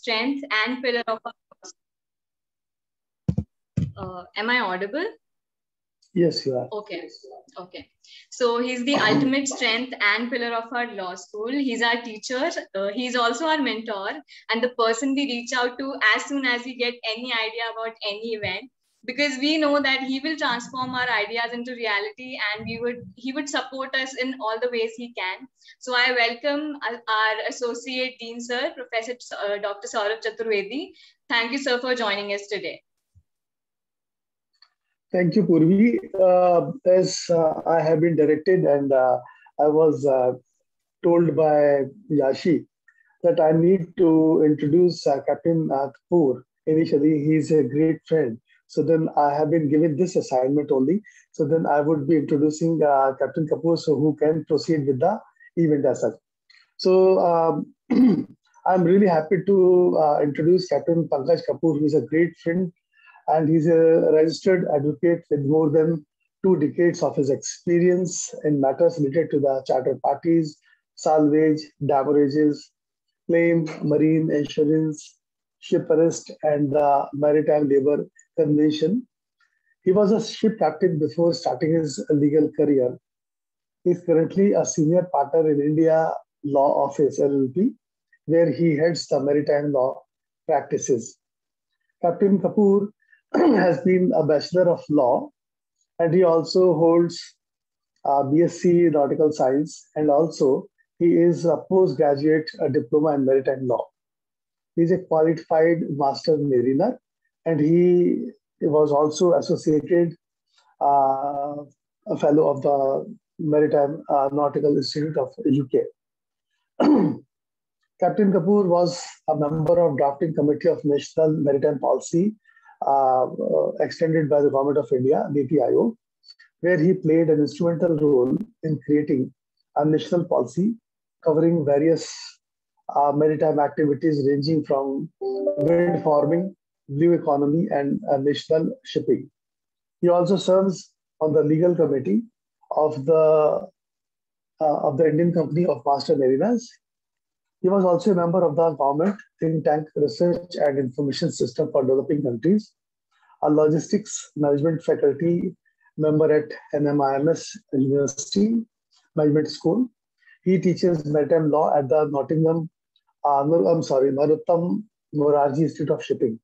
strength and pillar of our am I audible? Yes, you are. Okay. Okay. So he's the ultimate strength and pillar of our law school. He's our teacher. He's also our mentor and the person we reach out to as soon as we get any idea about any event, because we know that he will transform our ideas into reality, and he would support us in all the ways he can. So I welcome our Associate Dean, Sir, Professor Dr. Saurabh Chaturvedi. Thank you, sir, for joining us today. Thank you, Purvi. As I have been directed and I was told by Yashi that I need to introduce Captain Kapoor. Initially, he's a great friend. So then I have been given this assignment only. So then I would be introducing Captain Kapoor, so who can proceed with the event as such. So I'm really happy to introduce Captain Pankaj Kapoor, who is a great friend, and he's a registered advocate with more than 2 decades of his experience in matters related to the charter parties, salvage, damages, claim, marine insurance, ship arrest, and the Maritime Labor Convention. He was a ship captain before starting his legal career. He is currently a senior partner in India Law Office, LLP, where he heads the maritime law practices. Captain Kapoor has been a Bachelor of Law, and he also holds BSc Nautical Science, and also he is a postgraduate diploma in Maritime Law. He is a qualified Master Mariner, and he was also associated a fellow of the Maritime Nautical Institute of UK. Captain Kapoor was a member of drafting committee of National Maritime Policy extended by the Government of India, NITI Aayog, where he played an instrumental role in creating a national policy covering various maritime activities ranging from wind farming, blue economy, and national shipping. He also serves on the legal committee of the Indian Company of Master Mariners. He was also a member of the government think tank Research and Information System for Developing Countries, a logistics management faculty member at NMIMS University Management School. He teaches maritime law at the Narottam Morarji Institute of Shipping.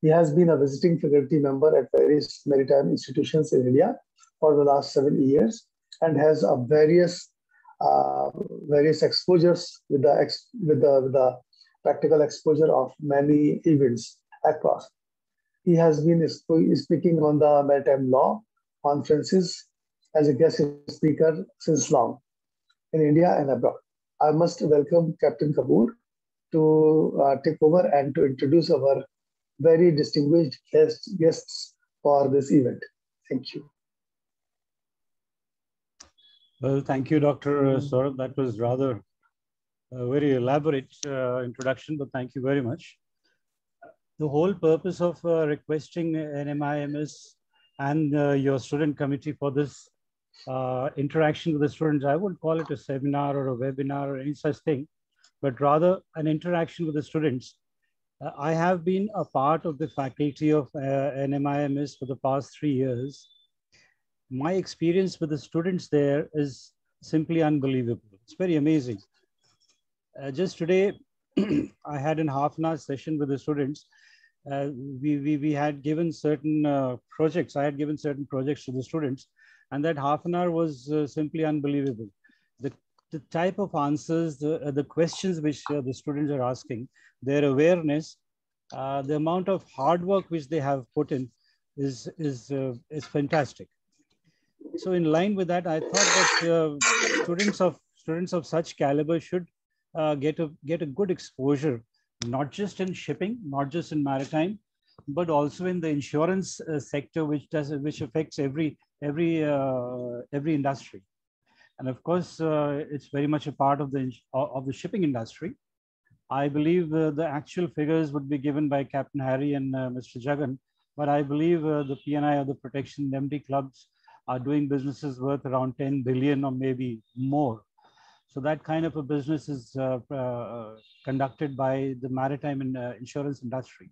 He has been a visiting faculty member at various maritime institutions in India for the last 7 years and has a various exposures with the practical exposure of many events across. He has been speaking on the maritime law conferences as a guest speaker since long in India and abroad. I must welcome Captain Kapoor to take over and to introduce our very distinguished guests for this event. Thank you. Well, thank you, Dr. Saurabh. That was rather a very elaborate introduction, but thank you very much. The whole purpose of requesting NMIMS and your student committee for this interaction with the students, I wouldn't call it a seminar or a webinar or any such thing, but rather an interaction with the students. I have been a part of the faculty of NMIMS for the past 3 years. My experience with the students there is simply unbelievable. It's very amazing. Just today, I had a half-an-hour session with the students. We had given certain projects. I had given certain projects to the students, and that half an hour was simply unbelievable. The type of answers, the questions which the students are asking, their awareness, the amount of hard work which they have put in is fantastic. So in line with that, I thought that students of such caliber should get a good exposure, not just in shipping, not just in maritime, but also in the insurance sector, which affects every industry. And of course, it's very much a part of the shipping industry. I believe the actual figures would be given by Captain Harry and Mr. Jagan, but I believe the P&I or the protection MD clubs are doing businesses worth around 10 billion or maybe more. So that kind of a business is conducted by the maritime and insurance industry.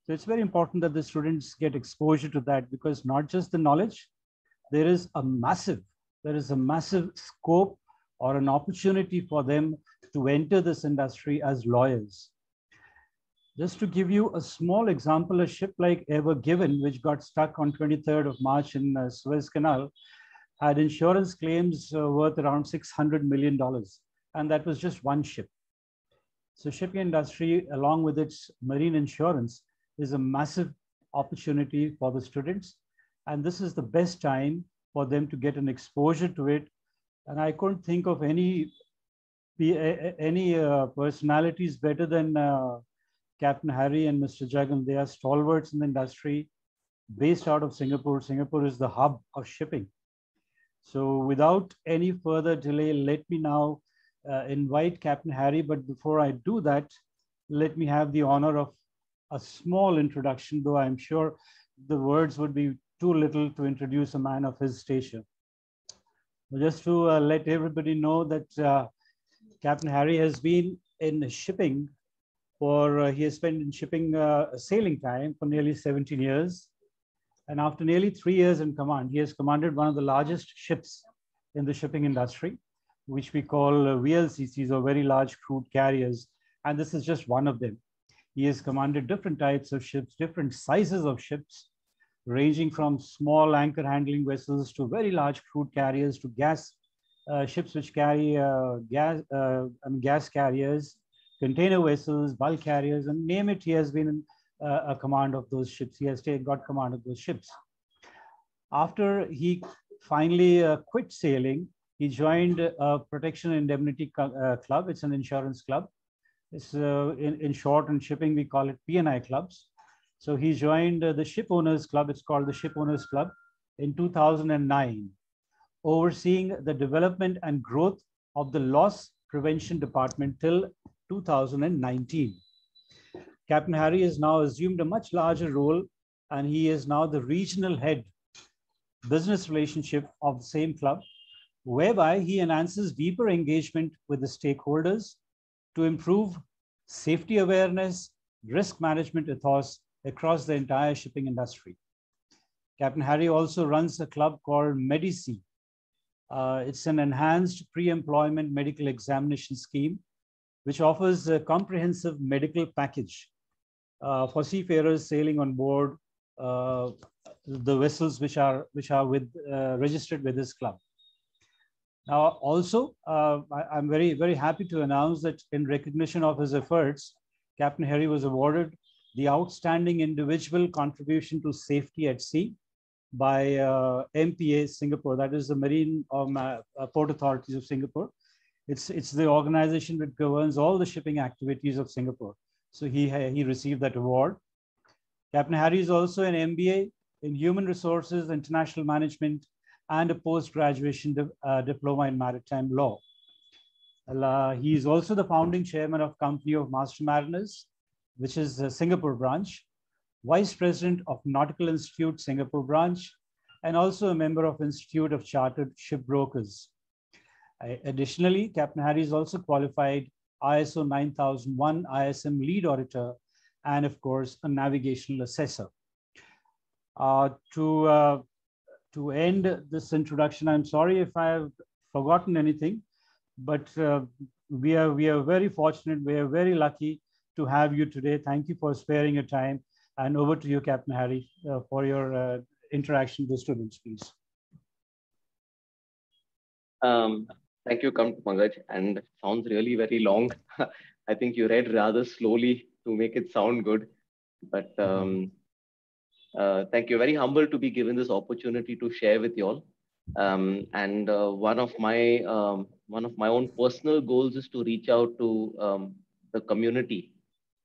So it's very important that the students get exposure to that, because not just the knowledge, there is a massive scope or an opportunity for them to enter this industry as lawyers. Just to give you a small example, a ship like Ever Given, which got stuck on 23rd of March in Suez Canal, had insurance claims worth around $600 million. And that was just one ship. So shipping industry, along with its marine insurance, is a massive opportunity for the students. And this is the best time for them to get an exposure to it. And I couldn't think of any personalities better than Captain Harry and Mr. Jagan. They are stalwarts in the industry, based out of Singapore. Singapore is the hub of shipping. So without any further delay, let me now invite Captain Harry. But before I do that, let me have the honor of a small introduction, though I'm sure the words would be too little to introduce a man of his stature. Just to let everybody know that Captain Harry has been in shipping he has spent in shipping sailing time for nearly 17 years. And after nearly 3 years in command, he has commanded one of the largest ships in the shipping industry, which we call VLCCs, or very large crude carriers. And this is just one of them. He has commanded different types of ships, different sizes of ships, ranging from small anchor handling vessels to very large crude carriers to ships which carry gas carriers, container vessels, bulk carriers, and name it, he has been in a command of those ships. He has got command of those ships. After he finally quit sailing, he joined a Protection Indemnity Club. It's an insurance club. It's in short, in shipping, we call it P&I clubs. So he joined the Shipowners Club. It's called the Shipowners Club in 2009, overseeing the development and growth of the loss prevention department till 2019. Captain Harry has now assumed a much larger role, and he is now the regional head business relationship of the same club, whereby he enhances deeper engagement with the stakeholders to improve safety awareness, risk management ethos across the entire shipping industry. Captain Harry also runs a club called Medici. It's an enhanced pre-employment medical examination scheme, which offers a comprehensive medical package for seafarers sailing on board the vessels which are registered with this club. Now, also, I'm very, very happy to announce that in recognition of his efforts, Captain Harry was awarded the Outstanding Individual Contribution to Safety at Sea by MPA Singapore. That is the Marine Port Authorities of Singapore. It's the organization that governs all the shipping activities of Singapore. So he received that award. Captain Harry is also an MBA in Human Resources, International Management, and a post-graduation diploma in Maritime Law. He is also the founding chairman of Company of Master Mariners, which is a Singapore branch, vice president of Nautical Institute Singapore branch, and also a member of Institute of Chartered Shipbrokers. Additionally, Captain Harry is also qualified ISO 9001 ISM lead auditor, and of course, a navigational assessor. To end this introduction, I'm sorry if I have forgotten anything, but we are very fortunate, we are very lucky to have you today. Thank you for sparing your time. And over to you, Captain Harry, for your interaction with the students, please. Thank you, Pankaj, and it sounds really very long. I think you read rather slowly to make it sound good, but thank you. Very humble to be given this opportunity to share with you all. And one of my own personal goals is to reach out to the community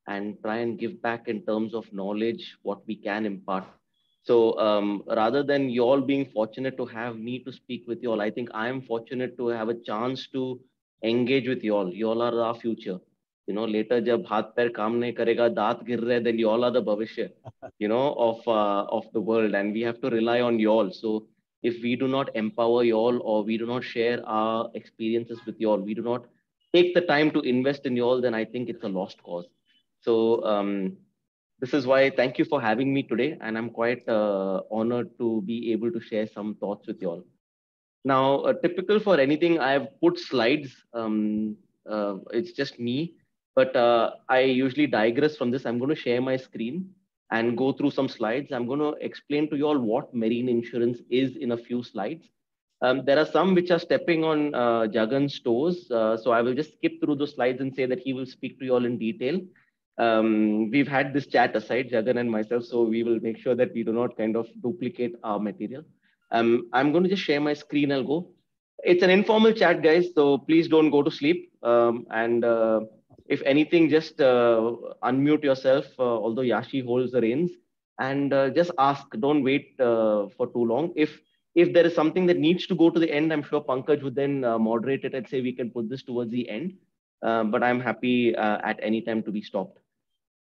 and try and give back in terms of knowledge, what we can impart. So rather than you all being fortunate to have me to speak with you all, I think I am fortunate to have a chance to engage with you all. You all are our future. You know, later jab haath pair kaam nahi karega, daat gir rahe, then you all are the bhavishya, you know, of the world, and we have to rely on you all. So if we do not empower you all, or we do not share our experiences with you all, we do not take the time to invest in you all, then I think it's a lost cause. So this is why, thank you for having me today. And I'm quite honored to be able to share some thoughts with you all. Now, typical for anything, I've put slides. It's just me, but I usually digress from this. I'm going to share my screen and go through some slides. I'm going to explain to you all what marine insurance is in a few slides. There are some which are stepping on Jagan's toes. So I will just skip through those slides and say that he will speak to you all in detail. We've had this chat aside, Jagan and myself, so we will make sure that we do not kind of duplicate our material. I'm going to just share my screen. I'll go. It's an informal chat, guys, so please don't go to sleep. If anything, just unmute yourself, although Yashi holds the reins, and just ask. Don't wait for too long. If there is something that needs to go to the end, I'm sure Pankaj would then moderate it and say we can put this towards the end. But I'm happy at any time to be stopped.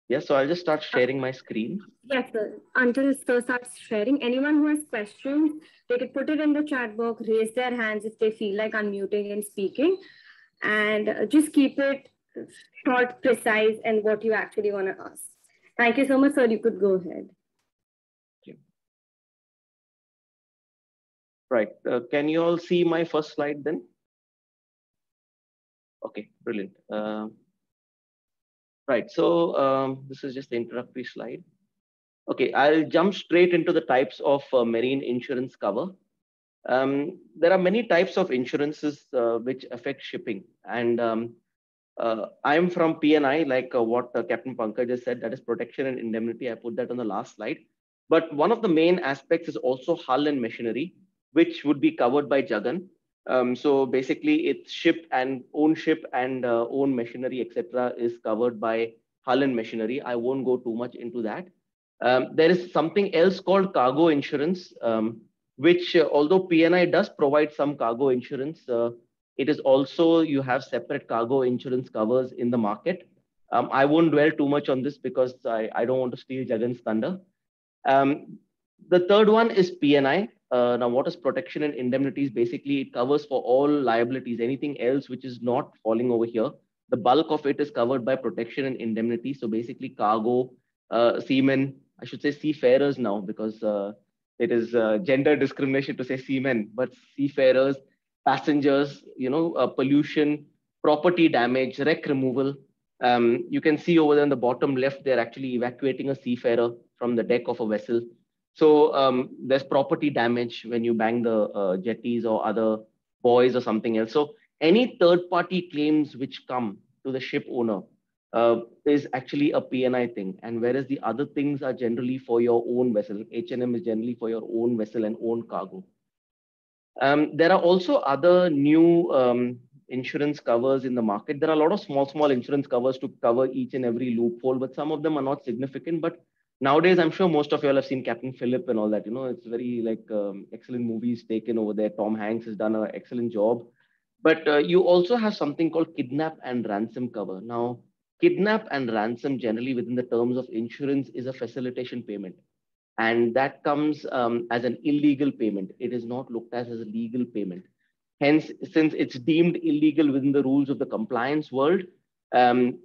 Yes, so I'll just start sharing my screen. Yes, sir. Until sir starts sharing, anyone who has questions, they could put it in the chat box, raise their hands if they feel like unmuting and speaking, and just keep it short, precise, and what you actually want to ask. Thank you so much, sir. You could go ahead. Right. Can you all see my first slide then? Okay, brilliant. Right, so this is just the introductory slide. Okay, I'll jump straight into the types of marine insurance cover. There are many types of insurances which affect shipping. And I'm from P&I, like what Captain Pankaj just said, that is protection and indemnity. I put that on the last slide. But one of the main aspects is also hull and machinery, which would be covered by Jagan. So basically, it's ship and own machinery, etc., is covered by hull and machinery. I won't go too much into that. There is something else called cargo insurance, which although P&I does provide some cargo insurance, it is also, you have separate cargo insurance covers in the market. I won't dwell too much on this because I don't want to steal Jagan's thunder. The third one is P&I. Now, what is protection and indemnities? Basically, it covers for all liabilities, anything else which is not falling over here. The bulk of it is covered by protection and indemnity. So basically, cargo, seamen, I should say seafarers now, because it is gender discrimination to say seamen, but seafarers, passengers, pollution, property damage, wreck removal. You can see over there on the bottom left, they're actually evacuating a seafarer from the deck of a vessel. So there's property damage when you bang the jetties or other buoys or something else. So any third-party claims which come to the ship owner is actually a P&I thing. And whereas the other things are generally for your own vessel, H&M is generally for your own vessel and own cargo. There are also other new insurance covers in the market. There are a lot of small insurance covers to cover each and every loophole, but some of them are not significant. But nowadays, I'm sure most of you all have seen Captain Phillip and all that. It's very excellent movies taken over there. Tom Hanks has done an excellent job. But you also have something called kidnap and ransom cover. Now, kidnap and ransom generally within the terms of insurance is a facilitation payment. And that comes as an illegal payment. It is not looked at as a legal payment. Hence, since it's deemed illegal within the rules of the compliance world,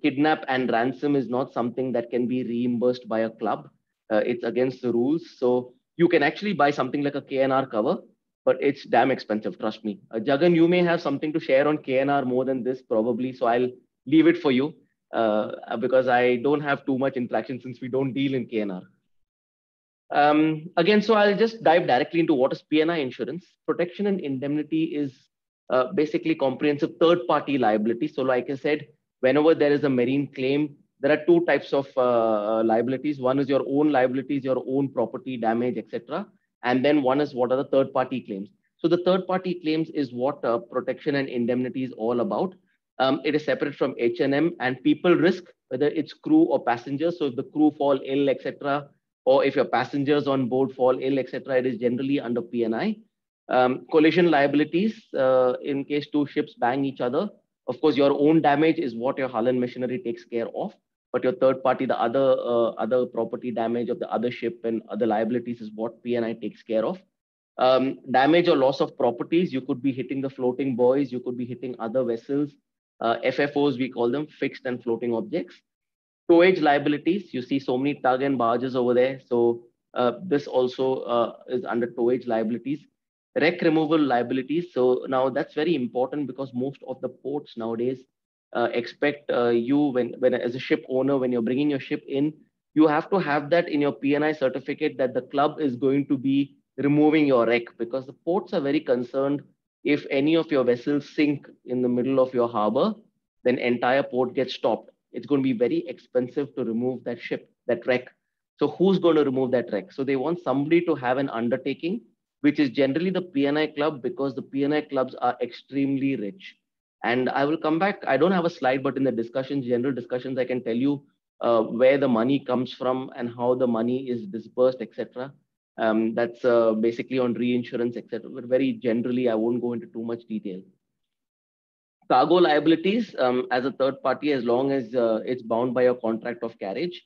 kidnap and ransom is not something that can be reimbursed by a club. It's against the rules. So you can actually buy something like a KNR cover, but it's damn expensive, trust me. Jagan, you may have something to share on KNR more than this probably. So I'll leave it for you because I don't have too much interaction since we don't deal in KNR. Again, so I'll just dive directly into what is P&I insurance. Protection and indemnity is basically comprehensive third-party liability. So like I said, whenever there is a marine claim, there are two types of liabilities. One is your own liabilities, your own property damage, etc. And then one is what are the third-party claims. So the third-party claims is what protection and indemnity is all about. It is separate from H&M and people risk, whether it's crew or passengers. So if the crew fall ill, etc., or if your passengers on board fall ill, etc., it is generally under P&I. Collision liabilities, in case two ships bang each other. Of course, your own damage is what your hull and machinery takes care of, but your third party, the other property damage of the other ship and other liabilities is what P&I takes care of. Damage or loss of properties, you could be hitting the floating buoys, you could be hitting other vessels, FFOs, we call them, fixed and floating objects. Towage liabilities, you see so many tug and barges over there. So this also is under towage liabilities. Wreck removal liabilities. So now that's very important because most of the ports nowadays expect you when as a ship owner, when you're bringing your ship in, you have to have that in your P&I certificate that the club is going to be removing your wreck, because the ports are very concerned if any of your vessels sink in the middle of your harbor, then entire port gets stopped. It's going to be very expensive to remove that ship, that wreck. So who's going to remove that wreck? So they want somebody to have an undertaking, which is generally the P&I club, because the P&I clubs are extremely rich. And I will come back. I don't have a slide, but in the discussions, general discussions, I can tell you where the money comes from and how the money is disbursed, etc. That's basically on reinsurance, etc. But very generally, I won't go into too much detail. Cargo liabilities as a third party, as long as it's bound by a contract of carriage.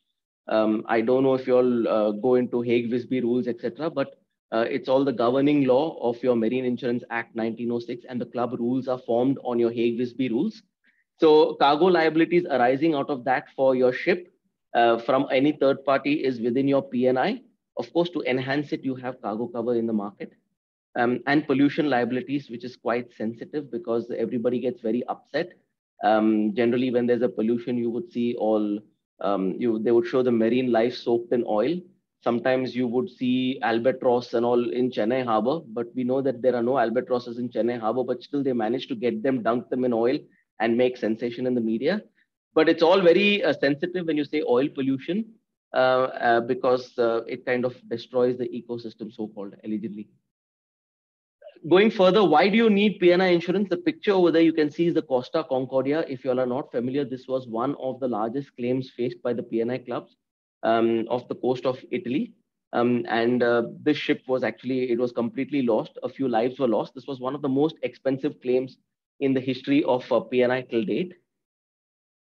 I don't know if you all go into Hague-Visby rules, etc. But it's all the governing law of your Marine Insurance Act 1906, and the club rules are formed on your Hague-Visby rules. So cargo liabilities arising out of that for your ship from any third party is within your P&I. Of course, to enhance it, you have cargo cover in the market. And pollution liabilities, which is quite sensitive because everybody gets very upset. Generally, when there's a pollution, you would see all, they would show the marine life soaked in oil. Sometimes you would see albatross and all in Chennai Harbor, but we know that there are no albatrosses in Chennai Harbor, but still they manage to get them, dunk them in oil and make sensation in the media. But it's all very sensitive when you say oil pollution because it kind of destroys the ecosystem, so-called, allegedly. Going further, why do you need P&I insurance? The picture over there you can see is the Costa Concordia. If you all are not familiar, this was one of the largest claims faced by the P&I clubs off the coast of Italy. This ship was actually, it was completely lost. A few lives were lost. This was one of the most expensive claims in the history of P&I till date.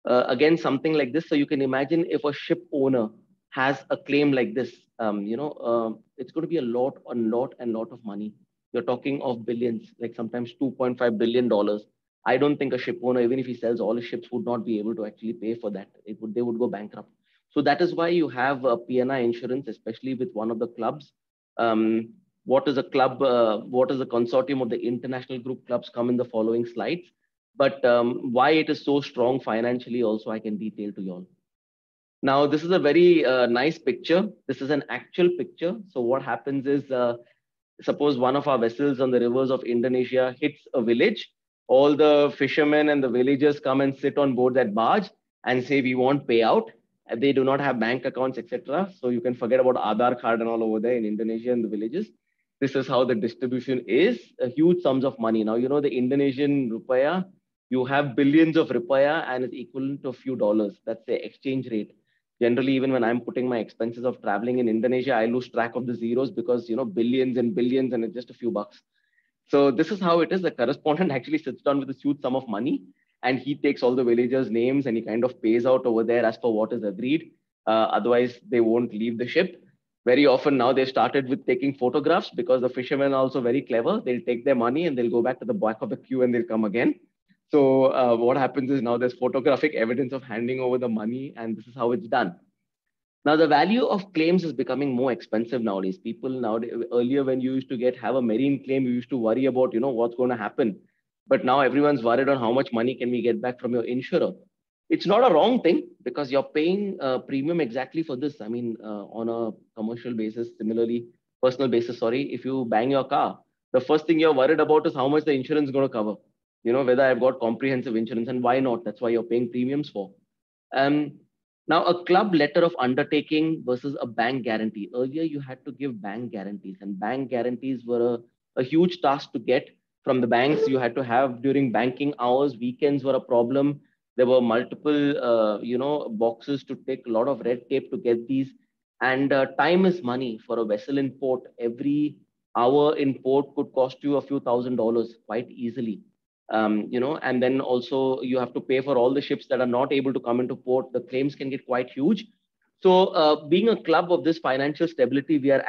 Again, something like this. So you can imagine if a ship owner has a claim like this, it's going to be a lot of money. You're talking of billions, like sometimes $2.5 billion. I don't think a ship owner, even if he sells all his ships, would not be able to actually pay for that. They would go bankrupt. So that is why you have a P&I insurance, especially with one of the clubs. What is a club? What is the consortium of the international group clubs come in the following slides. But why it is so strong financially also I can detail to you all. Now, this is a very nice picture. This is an actual picture. So what happens is, suppose one of our vessels on the rivers of Indonesia hits a village. All the fishermen and the villagers come and sit on board that barge and say, we want payout. They do not have bank accounts, etc. So you can forget about Aadhaar card and all over there in Indonesia and the villages. This is how the distribution is, huge sums of money. Now, you know, the Indonesian rupiah, you have billions of rupiah and it's equivalent to a few dollars. That's the exchange rate. Generally, even when I'm putting my expenses of traveling in Indonesia, I lose track of the zeros because, you know, billions and billions and it's just a few bucks. So this is how it is. The correspondent actually sits down with a huge sum of money and he takes all the villagers' names and he kind of pays out over there as per what is agreed. Otherwise, they won't leave the ship. Very often now they've started with taking photographs because the fishermen are also very clever. They'll take their money and they'll go back to the back of the queue and they'll come again. So what happens is now there's photographic evidence of handing over the money and this is how it's done. Now, the value of claims is becoming more expensive nowadays. People nowadays, earlier when you used to have a marine claim, you used to worry about, you know, what's going to happen. But now everyone's worried on how much money can we get back from your insurer. It's not a wrong thing because you're paying a premium exactly for this. I mean, on a commercial basis, similarly, personal basis, sorry, if you bang your car, the first thing you're worried about is how much the insurance is going to cover. You know, whether I've got comprehensive insurance and why not? That's why you're paying premiums for. Now, a club letter of undertaking versus a bank guarantee. Earlier, you had to give bank guarantees and bank guarantees were a huge task to get from the banks. You had to have during banking hours, weekends were a problem. There were multiple, boxes to take, a lot of red tape to get these. And time is money for a vessel in port. Every hour in port could cost you a few $1,000s quite easily. And then also you have to pay for all the ships that are not able to come into port. The claims can get quite huge. So being a club of this financial stability, we are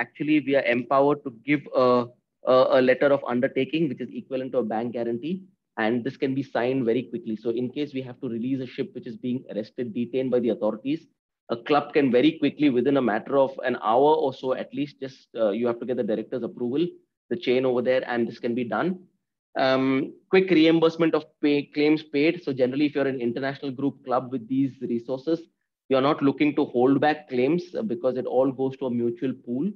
empowered to give a a letter of undertaking, which is equivalent to a bank guarantee. And this can be signed very quickly. So in case we have to release a ship which is being arrested, detained by the authorities, a club can very quickly, within a matter of an hour or so, at least, just you have to get the director's approval, the chain over there, and this can be done. Quick reimbursement of claims paid. So generally, if you're an international group club with these resources, you're not looking to hold back claims because it all goes to a mutual pool.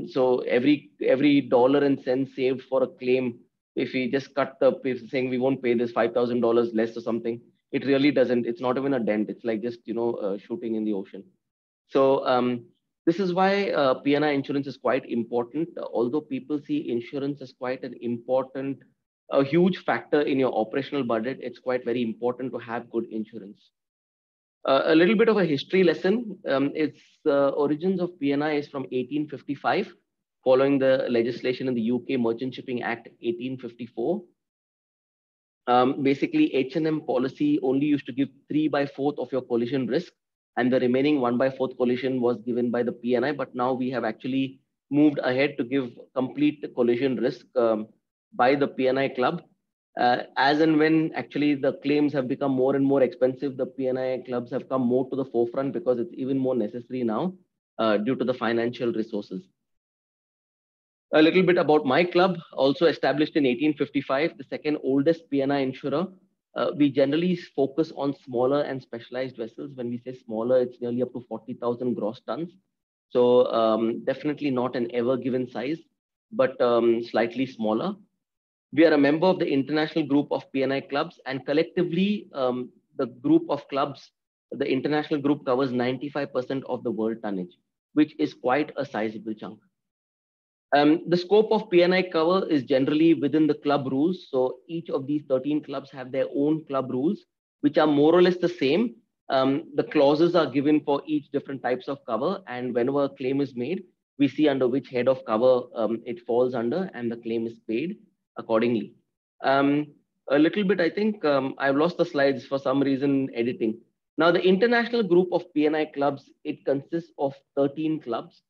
So every dollar and cent saved for a claim, if we just cut the saying we won't pay this $5,000 less or something, it really doesn't. It's not even a dent. It's like just shooting in the ocean. So this is why P&I insurance is quite important. Although people see insurance as quite an important, a huge factor in your operational budget, it's quite very important to have good insurance. A little bit of a history lesson. Its origins of P&I is from 1855, following the legislation in the UK Merchant Shipping Act 1854. Basically, H&M policy only used to give 3/4 of your collision risk, and the remaining 1/4 collision was given by the P&I. But now we have actually moved ahead to give complete collision risk by the P&I club. As and when actually the claims have become more and more expensive, the P&I clubs have come more to the forefront because it's even more necessary now due to the financial resources. A little bit about my club, also established in 1855, the second oldest P&I insurer. We generally focus on smaller and specialized vessels. When we say smaller, it's nearly up to 40,000 gross tons. So definitely not an ever given size, but slightly smaller. We are a member of the international group of P&I clubs, and collectively, the group of clubs, the international group covers 95% of the world tonnage, which is quite a sizable chunk. The scope of P&I cover is generally within the club rules. So each of these 13 clubs have their own club rules, which are more or less the same. The clauses are given for each different types of cover, and whenever a claim is made, we see under which head of cover it falls under, and the claim is paid accordingly. A little bit, I think I've lost the slides for some reason editing. Now, the international group of P&I clubs, it consists of 13 clubs.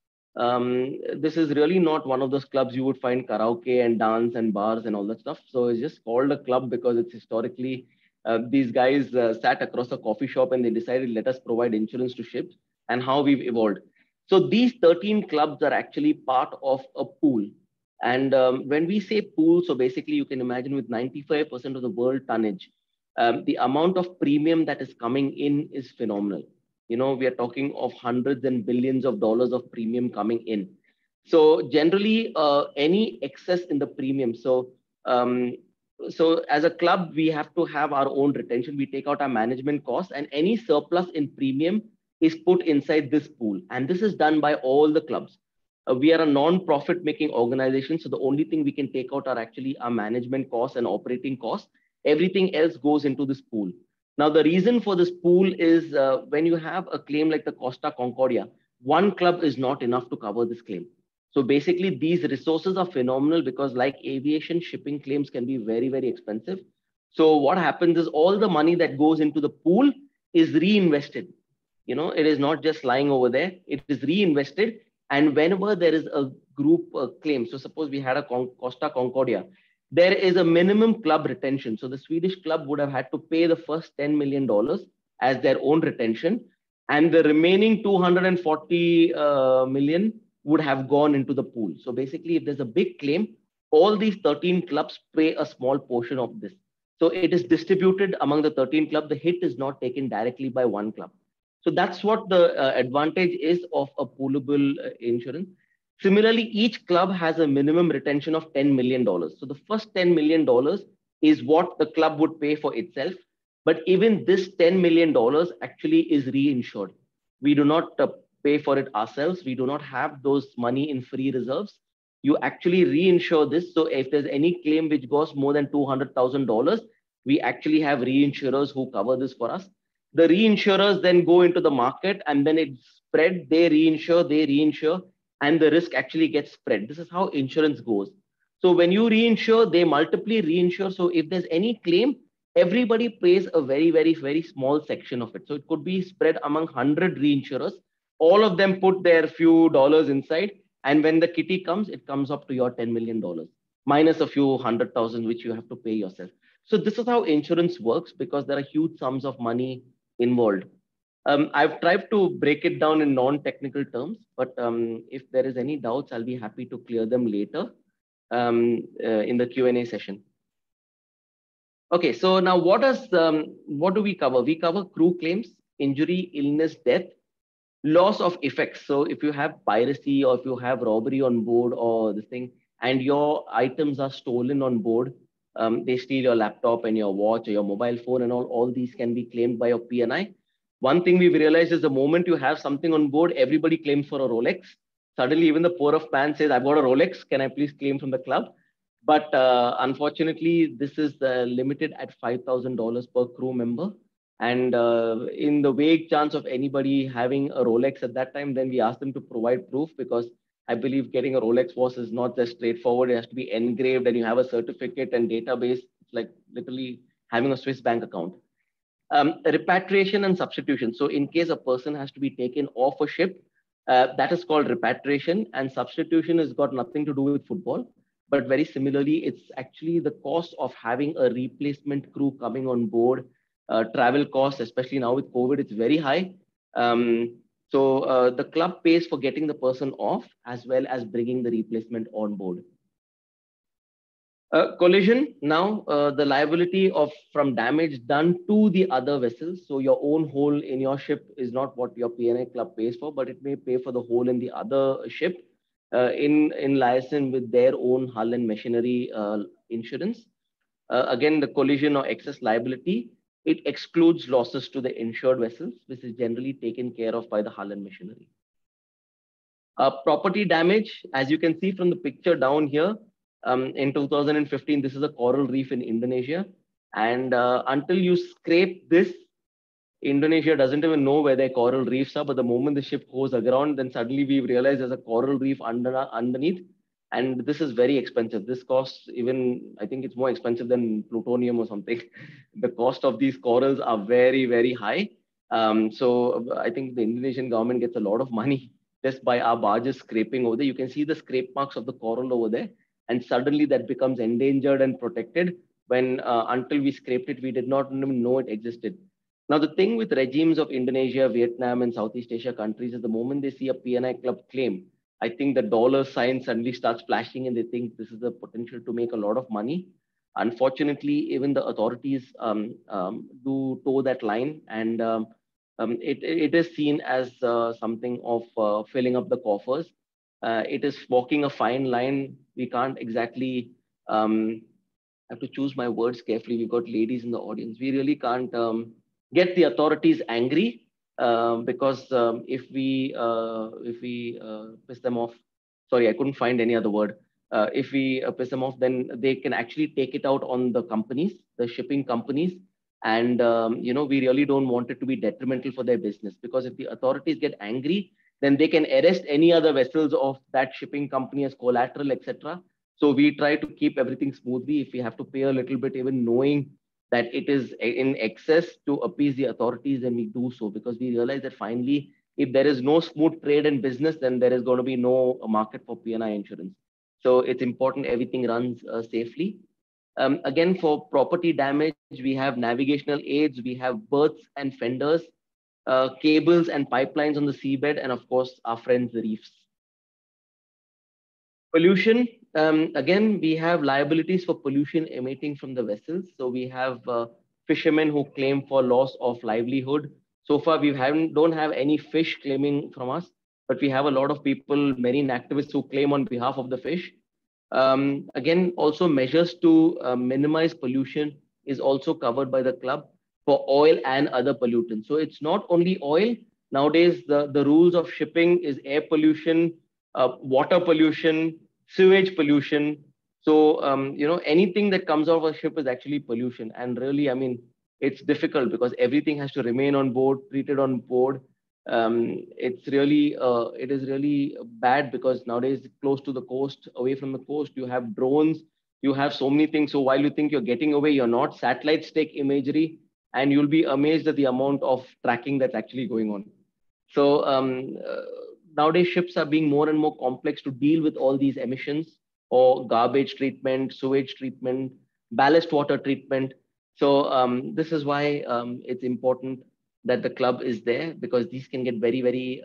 This is really not one of those clubs you would find karaoke and dance and bars and all that stuff. So it's just called a club because it's historically, these guys sat across a coffee shop and they decided, let us provide insurance to ships, and how we've evolved. So these 13 clubs are actually part of a pool. And when we say pool, so basically you can imagine with 95% of the world tonnage, the amount of premium that is coming in is phenomenal. We are talking of hundreds and billions of dollars of premium coming in. So generally, any excess in the premium. So as a club, we have to have our own retention. We take out our management costs, and any surplus in premium is put inside this pool. And this is done by all the clubs. We are a non-profit making organization. So the only thing we can take out are actually our management costs and operating costs. Everything else goes into this pool. Now, the reason for this pool is when you have a claim like the Costa Concordia, one club is not enough to cover this claim. So basically, these resources are phenomenal because like aviation, shipping claims can be very, very expensive. So what happens is all the money that goes into the pool is reinvested. It is not just lying over there. It is reinvested. And whenever there is a group claim, so suppose we had a Costa Concordia, there is a minimum club retention. So the Swedish club would have had to pay the first $10 million as their own retention, and the remaining 240 million would have gone into the pool. So basically, if there's a big claim, all these 13 clubs pay a small portion of this. So it is distributed among the 13 clubs. The hit is not taken directly by one club. So that's what the advantage is of a poolable insurance. Similarly, each club has a minimum retention of $10 million. So the first $10 million is what the club would pay for itself. But even this $10 million actually is reinsured. We do not pay for it ourselves. We do not have those money in free reserves. You actually reinsure this. So if there's any claim which goes more than $200,000, we actually have reinsurers who cover this for us. The reinsurers then go into the market and then it's spread. They reinsure, and the risk actually gets spread. This is how insurance goes. So when you reinsure, they multiply reinsure. So if there's any claim, everybody pays a very, very, very small section of it. So it could be spread among 100 reinsurers. All of them put their few dollars inside, And when the kitty comes, it comes up to your $10 million, minus a few 100,000, which you have to pay yourself. So this is how insurance works, because there are huge sums of money involved. I've tried to break it down in non-technical terms, but if there is any doubts, I'll be happy to clear them later in the Q&A session. Okay, so now what do we cover? We cover crew claims, injury, illness, death, loss of effects. So if you have piracy or if you have robbery on board or this thing, and your items are stolen on board, they steal your laptop and your watch or your mobile phone and all these can be claimed by your P&I. One thing we've realized is the moment you have something on board, everybody claims for a Rolex. Suddenly, even the poor of man says, I've got a Rolex. Can I please claim from the club? But unfortunately, this is limited at $5,000 per crew member. And in the vague chance of anybody having a Rolex at that time, then we asked them to provide proof, because I believe getting a Rolex watch is not just straightforward. It has to be engraved and you have a certificate and database. It's like literally having a Swiss bank account. Repatriation and substitution. So in case a person has to be taken off a ship, that is called repatriation, and substitution has got nothing to do with football. But very similarly, it's actually the cost of having a replacement crew coming on board. Travel costs, especially now with COVID, it's very high. So the club pays for getting the person off as well as bringing the replacement on board. Collision, now the liability from damage done to the other vessels. So your own hole in your ship is not what your P&I club pays for, but it may pay for the hole in the other ship in liaison with their own hull and machinery insurance. Again, the collision or excess liability, it excludes losses to the insured vessels, which is generally taken care of by the hull and machinery. Property damage, as you can see from the picture down here, in 2015, this is a coral reef in Indonesia. And until you scrape this, Indonesia doesn't even know where their coral reefs are. But the moment the ship goes aground, then suddenly we realize there's a coral reef underneath. And this is very expensive. This costs even, I think it's more expensive than plutonium or something. The cost of these corals are very, very high. So I think the Indonesian government gets a lot of money just by our barges scraping over there. You can see the scrape marks of the coral over there. And suddenly that becomes endangered and protected when until we scraped it, we did not even know it existed. Now, the thing with regimes of Indonesia, Vietnam, and Southeast Asia countries is the moment they see a P&I club claim, I think the dollar sign suddenly starts flashing and they think this is the potential to make a lot of money. Unfortunately, even the authorities do toe that line, and it is seen as something of filling up the coffers. It is walking a fine line. We can't exactly have to choose my words carefully. We've got ladies in the audience. We really can't get the authorities angry because if we piss them off, sorry, I couldn't find any other word. If we piss them off, then they can actually take it out on the companies, the shipping companies. And, we really don't want it to be detrimental for their business, because if the authorities get angry, then they can arrest any other vessels of that shipping company as collateral, etc. So we try to keep everything smoothly. If we have to pay a little bit, even knowing that it is in excess to appease the authorities, then we do so, because we realize that finally, if there is no smooth trade and business, then there is going to be no market for P&I insurance. So it's important everything runs safely. Again, for property damage, we have navigational aids, we have berths and fenders, cables and pipelines on the seabed, and of course, our friends, the reefs. Pollution, again, we have liabilities for pollution emitting from the vessels. So we have fishermen who claim for loss of livelihood. So far, we don't have any fish claiming from us, but we have a lot of people, marine activists, who claim on behalf of the fish. Again, also measures to minimize pollution is also covered by the club for oil and other pollutants. So it's not only oil. Nowadays, the rules of shipping is air pollution, water pollution, sewage pollution. So, anything that comes out of a ship is actually pollution. And really, I mean, it's difficult because everything has to remain on board, treated on board. It is really bad because nowadays, close to the coast, away from the coast, you have drones, you have so many things. So while you think you're getting away, you're not. Satellites take imagery, and you'll be amazed at the amount of tracking that's actually going on. So nowadays ships are being more and more complex to deal with all these emissions, or garbage treatment, sewage treatment, ballast water treatment. So this is why it's important that the club is there, because these can get very, very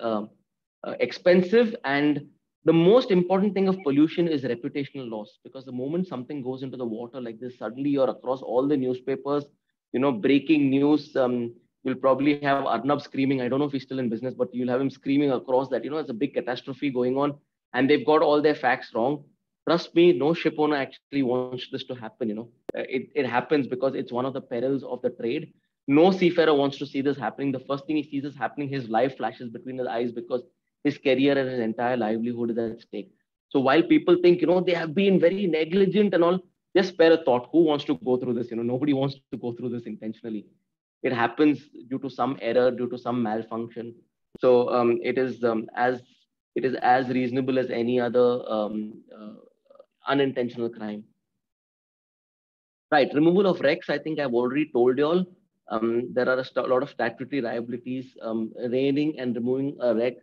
expensive. And the most important thing of pollution is reputational loss, because the moment something goes into the water like this, suddenly you're across all the newspapers, breaking news. You'll probably have Arnab screaming. I don't know if he's still in business, but you'll have him screaming across that, it's a big catastrophe going on and they've got all their facts wrong. Trust me, no ship owner actually wants this to happen. It happens because it's one of the perils of the trade. No seafarer wants to see this happening. The first thing he sees is happening, his life flashes between his eyes, because his career and his entire livelihood is at stake. So while people think, they have been very negligent and all, just spare a thought. Who wants to go through this? Nobody wants to go through this intentionally. It happens due to some error, due to some malfunction. So it is as reasonable as any other unintentional crime. Right, removal of wrecks, I think I've already told you all. There are a lot of statutory liabilities, raining and removing a wreck,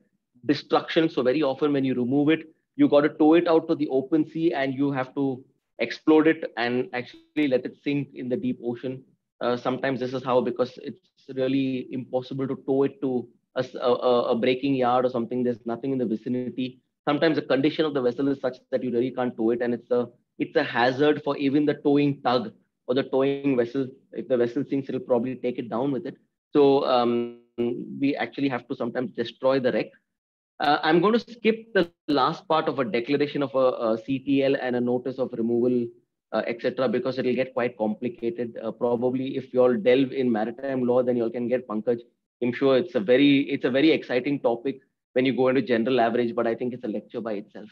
destruction. So very often when you remove it, you got to tow it out to the open sea and you have to explode it and actually let it sink in the deep ocean. Sometimes this is how, because it's really impossible to tow it to a breaking yard or something. There's nothing in the vicinity. Sometimes the condition of the vessel is such that you really can't tow it, and it's a hazard for even the towing tug or the towing vessel. If the vessel sinks, it'll probably take it down with it. So we actually have to sometimes destroy the wreck. I'm going to skip the last part of a declaration of a CTL and a notice of removal, etc., because it'll get quite complicated. Probably if you all delve in maritime law, then you all can get Pankaj. I'm sure it's a very exciting topic when you go into general average, but I think it's a lecture by itself.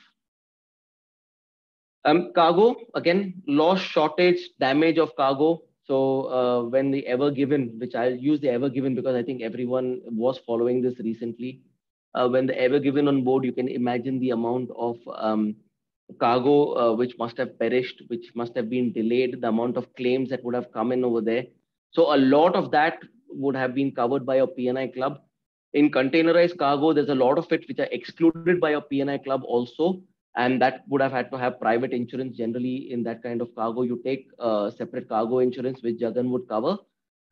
Cargo, again, loss, shortage, damage of cargo. So when the Ever Given, which I'll use the Ever Given because I think everyone was following this recently. When the Ever Given on board, you can imagine the amount of cargo which must have perished, which must have been delayed, the amount of claims that would have come in over there. So a lot of that would have been covered by a P&I club. In containerized cargo, there's a lot of it which are excluded by a P&I club also. And that would have had to have private insurance. Generally, in that kind of cargo, you take separate cargo insurance, which Jagan would cover.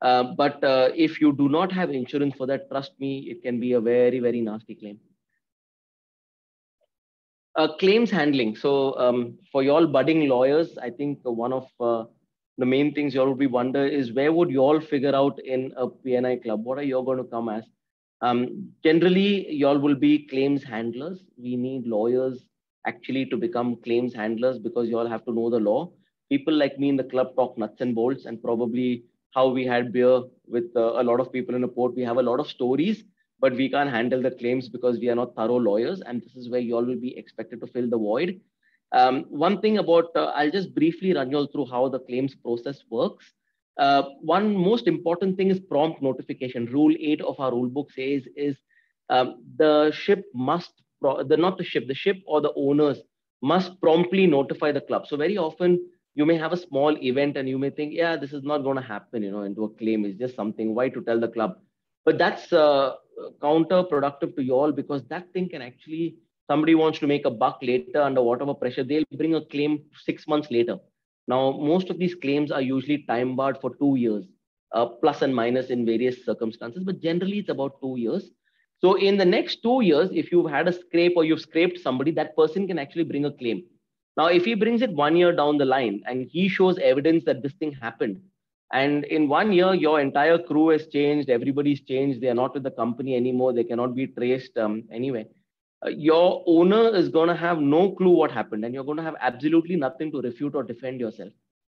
But if you do not have insurance for that, trust me, it can be a very, very nasty claim. Claims handling. So for you all budding lawyers, I think one of the main things you all would be wonder is, where would you all figure out in a P&I club? What are you all going to come as? Generally, you all will be claims handlers. We need lawyers actually to become claims handlers, because you all have to know the law. People like me in the club talk nuts and bolts, and probably how we had beer with a lot of people in a port. We have a lot of stories, but we can't handle the claims because we are not thorough lawyers. And this is where you all will be expected to fill the void. One thing about, I'll just briefly run you all through how the claims process works. One most important thing is prompt notification. Rule 8 of our rule book says is the ship must, the ship or the owners must promptly notify the club. So very often you may have a small event and you may think, yeah, this is not going to happen, into a claim. It's just something, why to tell the club? But that's counterproductive to you all, because that thing can actually, somebody wants to make a buck later under whatever pressure, they'll bring a claim 6 months later. Now, most of these claims are usually time barred for 2 years, plus and minus in various circumstances, but generally it's about 2 years. So in the next 2 years, if you've had a scrape or you've scraped somebody, that person can actually bring a claim. Now, if he brings it 1 year down the line and he shows evidence that this thing happened, and in 1 year, your entire crew has changed, everybody's changed, they are not with the company anymore, they cannot be traced anyway. Your owner is going to have no clue what happened, and you're going to have absolutely nothing to refute or defend yourself.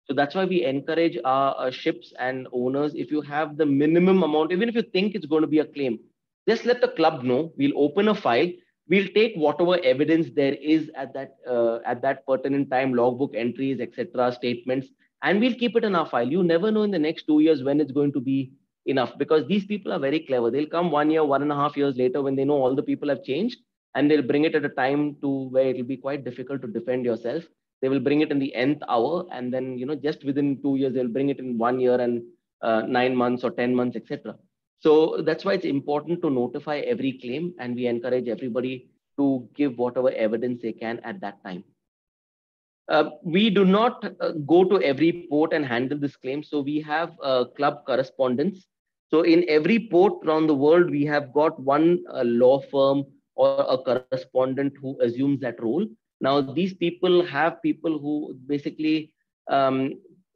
So that's why we encourage our ships and owners, if you have the minimum amount, even if you think it's going to be a claim, just let the club know. We'll open a file. We'll take whatever evidence there is at that pertinent time, logbook entries, etc., statements, and we'll keep it in our file. You never know in the next 2 years when it's going to be enough, because these people are very clever. They'll come 1 year, 1.5 years later when they know all the people have changed, and they'll bring it at a time to where it'll be quite difficult to defend yourself. They will bring it in the nth hour, and then just within 2 years they'll bring it in 1 year and 9 months or 10 months, etc. So that's why it's important to notify every claim, and we encourage everybody to give whatever evidence they can at that time. We do not go to every port and handle this claim. So we have club correspondents. So in every port around the world, we have got one law firm or a correspondent who assumes that role. Now, these people have people who basically,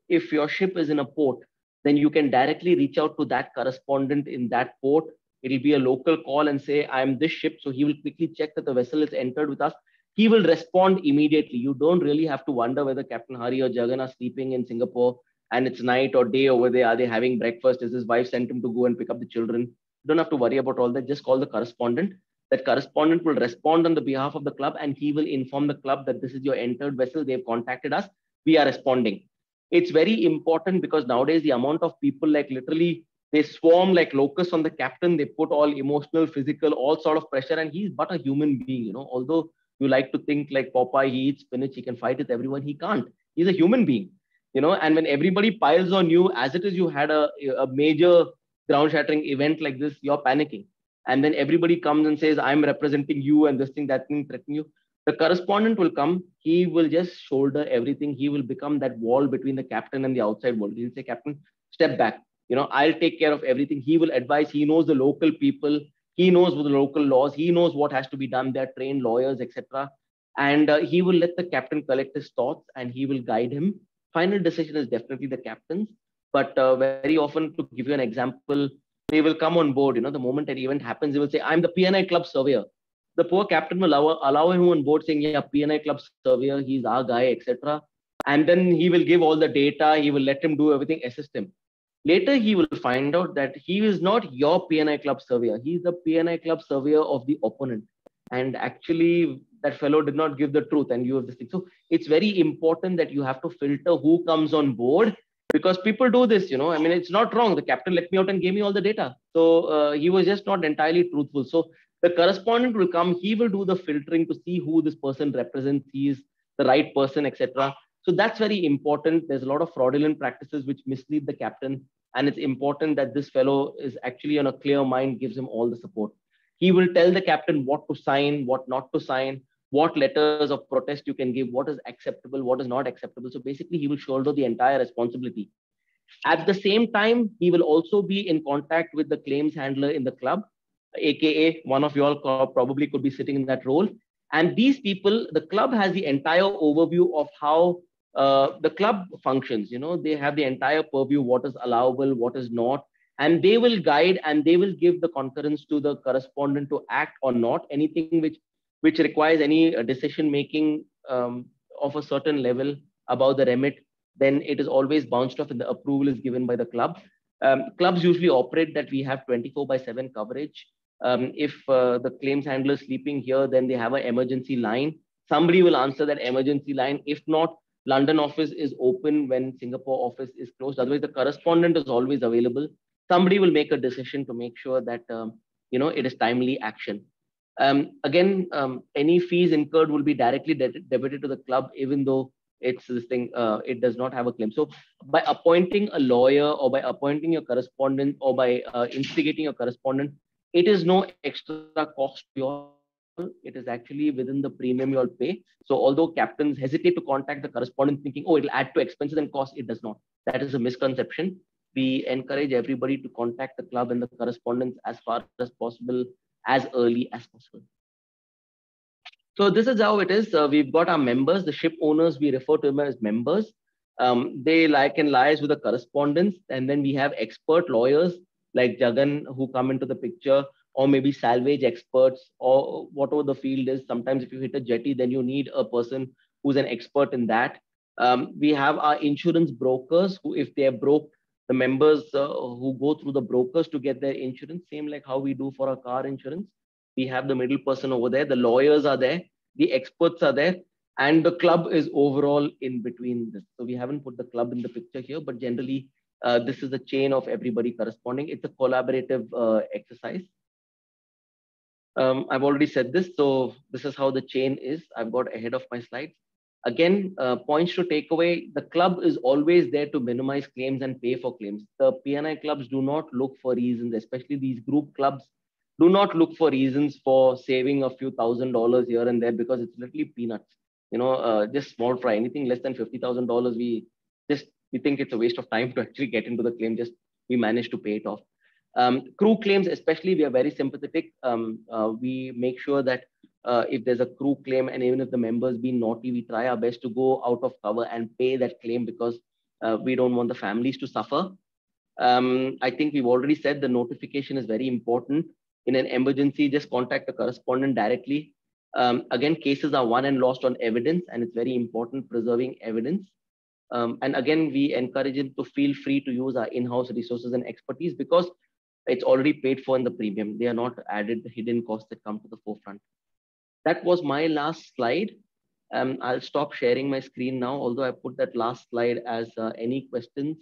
if your ship is in a port, then you can directly reach out to that correspondent in that port. It'll be a local call and say, I'm this ship. So he will quickly check that the vessel is entered with us. He will respond immediately. You don't really have to wonder whether Captain Hari or Jagan are sleeping in Singapore and it's night or day over there. Are they having breakfast? Is his wife sent him to go and pick up the children? You don't have to worry about all that. Just call the correspondent. That correspondent will respond on the behalf of the club and he will inform the club that this is your entered vessel. They've contacted us. We are responding. It's very important because nowadays the amount of people, like literally they swarm like locusts on the captain. They put all emotional, physical, all sort of pressure, and he's but a human being, you know, although you like to think like Popeye, he eats spinach, he can fight with everyone. He can't. He's a human being, you know, and when everybody piles on you, as it is, you had a major ground shattering event like this, you're panicking. And then everybody comes and says, I'm representing you and this thing, that thing, threatening you. The correspondent will come. He will just shoulder everything. He will become that wall between the captain and the outside world. He'll say, Captain, step back. You know, I'll take care of everything. He will advise. He knows the local people. He knows the local laws. He knows what has to be done. They're trained lawyers, etc. And he will let the captain collect his thoughts and he will guide him. Final decision is definitely the captain's. But very often, to give you an example, they will come on board. You know, the moment an event happens, they will say, I'm the PNI club surveyor. The poor captain will allow him on board saying, yeah, PNI club surveyor, he's our guy, etc. And then he will give all the data. He will let him do everything, assist him. Later, he will find out that he is not your PNI club surveyor. He's the PNI club surveyor of the opponent. And actually, that fellow did not give the truth and you have this thing. So it's very important that you have to filter who comes on board, because people do this, you know. I mean, it's not wrong. The captain let me out and gave me all the data. So he was just not entirely truthful. So the correspondent will come. He will do the filtering to see who this person represents. He is the right person, etc. So that's very important. There's a lot of fraudulent practices which mislead the captain. And it's important that this fellow is actually on a clear mind, gives him all the support. He will tell the captain what to sign, what not to sign, what letters of protest you can give, what is acceptable, what is not acceptable. So basically, he will shoulder the entire responsibility. At the same time, he will also be in contact with the claims handler in the club, aka one of you all probably could be sitting in that role. And these people, the club has the entire overview of how the club functions. You know, they have the entire purview, what is allowable, what is not. And they will guide and they will give the concurrence to the correspondent to act or not. Anything which requires any decision making of a certain level about the remit, then it is always bounced off and the approval is given by the club. Clubs usually operate that we have 24/7 coverage. If the claims handler is sleeping here, then they have an emergency line. Somebody will answer that emergency line. If not, London office is open when Singapore office is closed. Otherwise, the correspondent is always available. Somebody will make a decision to make sure that you know, it is timely action. Again, any fees incurred will be directly debited to the club, even though it's this thing, it does not have a claim. So by appointing a lawyer or by appointing your correspondent or by instigating your correspondent, it is no extra cost to you all. It is actually within the premium you all pay. So although captains hesitate to contact the correspondent thinking, oh, it'll add to expenses and cost, it does not. That is a misconception. We encourage everybody to contact the club and the correspondence as far as possible, as early as possible. So this is how it is. We've got our members, the ship owners, we refer to them as members. They can liaise with the correspondents. And then we have expert lawyers like Jagan who come into the picture, or maybe salvage experts, or whatever the field is. Sometimes if you hit a jetty, then you need a person who's an expert in that. We have our insurance brokers who, if they are broke, the members who go through the brokers to get their insurance, same like how we do for our car insurance. We have the middle person over there. The lawyers are there. The experts are there. And the club is overall in between this. So we haven't put the club in the picture here, but generally, this is the chain of everybody corresponding. It's a collaborative exercise. I've already said this. So this is how the chain is. I've got ahead of my slides. Again, points to take away. The club is always there to minimize claims and pay for claims. The PNI clubs do not look for reasons, especially these group clubs do not look for reasons for saving a few $1,000 here and there, because it's literally peanuts. Just small fry, anything less than $50,000, we think it's a waste of time to actually get into the claim. Just we manage to pay it off. Crew claims, especially, we are very sympathetic. We make sure that if there's a crew claim, and even if the members be naughty, we try our best to go out of cover and pay that claim, because we don't want the families to suffer. I think we've already said the notification is very important. In an emergency, just contact the correspondent directly. Again, cases are won and lost on evidence, and it's very important preserving evidence. And again, we encourage them to feel free to use our in-house resources and expertise, because it's already paid for in the premium. They are not added hidden costs that come to the forefront. That was my last slide. I'll stop sharing my screen now, although I put that last slide as any questions.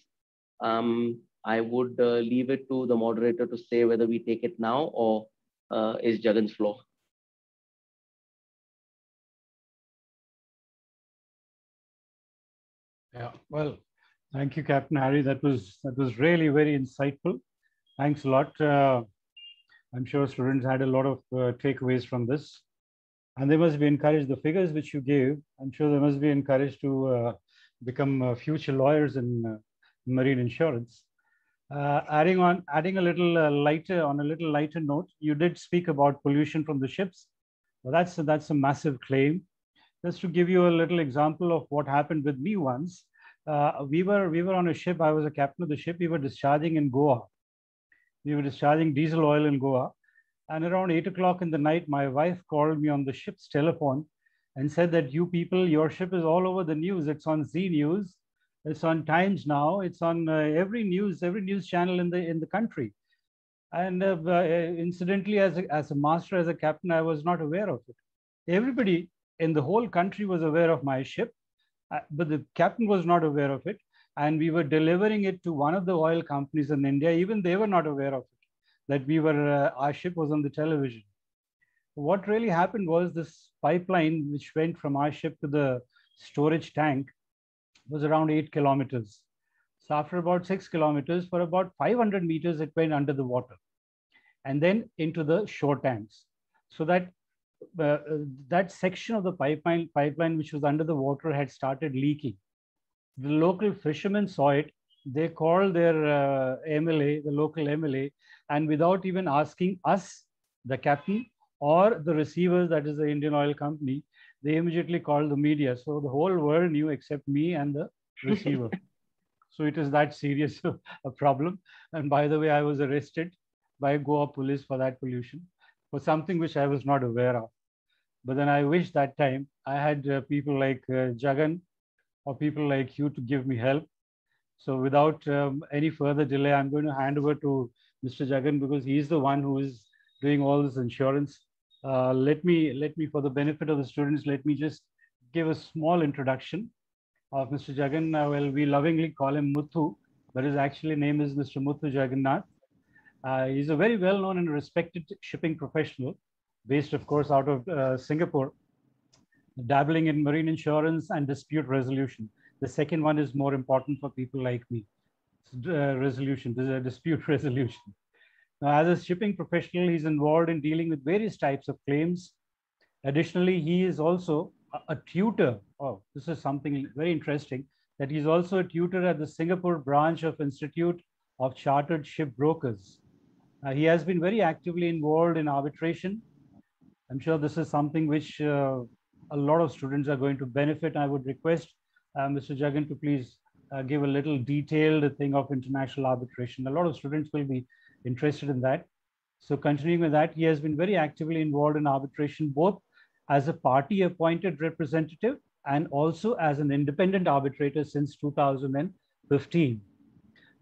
I would leave it to the moderator to say whether we take it now or is Jagan's floor. Yeah, well, thank you, Captain Harry. That was really very insightful. Thanks a lot. I'm sure students had a lot of takeaways from this, and they must be encouraged. The figures which you gave, I'm sure they must be encouraged to become future lawyers in marine insurance. Adding a little lighter note, you did speak about pollution from the ships. Well, that's a massive claim. Just to give you a little example of what happened with me once, we were on a ship. I was a captain of the ship. We were discharging in Goa. We were discharging diesel oil in Goa, and around 8 o'clock in the night, my wife called me on the ship's telephone and said that you people, your ship is all over the news. It's on Z News. It's on Times Now. It's on every news channel in the country. And incidentally, as a master, as a captain, I was not aware of it. Everybody in the whole country was aware of my ship, but the captain was not aware of it. And we were delivering it to one of the oil companies in India. Even they were not aware of it, that our ship was on the television. What really happened was this pipeline, which went from our ship to the storage tank, was around 8 kilometers. So after about 6 kilometers, for about 500 meters, it went under the water and then into the shore tanks. So that section of the pipeline which was under the water had started leaking. The local fishermen saw it. They called their MLA, the local MLA, and without even asking us, the captain, or the receivers, that is the Indian Oil Company, they immediately called the media. So the whole world knew except me and the receiver. So it is that serious a problem. And by the way, I was arrested by Goa police for that pollution, for something which I was not aware of. But then I wish that time I had people like Jagan or people like you to give me help. So without any further delay, I'm going to hand over to Mr. Jagan, because he's the one who is doing all this insurance. Let me, for the benefit of the students, let me just give a small introduction of Mr. Jagan. Well, we lovingly call him Muthu, but his actual name is Mr. Muthu Jagannath. He's a very well-known and respected shipping professional, based, of course, out of Singapore, dabbling in marine insurance and dispute resolution. The second one is more important for people like me. Resolution, this is a dispute resolution. Now, as a shipping professional, he's involved in dealing with various types of claims. Additionally, he is also a tutor. Oh, this is something very interesting, that he's also a tutor at the Singapore branch of Institute of Chartered Ship Brokers. He has been very actively involved in arbitration. I'm sure this is something which a lot of students are going to benefit. I would request Mr. Jagan to please give a little detailed thing of international arbitration. A lot of students will be interested in that. So continuing with that, he has been very actively involved in arbitration, both as a party appointed representative and also as an independent arbitrator since 2015.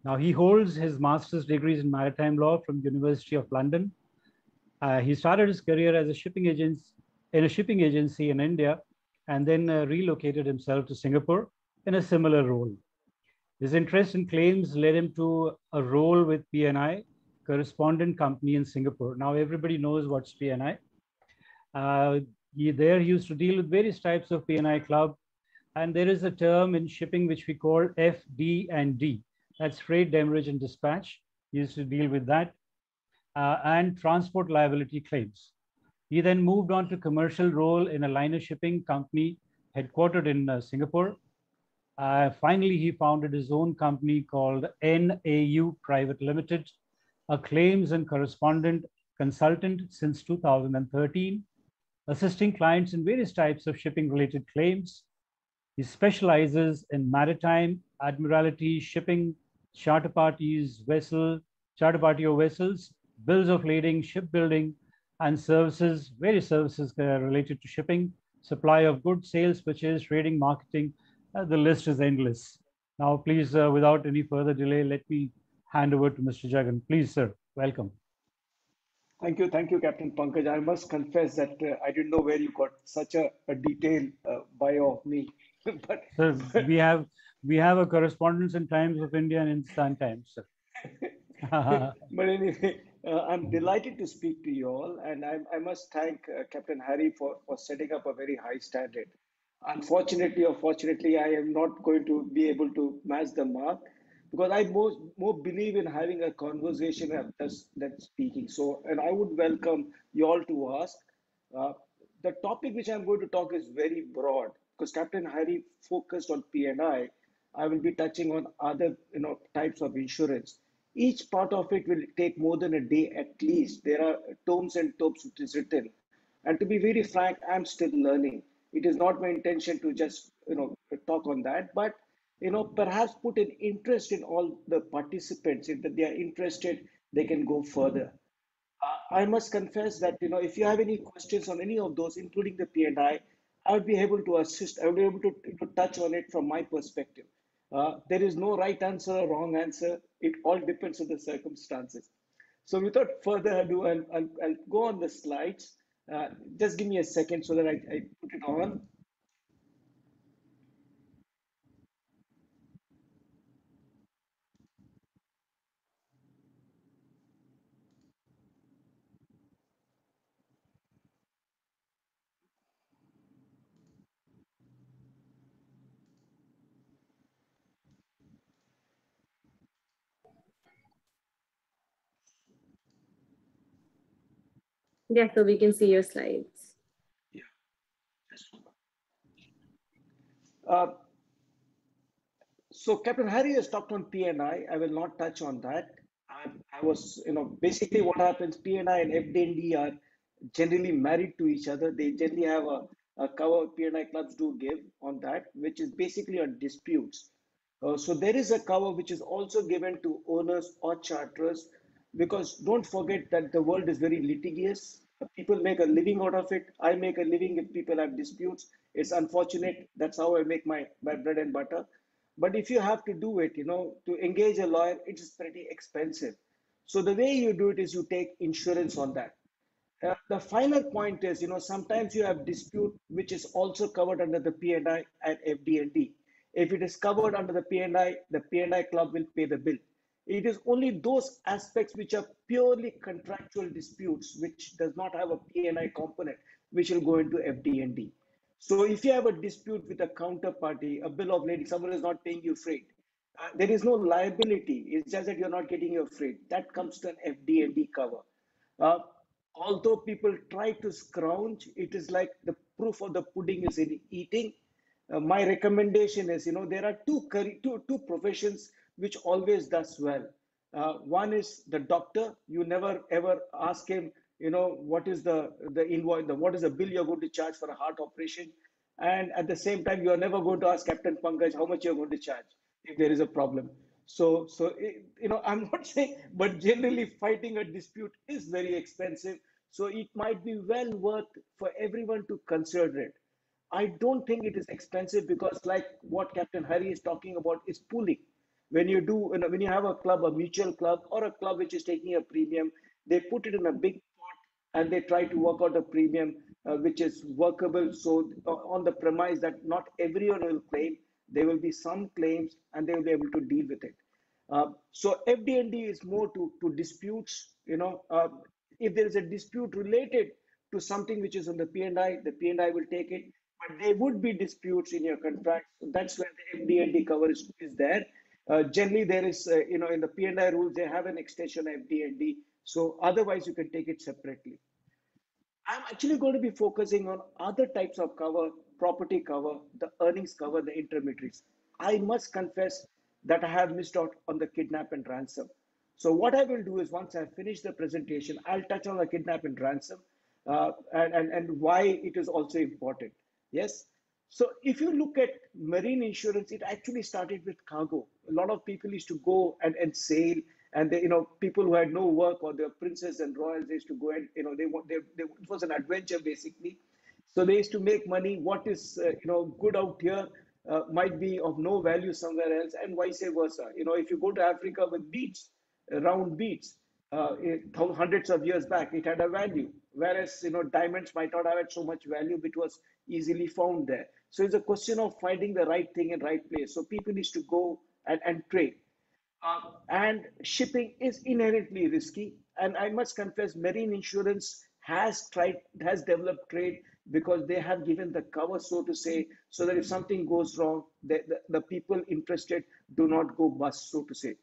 Now, he holds his master's degrees in maritime law from University of London. He started his career as a shipping agency in India, and then relocated himself to Singapore in a similar role. His interest in claims led him to a role with PNI, correspondent company in Singapore. Now, everybody knows what's PNI. He used to deal with various types of PNI club, and there is a term in shipping which we call FD&D. That's freight, demurrage, and dispatch. He used to deal with that. and transport liability claims. He then moved on to commercial role in a liner shipping company headquartered in Singapore. Finally, he founded his own company called NAU Private Limited, a claims and correspondent consultant since 2013, assisting clients in various types of shipping-related claims. He specializes in maritime, admiralty, shipping, charter parties, charter party or vessels, bills of lading, shipbuilding, and services, various services related to shipping, supply of goods, sales, purchase, trading, marketing. The list is endless. Now, please, without any further delay, let me hand over to Mr. Jagan. Please, sir, welcome. Thank you, Captain Pankaj. I must confess that I didn't know where you got such a detailed bio of me. But sir, we have a correspondence in Times of India and Hindustan Times, sir. But anyway, I'm delighted to speak to you all, and I must thank Captain Harry for setting up a very high standard. Unfortunately or fortunately, I am not going to be able to match the mark because I more believe in having a conversation than speaking. So, and I would welcome you all to ask. The topic which I'm going to talk is very broad because Captain Harry focused on P&I. I will be touching on other types of insurance. Each part of it will take more than a day at least. There are tomes and tomes which is written. And to be very frank, I'm still learning. It is not my intention to just talk on that, but perhaps put an interest in all the participants. If they are interested, they can go further. I must confess that if you have any questions on any of those, including the P&I would be able to assist. I would be able to touch on it from my perspective. There is no right answer or wrong answer. It all depends on the circumstances. So without further ado, I'll go on the slides. Just give me a second so that I put it on. Yeah, so we can see your slides. Yeah. So Captain Harry has talked on P&I. I will not touch on that. I was, basically what happens, P&I and FD&D are generally married to each other. They generally have a cover P&I clubs do give on that, which is basically on disputes. So there is a cover which is also given to owners or charterers, because don't forget that the world is very litigious. People make a living out of it. I make a living if people have disputes. It's unfortunate. That's how I make my bread and butter. But if you have to do it, to engage a lawyer, it is pretty expensive. So the way you do it is you take insurance on that. The final point is, sometimes you have dispute which is also covered under the P&I and FD&D. If it is covered under the P&I club will pay the bill. It is only those aspects which are purely contractual disputes, which does not have a P&I component, which will go into FD&D. So if you have a dispute with a counterparty, a bill of lading, someone is not paying you freight, there is no liability. It's just that you're not getting your freight. That comes to an FD&D cover. Uh, Although people try to scrounge, it is like the proof of the pudding is in eating. My recommendation is, there are two professions which always does well. One is the doctor. You never ever ask him, what is the invoice, what is the bill you're going to charge for a heart operation, and at the same time, you are never going to ask Captain Pankaj how much you're going to charge if there is a problem. So I'm not saying, but generally fighting a dispute is very expensive. So it might be well worth for everyone to consider it. I don't think it is expensive because, like what Captain Harry is talking about, is pooling. When you do, when you have a club, a mutual club, or a club which is taking a premium, they put it in a big pot and they try to work out a premium which is workable. So, on the premise that not everyone will claim, there will be some claims and they will be able to deal with it. So FD&D is more to disputes. If there is a dispute related to something which is on the P&I, the P&I will take it. But there would be disputes in your contract. So that's where the FD&D cover is there. Generally, there is, in the P&I rules, they have an extension FD&D. So otherwise, you can take it separately. I'm actually going to be focusing on other types of cover, property cover, the earnings cover, the intermediaries. I must confess that I have missed out on the kidnap and ransom. So what I will do is once I finish the presentation, I'll touch on the kidnap and ransom and why it is also important. Yes. So if you look at marine insurance, it actually started with cargo. A lot of people used to go and sail, and they, people who had no work or their princes and royals, they used to go and it was an adventure basically. So they used to make money. What is good out here might be of no value somewhere else, and vice versa. If you go to Africa with beads, round beads, hundreds of years back, it had a value. Whereas diamonds might not have had so much value, but it was easily found there. So it's a question of finding the right thing in right place. So people used to go and trade. And shipping is inherently risky. And I must confess, marine insurance has developed trade because they have given the cover, so to say, so that if something goes wrong, the people interested do not go bust, so to say.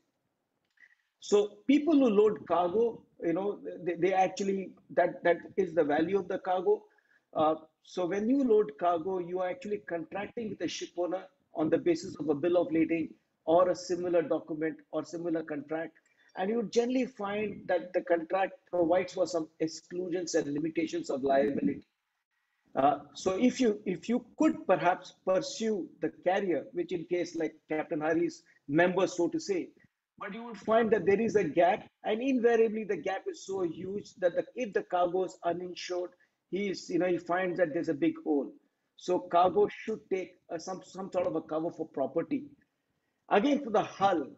So people who load cargo, they actually, that is the value of the cargo. So when you load cargo, you are actually contracting with the ship owner on the basis of a bill of lading or a similar document or similar contract. And you generally find that the contract provides for some exclusions and limitations of liability. So if you could perhaps pursue the carrier, which in case like Captain Harry's members, so to say, but you would find that there is a gap, and invariably the gap is so huge that if the cargo is uninsured, he finds that there's a big hole. So cargo should take some sort of a cover for property. Again, for the hull,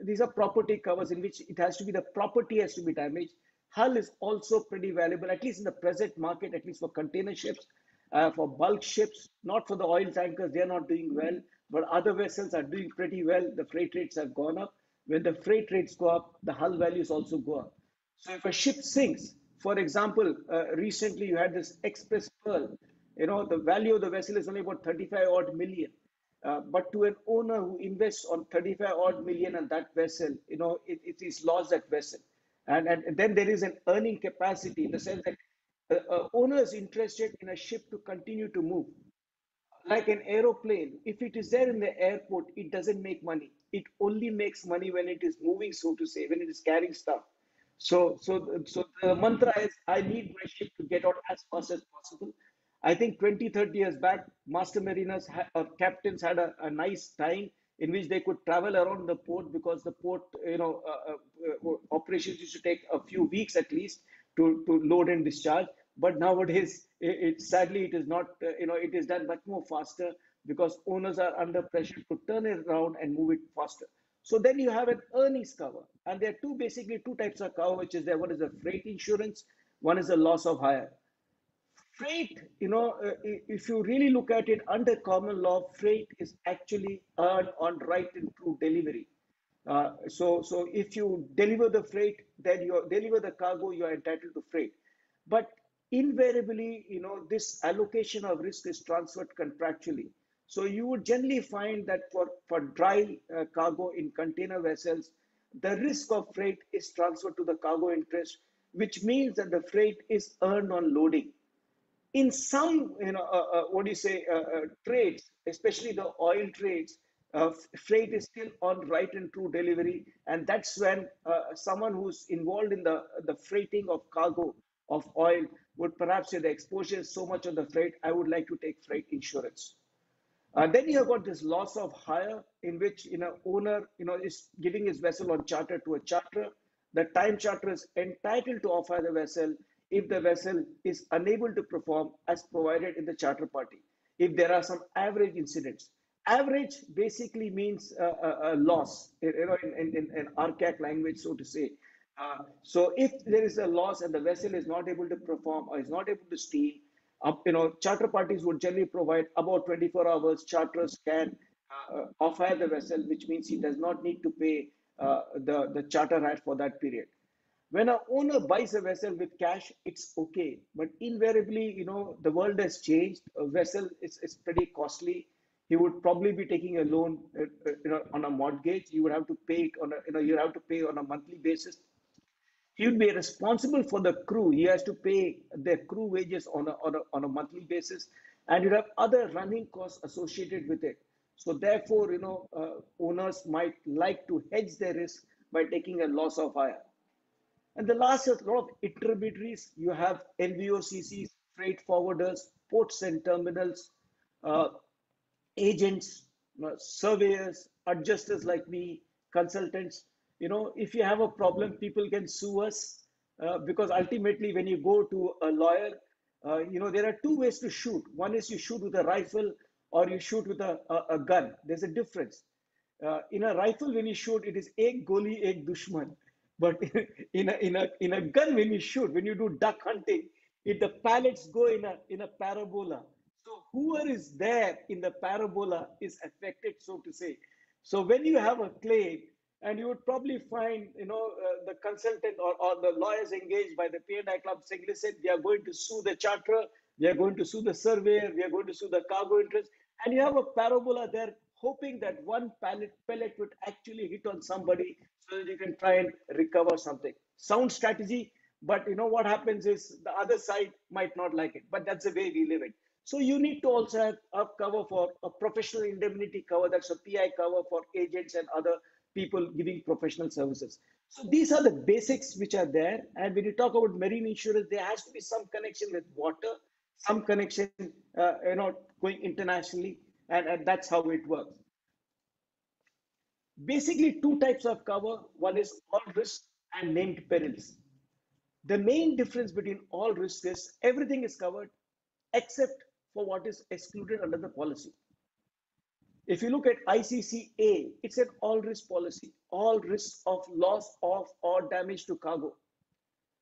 these are property covers in which it has to be the property has to be damaged. Hull is also pretty valuable, at least in the present market, at least for container ships, for bulk ships, not for the oil tankers. They are not doing well, but other vessels are doing pretty well. The freight rates have gone up. When the freight rates go up, the hull values also go up. So if a ship sinks, for example, recently you had this Express Pearl, the value of the vessel is only about 35 odd million. But to an owner who invests on 35 odd million on that vessel, it is lost that vessel. And then there is an earning capacity in the sense that owner is interested in a ship to continue to move. Like an aeroplane, if it is there in the airport, it doesn't make money. It only makes money when it is moving, so to say, when it is carrying stuff. So the mantra is, I need my ship to get out as fast as possible. I think 20, 30 years back, master mariners or captains had a nice time in which they could travel around the port, because the port, operations used to take a few weeks at least to load and discharge. But nowadays, sadly, it is not, it is done much more faster because owners are under pressure to turn it around and move it faster. So then you have an earnings cover. And there are basically two types of cover, which is there. One is a freight insurance, one is a loss of hire. Freight, if you really look at it under common law, freight is actually earned on right and true delivery. So if you deliver the freight, then you deliver the cargo, you are entitled to freight. But invariably, this allocation of risk is transferred contractually. So you would generally find that for dry cargo in container vessels, the risk of freight is transferred to the cargo interest, which means that the freight is earned on loading. In some, trades, especially the oil trades, freight is still on right and true delivery, and that's when someone who's involved in the freighting of cargo of oil would perhaps say the exposure is so much on the freight, I would like to take freight insurance. Then you have got this loss of hire, in which owner is giving his vessel on charter to a charterer. The time charterer is entitled to offer the vessel if the vessel is unable to perform as provided in the charter party. If there are some average incidents, average basically means a loss, in archaic language, so to say. So if there is a loss and the vessel is not able to perform or is not able to steam, charter parties would generally provide about 24 hours. Charterers can off-hire the vessel, which means he does not need to pay the charter rate for that period. When an owner buys a vessel with cash, it's okay. But invariably, the world has changed. A vessel is pretty costly. He would probably be taking a loan, on a mortgage. You would have to pay it on you have to pay on a monthly basis. He would be responsible for the crew. He has to pay their crew wages on a monthly basis, and you have other running costs associated with it. So therefore, owners might like to hedge their risk by taking a loss of hire. And the last is a lot of intermediaries. You have NVOCCs, freight forwarders, ports and terminals, uh, agents, surveyors, adjusters like me, consultants. If you have a problem, people can sue us, because ultimately, when you go to a lawyer, there are two ways to shoot. One is you shoot with a rifle or you shoot with a gun. There's a difference. In a rifle, when you shoot, it is ek goli, ek dushman. But in a gun, when you shoot, when you do duck hunting, the pellets go in a parabola. So whoever is there in the parabola is affected, so to say. So when you have a claim, and you would probably find, the consultant or the lawyers engaged by the P&I club saying, listen, we are going to sue the charterer, we are going to sue the surveyor, we are going to sue the cargo interest. And you have a parabola there hoping that one pellet would actually hit on somebody so that you can try and recover something. Sound strategy, but what happens is the other side might not like it, but that's the way we live it. So you need to also have a cover for a professional indemnity cover, that's a PI cover for agents and other people giving professional services. So these are the basics which are there. And when you talk about marine insurance, there has to be some connection with water, some connection, going internationally, and that's how it works. Basically, two types of cover. One is all risk and named perils. The main difference between all risk is everything is covered except for what is excluded under the policy. If you look at ICCA, it's an all risk policy, all risks of loss of or damage to cargo.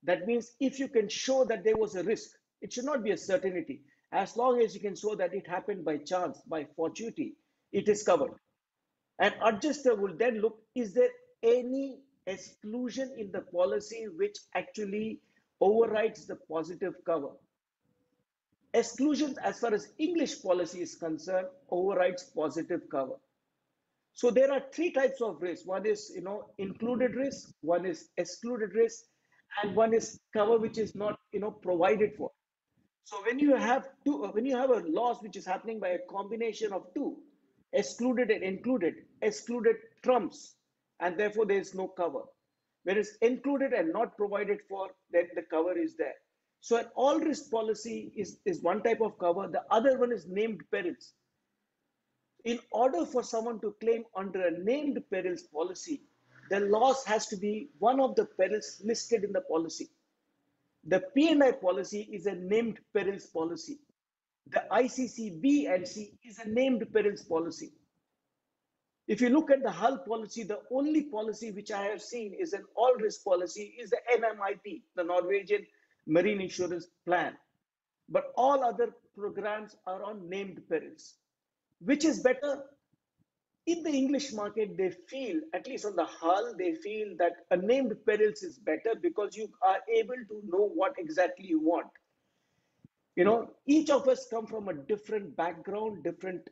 That means if you can show that there was a risk, it should not be a certainty. As long as you can show that it happened by chance, by fortuity, it is covered. An adjuster will then look, is there any exclusion in the policy which actually overrides the positive cover? Exclusions, as far as English policy is concerned, overrides positive cover. So there are three types of risk. One is, included risk, one is excluded risk, and one is cover which is not, provided for. So when you have a loss which is happening by a combination of two, excluded and included, excluded trumps, and therefore there is no cover. Whereas included and not provided for, then the cover is there. So an all risk policy is one type of cover. The other one is named perils. In order for someone to claim under a named perils policy, the loss has to be one of the perils listed in the policy. The P&I policy is a named perils policy. The ICC B and C is a named perils policy. If you look at the hull policy, the only policy which I have seen is an all risk policy is the NMIP, the Norwegian Marine Insurance Plan. But all other programs are on named perils. Which is better? In the English market, they feel, at least on the hull, they feel that a named perils is better because you are able to know what exactly you want. Each of us come from a different background, different,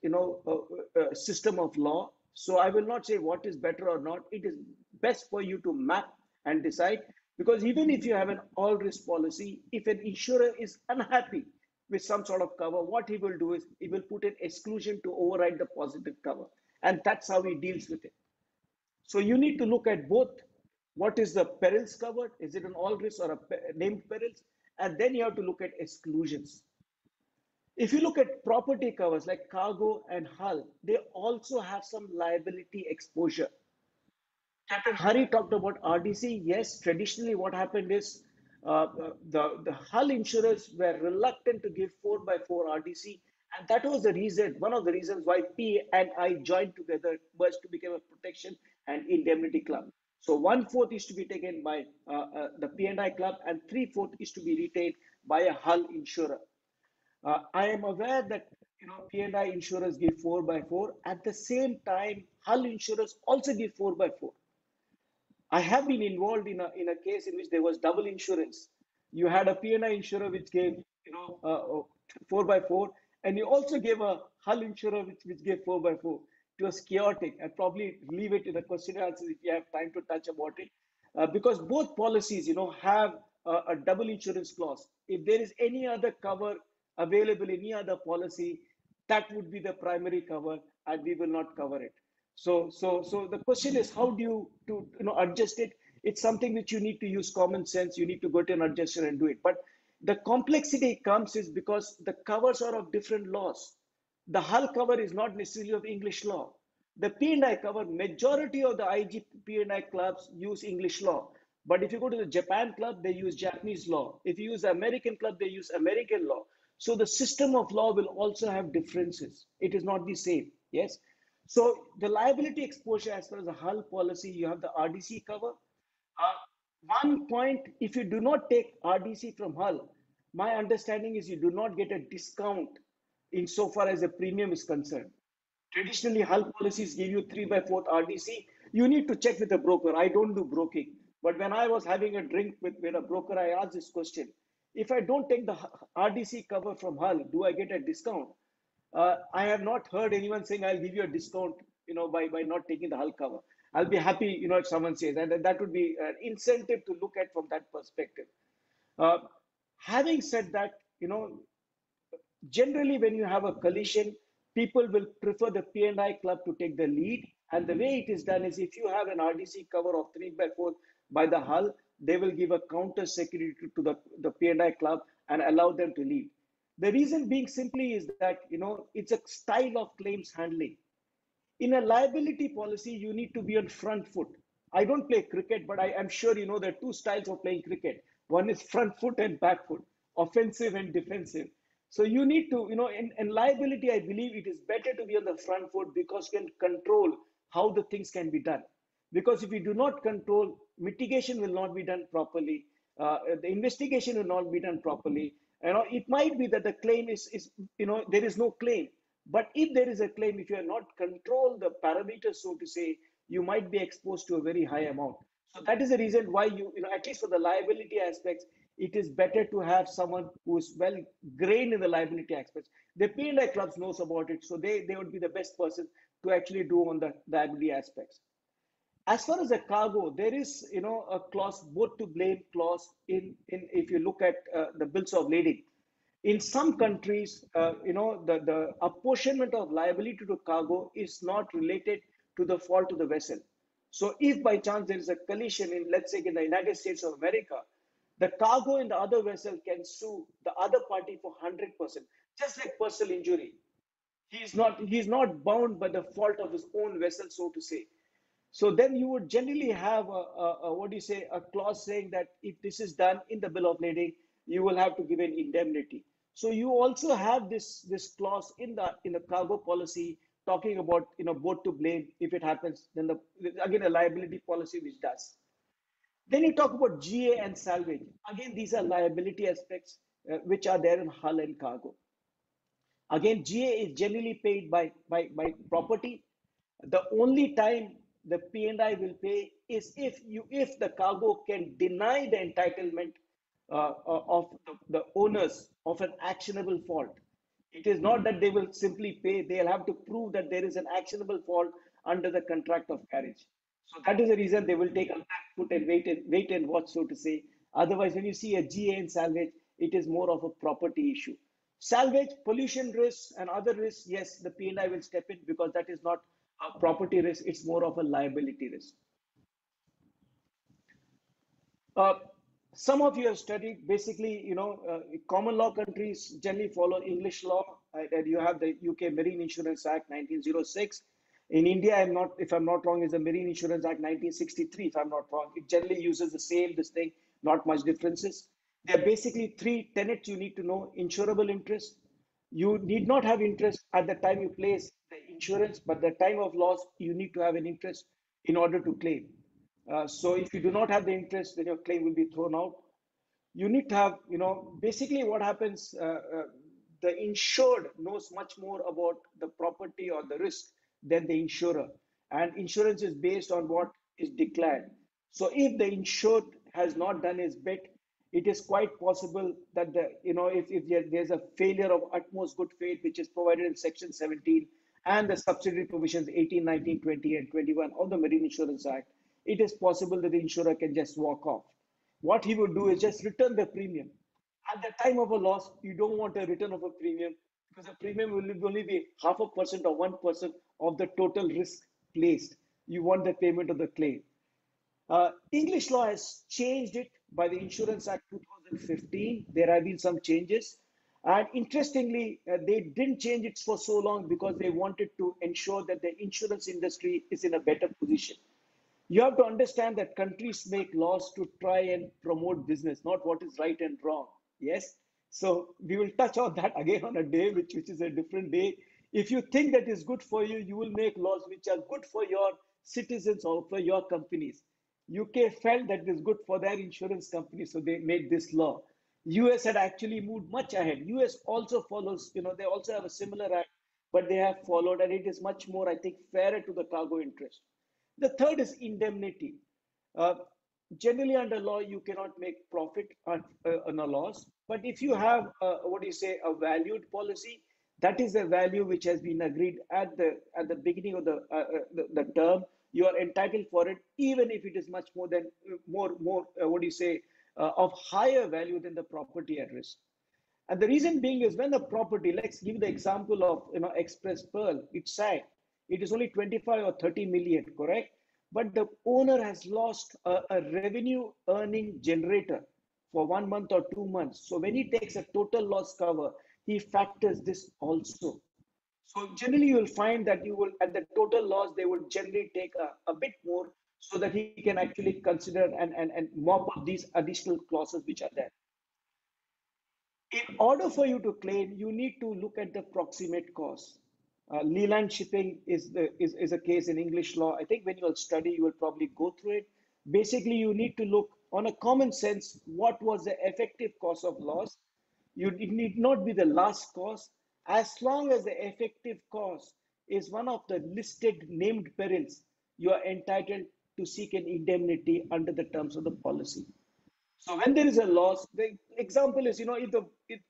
system of law. So I will not say what is better or not. It is best for you to map and decide, because even if you have an all risk policy, if an insurer is unhappy with some sort of cover, what he will do is he will put an exclusion to override the positive cover. And that's how he deals with it. So you need to look at both. What is the perils covered? Is it an all risk or a named perils? And then you have to look at exclusions. If you look at property covers like cargo and hull, they also have some liability exposure. Captain Hari talked about RDC. Yes, traditionally what happened is the hull insurers were reluctant to give 4x4 RDC. And that was the reason, one of the reasons why P and I joined together, merged to become a protection and indemnity club. So 1/4 is to be taken by the P&I club, and 3/4 is to be retained by a hull insurer. I am aware that P&I insurers give 4x4. At the same time, hull insurers also give 4x4. I have been involved in a case in which there was double insurance. You had a P&I insurer which gave 4x4, and you also gave a hull insurer which gave 4x4. It was chaotic. I'll probably leave it in the question and answers if you have time to touch about it. because both policies, have a double insurance clause. If there is any other cover available in any other policy, that would be the primary cover, and we will not cover it. So the question is, how do you adjust it? It's something which you need to use common sense. You need to go to an adjuster and do it. But the complexity comes is because the covers are of different laws. The hull cover is not necessarily of English law. The P&I cover, majority of the IG P&I clubs use English law. But if you go to the Japan club, they use Japanese law. If you use the American club, they use American law. So the system of law will also have differences. It is not the same. Yes. So the liability exposure, as far as the hull policy, you have the RDC cover. One point, if you do not take RDC from hull, my understanding is you do not get a discount insofar as the premium is concerned. Traditionally, hull policies give you 3/4 RDC. You need to check with the broker. I don't do broking. But when I was having a drink with a broker, I asked this question. If I don't take the RDC cover from hull, do I get a discount? I have not heard anyone saying I'll give you a discount, by not taking the hull cover. I'll be happy, if someone says, and that would be an incentive to look at from that perspective. Having said that, generally when you have a collision, people will prefer the P&I club to take the lead. And the way it is done is if you have an RDC cover of 3/4 by the hull, they will give a counter security to the P&I club and allow them to lead. The reason being simply is that, it's a style of claims handling. In a liability policy, you need to be on front foot. I don't play cricket, but I'm sure you know there are two styles of playing cricket. One is front foot and back foot, offensive and defensive. So you need to, in liability, I believe it is better to be on the front foot because you can control how the things can be done. Because if you do not control, mitigation will not be done properly. The investigation will not be done properly. It might be that the claim is there is no claim. But if there is a claim, if you are not control the parameters, so to say, you might be exposed to a very high amount. So that is the reason why at least for the liability aspects, it is better to have someone who is well grained in the liability aspects. The P&I clubs knows about it, so they would be the best person to actually do on the liability aspects. As far as the cargo, there is a clause, both to blame clause in if you look at the bills of lading. In some countries, the apportionment of liability to cargo is not related to the fault of the vessel. So if by chance there is a collision in, let's say, in the United States of America, the cargo in the other vessel can sue the other party for 100%, just like personal injury. He's not bound by the fault of his own vessel, so to say. So then you would generally have a clause saying that if this is done in the bill of lading, you will have to give an indemnity. So you also have this clause in the cargo policy talking about both to blame if it happens. Then again a liability policy which does. Then you talk about GA and salvage. Again, these are liability aspects which are there in hull and cargo. Again, GA is generally paid by property. The only time the P&I will pay is if the cargo can deny the entitlement of the owners of an actionable fault. It is not that they will simply pay, they'll have to prove that there is an actionable fault under the contract of carriage. So that is the reason they will take a back foot and wait and watch, so to say. Otherwise, when you see a GA and salvage, it is more of a property issue. Salvage, pollution risks and other risks, yes, the P&I will step in because that is not a property risk, it's more of a liability risk. Some of you have studied basically, common law countries generally follow English law, and you have the UK Marine Insurance Act 1906. In India, if I'm not wrong, is the Marine Insurance Act 1963, if I'm not wrong. It generally uses the same, this thing, not much differences. There are basically three tenets you need to know. Insurable interest. You need not have interest at the time you place the insurance, but the time of loss, you need to have an interest in order to claim. So if you do not have the interest, then your claim will be thrown out. You need to have, basically what happens, the insured knows much more about the property or the risk than the insurer. And insurance is based on what is declared. So if the insured has not done his bit, it is quite possible that if there's a failure of utmost good faith, which is provided in Section 17 and the subsidiary provisions 18, 19, 20, and 21 of the Marine Insurance Act, it is possible that the insurer can just walk off. What he would do is just return the premium. At the time of a loss, you don't want a return of a premium because the premium will only be 0.5% or 1% of the total risk placed. You want the payment of the claim. English law has changed it by the Insurance Act 2015. There have been some changes. And interestingly, they didn't change it for so long because they wanted to ensure that the insurance industry is in a better position. You have to understand that countries make laws to try and promote business, not what is right and wrong. Yes. So we will touch on that again on a day, which is a different day. If you think that is good for you, you will make laws which are good for your citizens or for your companies. UK felt that it is good for their insurance company, so they made this law. US had actually moved much ahead. US also follows, they also have a similar act, but they have followed, and it is much more, I think, fairer to the cargo interest. The third is indemnity. Generally, under law, you cannot make profit on a loss. But if you have, a valued policy, that is a value which has been agreed at the beginning of the term. You are entitled for it, even if it is much more than of higher value than the property at risk. And the reason being is when the property, let's give the example of Express Pearl, it's sad. It is only 25 or 30 million, correct? But the owner has lost a revenue earning generator for 1 month or 2 months. So when he takes a total loss cover, he factors this also. So generally you will find that you will, at the total loss, they will generally take a bit more so that he can actually consider and mop up these additional clauses which are there. In order for you to claim, you need to look at the proximate cause. Leland shipping is a case in English law. I think when you will study, you will probably go through it. Basically, you need to look on a common sense, what was the effective cause of loss? It need not be the last cause. As long as the effective cause is one of the listed named perils, you are entitled to seek an indemnity under the terms of the policy. So when there is a loss, the example is,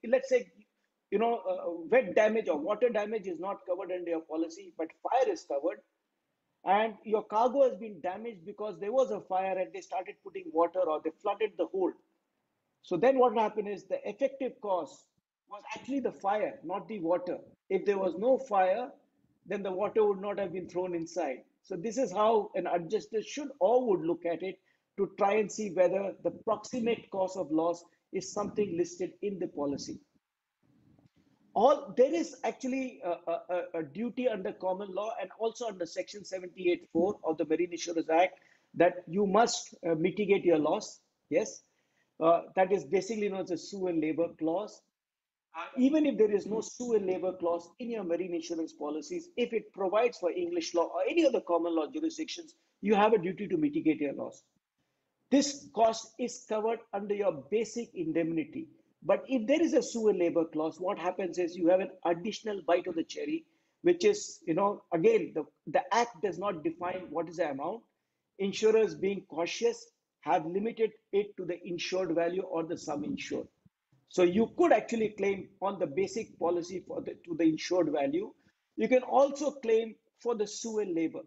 let's say, wet damage or water damage is not covered under your policy, but fire is covered, and your cargo has been damaged because there was a fire and they started putting water or they flooded the hold. So then what happened is the effective cause was actually the fire, not the water. If there was no fire, then the water would not have been thrown inside. So this is how an adjuster should or would look at it to try and see whether the proximate cause of loss is something listed in the policy. There is actually a duty under common law and also under Section 78(4) of the Marine Insurance Act that you must mitigate your loss. Yes, that is basically known as a sue and labor clause. Even if there is no sue and labor clause in your marine insurance policies, if it provides for English law or any other common law jurisdictions, you have a duty to mitigate your loss. This cost is covered under your basic indemnity. But if there is a sue and labor clause, what happens is you have an additional bite of the cherry, which is, again, the act does not define what is the amount. Insurers, being cautious, have limited it to the insured value or the sum insured. So you could actually claim on the basic policy to the insured value. You can also claim for the sue and labor.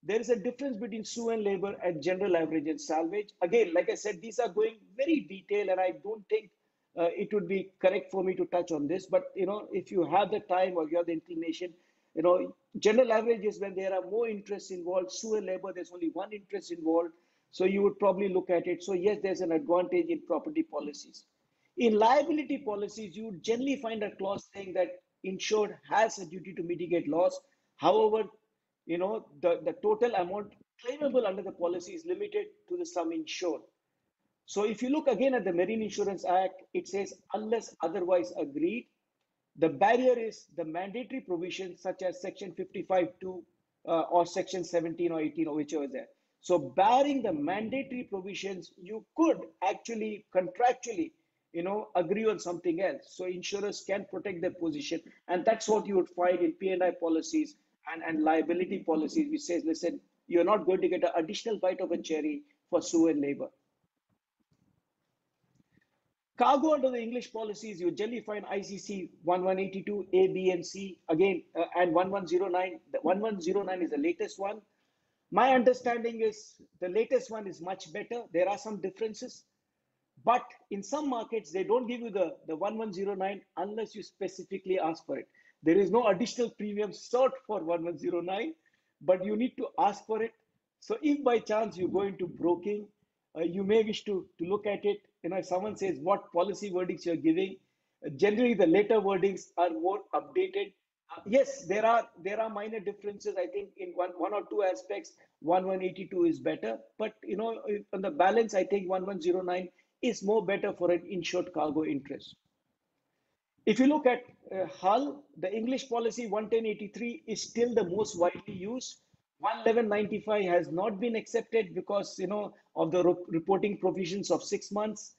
There is a difference between sue and labor and general average and salvage. Again, like I said, these are going very detailed, and I don't think it would be correct for me to touch on this. But if you have the time or you have the inclination, general average is when there are more interests involved. Sue and labor, there's only one interest involved. So you would probably look at it. So yes, there's an advantage in property policies. In liability policies, you would generally find a clause saying that insured has a duty to mitigate loss. However, the total amount claimable under the policy is limited to the sum insured. So if you look again at the Marine Insurance Act, it says unless otherwise agreed. The barrier is the mandatory provisions such as Section 55(2) or Section 17 or 18 or whichever is there. So barring the mandatory provisions, you could actually contractually agree on something else. So insurers can protect their position. And that's what you would find in P&I policies and liability policies, which says, listen, you're not going to get an additional bite of a cherry for sue and labor. Cargo under the English policies, you generally find ICC 1182, A, B, and C, again, and 1109. The 1109 is the latest one. My understanding is the latest one is much better. There are some differences, but in some markets, they don't give you the 1109 unless you specifically ask for it. There is no additional premium sought for 1109, but you need to ask for it. So if by chance you go into broking, you may wish to look at it. If someone says what policy verdicts you're giving, generally the later wordings are more updated. Yes, there are minor differences. I think in one or two aspects, 1182 is better. But on the balance, I think 1109 is more better for an insured cargo interest. If you look at Hull, the English policy 11083 is still the most widely used. 11195 has not been accepted because of the reporting provisions of 6 months.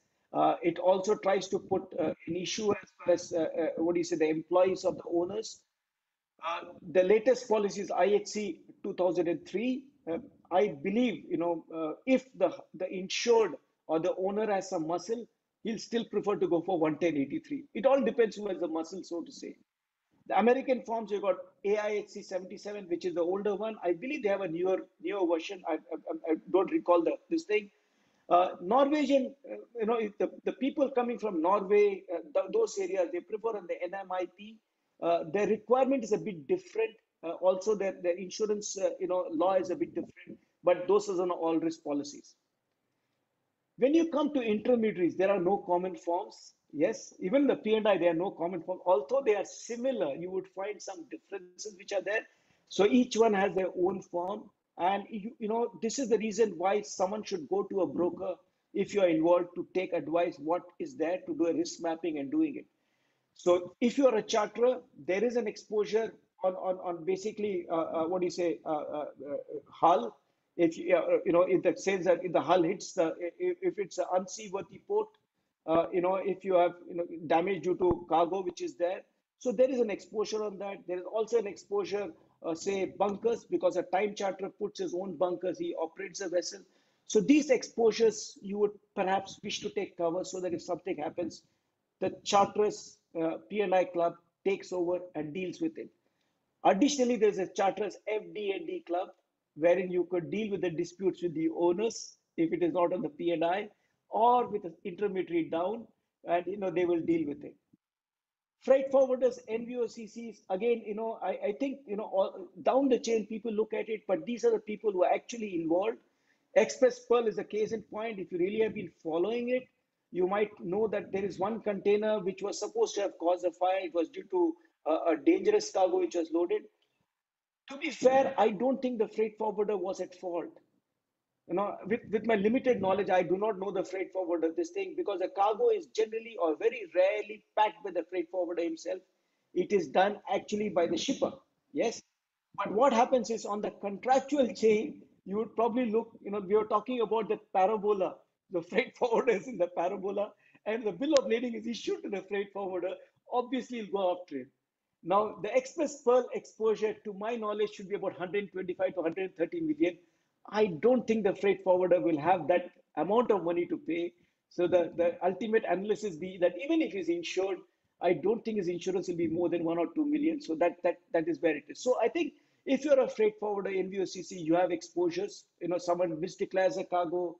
It also tries to put an issue as far as the employees of the owners. The latest policy is IHC 2003. I believe, if the insured or the owner has some muscle, he'll still prefer to go for 11083. It all depends who has the muscle, so to say. The American forms, you've got AIHC 77, which is the older one. I believe they have a newer version. I don't recall this thing. Norwegian, the people coming from Norway, those areas, they prefer on the NMIP. Their requirement is a bit different. Also, their insurance, law is a bit different, but those are on all risk policies. When you come to intermediaries, there are no common forms. Yes, even the P&I, there are no common forms. Although they are similar, you would find some differences which are there. So each one has their own form. And, this is the reason why someone should go to a broker if you're involved to take advice, what is there to do a risk mapping and doing it. So if you're a charterer, there is an exposure on basically, hull. If if that says that if the hull hits if it's an unseaworthy port, if you have damage due to cargo which is there, so there is an exposure on that. There is also an exposure, say bunkers, because a time charterer puts his own bunkers, he operates a vessel. So these exposures you would perhaps wish to take cover so that if something happens, the charterers P&I club takes over and deals with it. Additionally, there's a charterers FD&D club wherein you could deal with the disputes with the owners if it is not on the P&I or with an intermediary down, and they will deal with it. Freight forwarders, NVOCCs, again, I think, all, down the chain, people look at it, but these are the people who are actually involved. Express Pearl is a case in point. If you really have been following it, you might know that there is one container which was supposed to have caused a fire. It was due to a dangerous cargo which was loaded. To be fair, I don't think the freight forwarder was at fault. With my limited knowledge, I do not know the freight forwarder this thing, because the cargo is generally or very rarely packed by the freight forwarder himself. It is done actually by the shipper. Yes. But what happens is on the contractual chain, you would probably look, we were talking about the parabola, the freight forwarder is in the parabola, and the bill of lading is issued to the freight forwarder. Obviously, it'll go off trade. Now, the Express Pearl exposure, to my knowledge, should be about 125 to 130 million. I don't think the freight forwarder will have that amount of money to pay. So the ultimate analysis be that even if he's insured, I don't think his insurance will be more than 1 or 2 million. So that is where it is. So I think if you're a freight forwarder in VOCC, you have exposures. Someone misdeclares a cargo,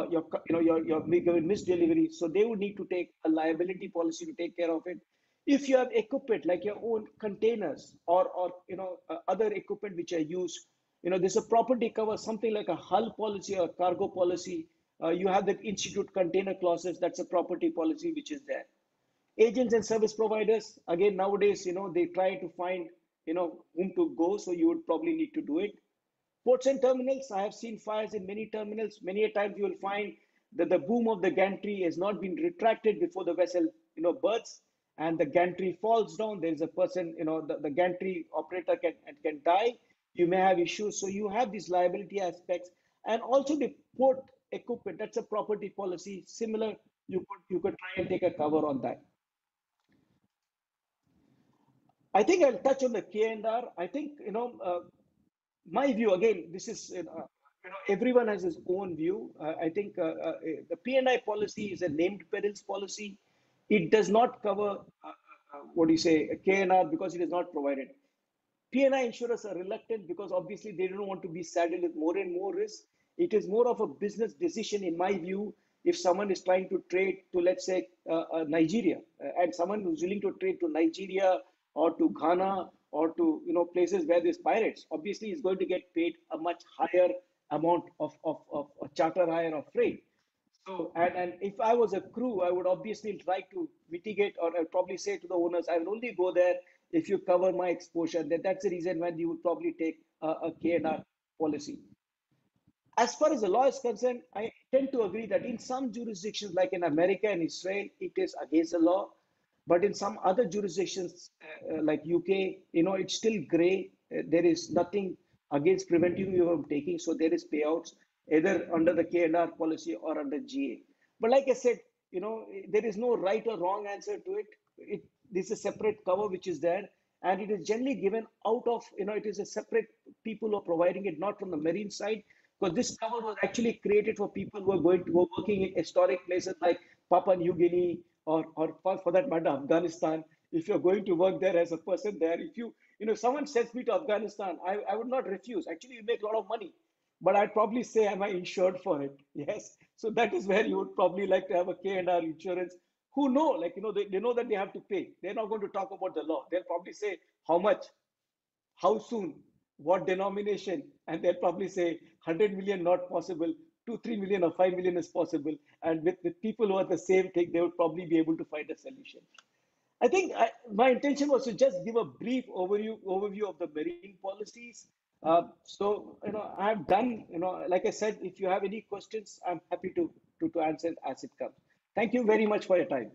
you're given misdelivery. So they would need to take a liability policy to take care of it. If you have equipment like your own containers or other equipment which are used, there's a property cover, something like a hull policy or cargo policy. You have the institute container clauses. That's a property policy which is there. Agents and service providers, again, nowadays, they try to find, whom to go. So you would probably need to do it. Ports and terminals, I have seen fires in many terminals. Many a times you will find that the boom of the gantry has not been retracted before the vessel, berths, and the gantry falls down. There is a person, the gantry operator can die. You may have issues. So you have these liability aspects, and also the port equipment. That's a property policy. Similar, you could try and take a cover on that. I think I'll touch on the K&R. I think, my view, again, this is, everyone has his own view. I think the P&I policy is a named perils policy. It does not cover, K&R because it is not provided. P&I insurers are reluctant because obviously they don't want to be saddled with more and more risk. It is more of a business decision, in my view. If someone is trying to trade to, let's say, Nigeria, and someone who's willing to trade to Nigeria or to Ghana or to places where there's pirates, obviously is going to get paid a much higher amount of charter hire of freight. So, and if I was a crew, I would obviously try to mitigate, or I'd probably say to the owners, I will only go there if you cover my exposure. That's the reason when you would probably take a K&R policy. As far as the law is concerned, I tend to agree that in some jurisdictions, like in America and Israel, it is against the law. But in some other jurisdictions, like UK, it's still gray. There is nothing against preventing you from taking. So there is payouts either under the K&R policy or under GA. But like I said, there is no right or wrong answer to it. This is a separate cover which is there. And it is generally given out of, it is a separate people who are providing it, not from the marine side. Because this cover was actually created for people who are working in historic places like Papua New Guinea or for that matter, Afghanistan. If you're going to work there as a person there, if someone sends me to Afghanistan, I would not refuse. Actually, you make a lot of money, but I'd probably say, am I insured for it? Yes. So that is where you would probably like to have a K&R insurance. Who know, they know that they have to pay. They're not going to talk about the law. They'll probably say how much, how soon, what denomination, and they'll probably say 100 million not possible, 2-3 million or 5 million is possible. And with people who are the same thing, they would probably be able to find a solution. I think my intention was to just give a brief overview of the marine policies. So I've done, like I said, if you have any questions, I'm happy to answer as it comes. Thank you very much for your time.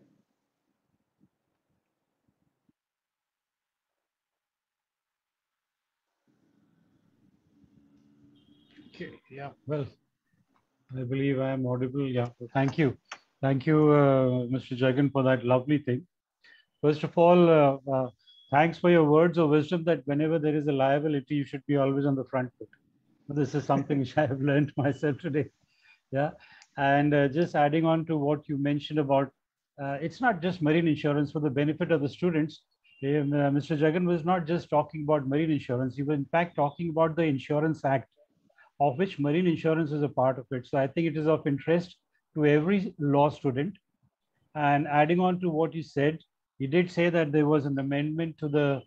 Okay, yeah, well, I believe I am audible. Yeah, thank you. Thank you, Mr. Jagan, for that lovely thing. First of all, thanks for your words of wisdom that whenever there is a liability, you should be always on the front foot. This is something which I have learned myself today. Yeah, and just adding on to what you mentioned about, it's not just marine insurance for the benefit of the students. Mr. Jagan was not just talking about marine insurance. He was in fact talking about the Insurance Act, of which marine insurance is a part of it. So I think it is of interest to every law student. And adding on to what you said, he did say that there was an amendment to the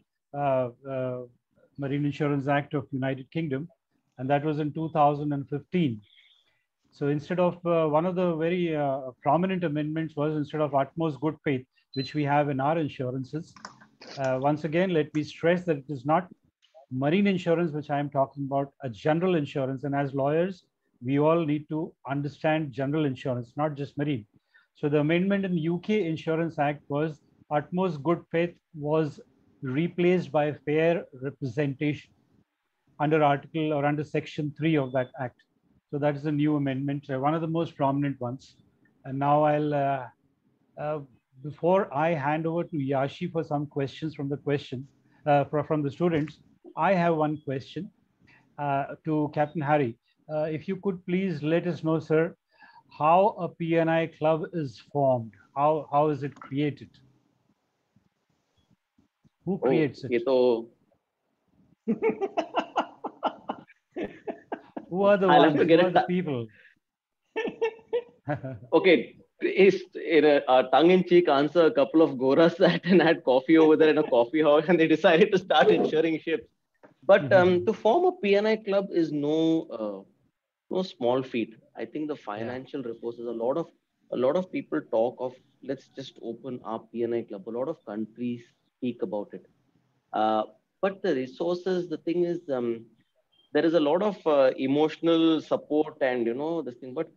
Marine Insurance Act of United Kingdom, and that was in 2015. So instead of one of the very prominent amendments was, instead of utmost good faith, which we have in our insurances, once again, let me stress that it is not marine insurance which I am talking about, a general insurance. And as lawyers, we all need to understand general insurance, not just marine. So the amendment in the UK Insurance Act was utmost good faith was replaced by fair representation under article or under section 3 of that act. So that is a new amendment, one of the most prominent ones. And now I'll, before I hand over to Yashi for some questions from the students, I have one question to Captain Harry. If you could please let us know, sir, how a P&I club is formed. How is it created? Who creates it? Who are the ones? Who are the people? Okay, is in a tongue-in-cheek answer, a couple of Goras sat and had coffee over there in a coffee house, and they decided to start insuring ships. But to form a P&I club is no small feat. I think the financial resources, a lot of people talk of, let's just open our P&I club. A lot of countries speak about it. But the resources, the thing is, there is a lot of emotional support and, this thing. But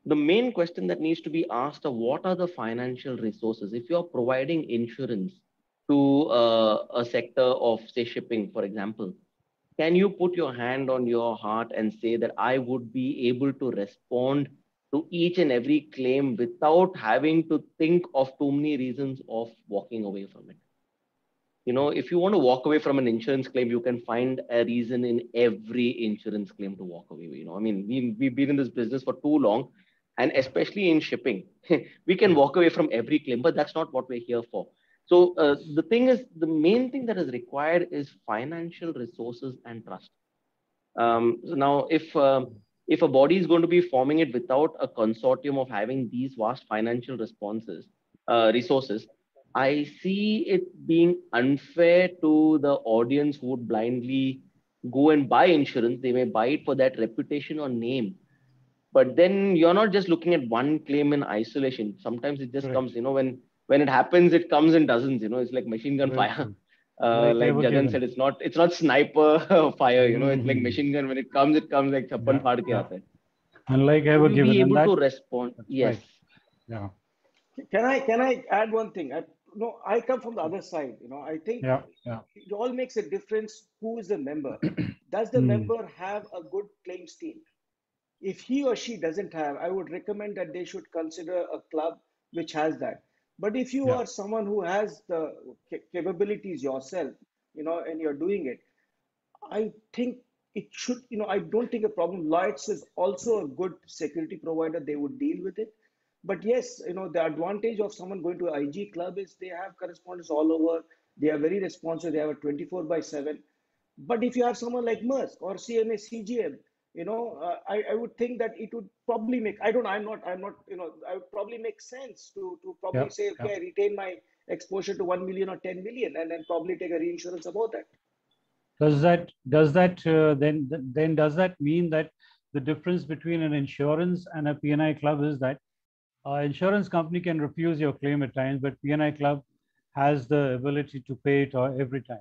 the main question that needs to be asked are, what are the financial resources? If you're providing insurance to a sector of, say, shipping, for example, can you put your hand on your heart and say that I would be able to respond to each and every claim without having to think of too many reasons of walking away from it? If you want to walk away from an insurance claim, you can find a reason in every insurance claim to walk away. I mean, we've been in this business for too long, and especially in shipping, we can walk away from every claim, but that's not what we're here for. So the thing is, the main thing that is required is financial resources and trust. So now, if a body is going to be forming it without a consortium of having these vast financial resources, I see it being unfair to the audience who would blindly go and buy insurance. They may buy it for that reputation or name, but then you're not just looking at one claim in isolation. Sometimes it just comes, when it happens, it comes in dozens. It's like machine gun fire. Like Jagan said, it's not sniper fire. It's like machine gun. When it comes like chappan phad ke aata hai. Unlike ever We'll given. be able to respond. Yes. Right. Yeah. Can I add one thing? I come from the other side. I think it all makes a difference who is the member. Does the member have a good claims team? If he or she doesn't have, I would recommend that they should consider a club which has that. But if you are someone who has the capabilities yourself, and you're doing it, I think it should, I don't think a problem. Lloyd's is also a good security provider. They would deal with it. But yes, the advantage of someone going to an IG club is they have correspondents all over. They are very responsive. They have a 24/7. But if you have someone like Maersk or CMA CGM, I would think that it would probably make, I'm not, I would probably make sense to probably say, okay, I retain my exposure to 1 million or 10 million and then probably take a reinsurance about that. Does that then does that mean that the difference between an insurance and a P&I club is that insurance company can refuse your claim at times, but P&I club has the ability to pay it every time?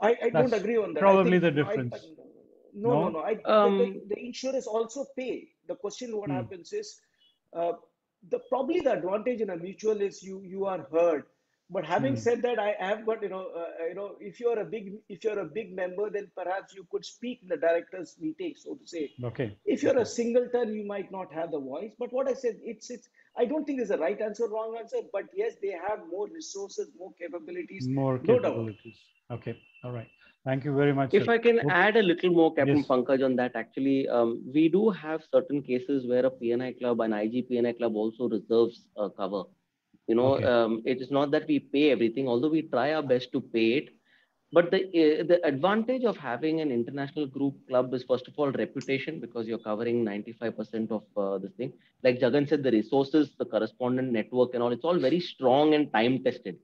I don't agree on that. Probably the difference. No. The insurers also pay. The question what happens is, probably the advantage in a mutual is you are heard. But having said that, I have got if you're a big member, then perhaps you could speak in the directors' meeting, so to say. Okay. If you're a singleton, you might not have the voice. But what I said, I don't think there's a right answer, wrong answer. But yes, they have more resources, more capabilities. More capabilities. No doubt. Okay. All right. Thank you very much. If I can add a little more, Captain Pankaj, on that, actually, we do have certain cases where a PNI club, an IG PNI club also reserves cover. It is not that we pay everything, although we try our best to pay it. But the advantage of having an international group club is, first of all, reputation, because you're covering 95% of this thing. Like Jagan said, the resources, the correspondent network and all, it's all very strong and time tested.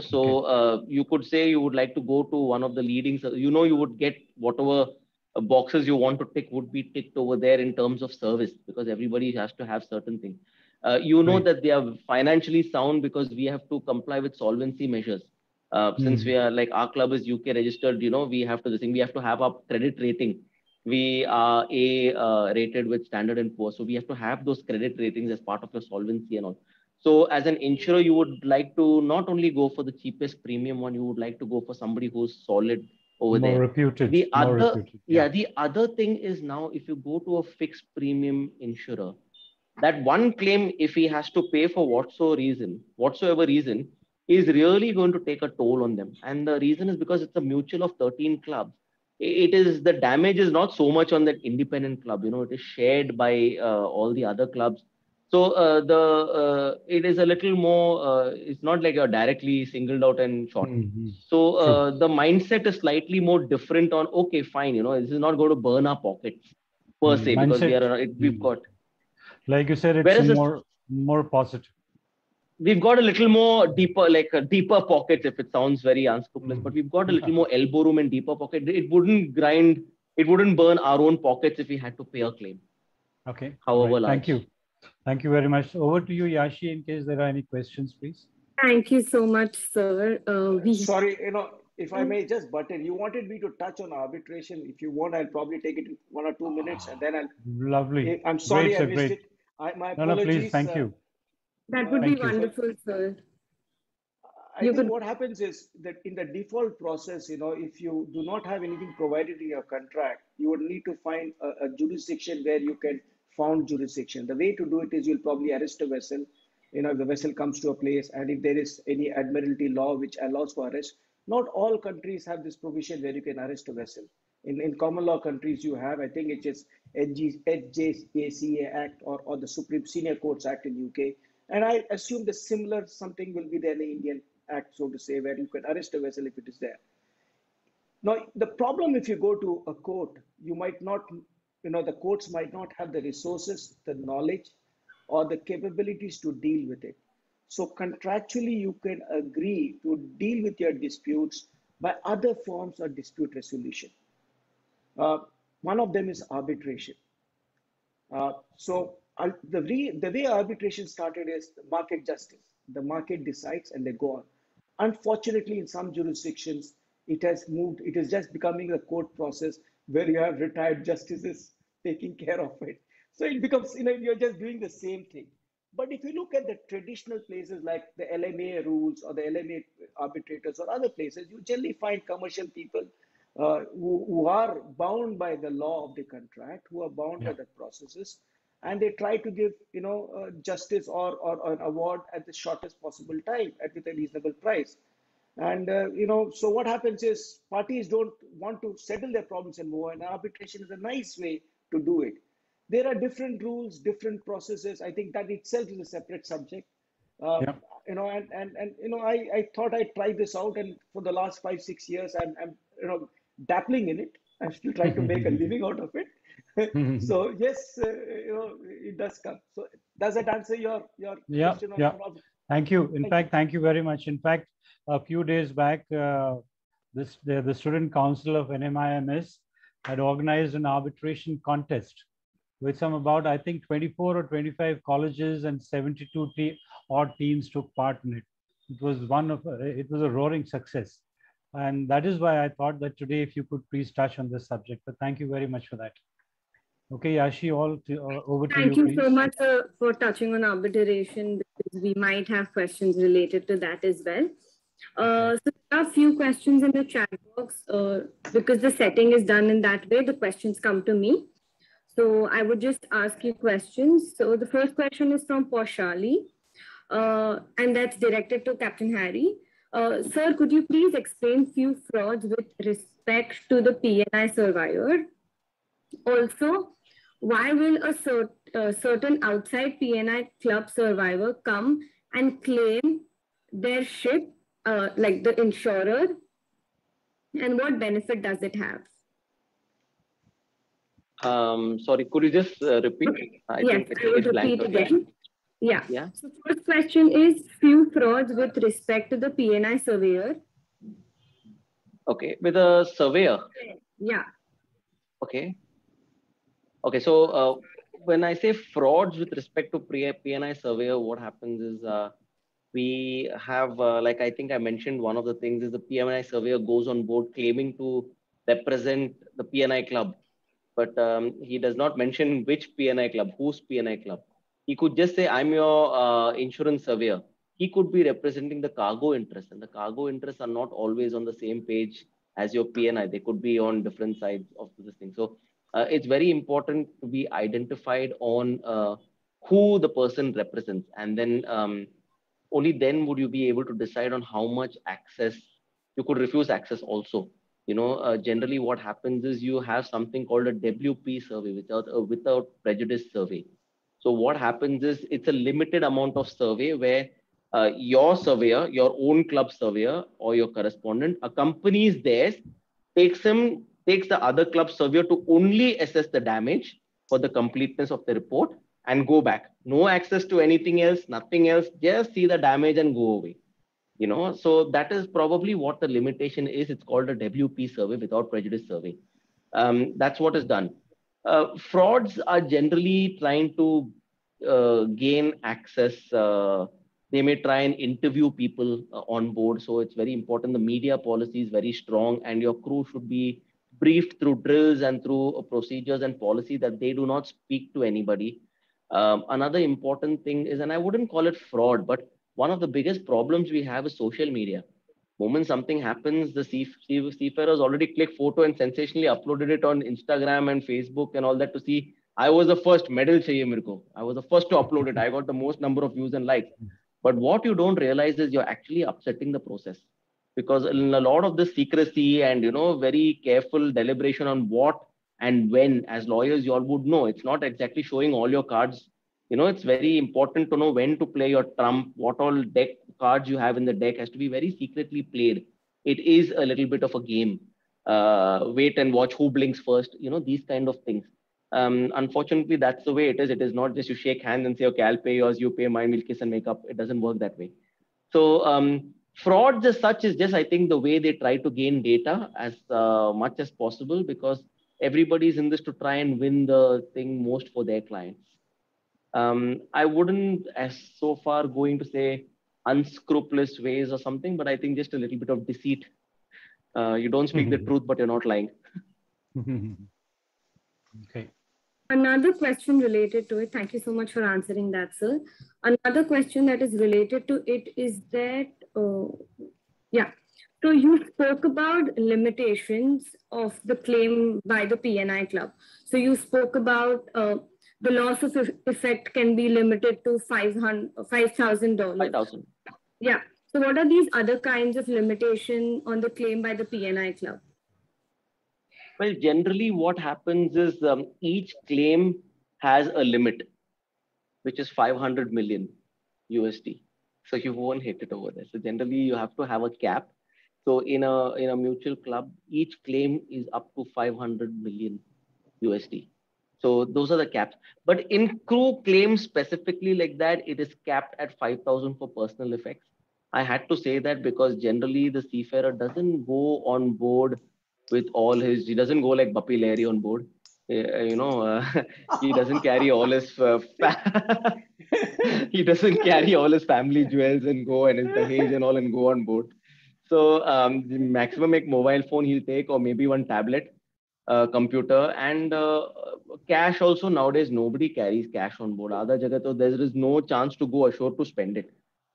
So you could say you would like to go to one of the leading, you would get whatever boxes you want to tick would be ticked over there in terms of service, because everybody has to have certain things. That they are financially sound because we have to comply with solvency measures. Since we are like, our club is UK registered, we have to have our credit rating. We are rated with Standard & Poor's. So we have to have those credit ratings as part of your solvency and all. So as an insurer, you would like to not only go for the cheapest premium one, you would like to go for somebody who's solid over there. Reputed. The other thing is, now if you go to a fixed premium insurer, that one claim, if he has to pay for whatsoever reason, is really going to take a toll on them. And the reason is because it's a mutual of 13 clubs. The damage is not so much on that independent club, it is shared by all the other clubs. So it is a little more, it's not like you're directly singled out and shot. So the mindset is slightly more different on, okay, fine, this is not going to burn our pockets per se, because we've got. Like you said, it's more positive. We've got a little more deeper pockets, if it sounds very unscrupulous, but we've got a little more elbow room and deeper pocket. It wouldn't burn our own pockets if we had to pay a claim. Okay. However large. Thank you. Thank you very much. Over to you, Yashi, in case there are any questions, please. Thank you so much, sir. Sorry, if I may just butt in, you wanted me to touch on arbitration. If you want, I'll probably take it in 1 or 2 minutes, and then I'll. Lovely. I'm sorry, great, I missed it. My apologies. No, please. Thank you. That would be wonderful, sir. I think what happens is that in the default process, if you do not have anything provided in your contract, you would need to find a jurisdiction where you can found jurisdiction. The way to do it is you'll probably arrest a vessel, if the vessel comes to a place, and if there is any admiralty law which allows for arrest. Not all countries have this provision where you can arrest a vessel. In common law countries, you have, I think it is HJACA Act or the Supreme Senior Courts Act in UK. And I assume the similar something will be there in the Indian Act, so to say, where you can arrest a vessel if it is there. Now, the problem if you go to a court, you might not, the courts might not have the resources, the knowledge, or the capabilities to deal with it. So contractually, you can agree to deal with your disputes by other forms of dispute resolution. One of them is arbitration. The way arbitration started is market justice. The market decides and they go on. Unfortunately, in some jurisdictions, it has moved. It is just becoming a court process where you have retired justices taking care of it. So it becomes, you're just doing the same thing. But if you look at the traditional places like the LMA rules or the LMA arbitrators or other places, you generally find commercial people who are bound by the law of the contract, who are bound by the processes, and they try to give justice or an award at the shortest possible time with a reasonable price. And so what happens is parties don't want to settle their problems and move, and arbitration is a nice way to do it. There are different rules, different processes. I think that itself is a separate subject. I thought I'd try this out, and for the last 5-6 years, I'm dabbling in it. I'm still trying to make a living out of it. So yes, it does come. So does that answer your question? Thank you. In fact, thank you very much. In fact, a few days back, the Student Council of NMIMS had organized an arbitration contest with some about, I think, 24 or 25 colleges and 72 odd teams took part in it. It was a roaring success. And that is why I thought that today, if you could please touch on this subject. But thank you very much for that. Okay, Yashi, over to you. Thank you so much for touching on arbitration, because we might have questions related to that as well. So there are a few questions in the chat box. Because the setting is done in that way, the questions come to me. So I would just ask you questions. So the first question is from Paushali, and that's directed to Captain Harry. Sir, could you please explain few frauds with respect to the P&I surveyor? Also, why will a certain outside P&I club survivor come and claim their ship, like the insurer, and what benefit does it have? Sorry, could you just repeat? Yes, I will repeat again. Yeah. So first question is few frauds with respect to the P&I surveyor. Okay, with a surveyor. Yeah. Okay. Okay, so when I say frauds with respect to P&I surveyor, what happens is we have, like I think I mentioned, one of the things is the P&I surveyor goes on board claiming to represent the P&I club. But he does not mention which P&I club, whose P&I club. He could just say, I'm your insurance surveyor. He could be representing the cargo interests, and the cargo interests are not always on the same page as your P&I. They could be on different sides of this thing. So it's very important to be identified on who the person represents. And then only then would you be able to decide on how much access. You could refuse access also. Generally what happens is you have something called a WP survey, without prejudice survey. So what happens is it's a limited amount of survey where your surveyor, your own club surveyor or your correspondent accompanies theirs, takes the other club surveyor to only assess the damage for the completeness of the report and go back. No access to anything else, nothing else, just see the damage and go away. So that is probably what the limitation is. It's called a WP survey, without prejudice survey. That's what is done. Frauds are generally trying to gain access. They may try and interview people on board. So it's very important. The media policy is very strong, and your crew should be briefed through drills and through procedures and policy that they do not speak to anybody. Another important thing is, and I wouldn't call it fraud, but one of the biggest problems we have is social media. Moment something happens, the seafarers already click photo and sensationally uploaded it on Instagram and Facebook and all that to see, I was the first, medal chahiye mere ko. I was the first to upload it. I got the most number of views and likes. But what you don't realize is you're actually upsetting the process, because in a lot of the secrecy and, very careful deliberation on what and when, as lawyers, you all would know, it's not exactly showing all your cards. It's very important to know when to play your trump, what all deck cards you have in the deck has to be very secretly played. It is a little bit of a game. Wait and watch who blinks first, you know, these kind of things. Unfortunately, that's the way it is. It is not just you shake hands and say, okay, I'll pay yours, you pay mine, we'll kiss and make up. It doesn't work that way. So frauds as such is just, I think, the way they try to gain data as much as possible, because everybody's in this to try and win the thing most for their clients. I wouldn't as so far going to say unscrupulous ways or something, but I think just a little bit of deceit. You don't speak the truth, but you're not lying. Okay. Another question related to it. Thank you so much for answering that, sir. Another question that is related to it is that, yeah. So you spoke about limitations of the claim by the PNI club. So you spoke about the loss of effect can be limited to $5,000. $5,000. Yeah. So what are these other kinds of limitation on the claim by the PNI club? Well, generally what happens is each claim has a limit, which is 500 million USD. So you won't hit it over there. So generally you have to have a cap. So in a mutual club, each claim is up to 500 million USD. So those are the caps. But in crew claims specifically like that, it is capped at 5,000 for personal effects. I had to say that because generally the seafarer doesn't go on board with all his, he doesn't go like Bapi Lahiri on board. You know, he doesn't carry all his, he doesn't carry all his family jewels and go and his Dahej and all and go on board. So the maximum एक mobile phone he'll take, or maybe one tablet, computer, and cash also. Nowadays nobody carries cash on board. Aadha jagah to there is no chance to go ashore to spend it.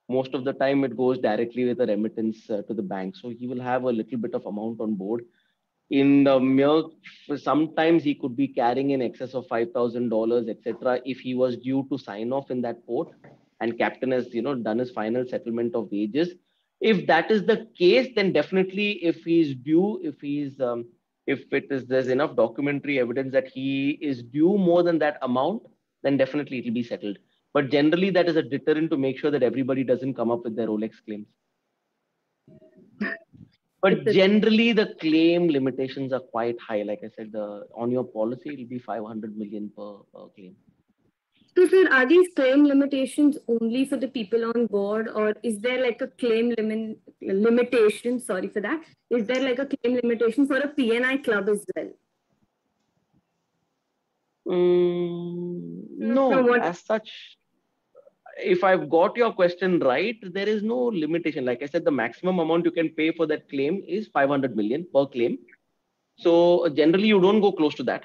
Most of the time it goes directly with a remittance to the bank. So he will have a little bit of amount on board. In the mere, sometimes he could be carrying in excess of $5,000, etc. if he was due to sign off in that port and captain has, you know, done his final settlement of wages. If that is the case, then definitely if he's due, if there's enough documentary evidence that he is due more than that amount, then definitely it will be settled. But generally that is a deterrent to make sure that everybody doesn't come up with their Rolex claims. But generally, the claim limitations are quite high. Like I said, on your policy, it will be 500 million per claim. So, sir, are these claim limitations only for the people on board, or is there like a claim limitation? Sorry for that. Is there like a claim limitation for a PNI club as well? No, as such. If I've got your question right, there is no limitation. Like I said, the maximum amount you can pay for that claim is 500 million per claim. So generally, you don't go close to that.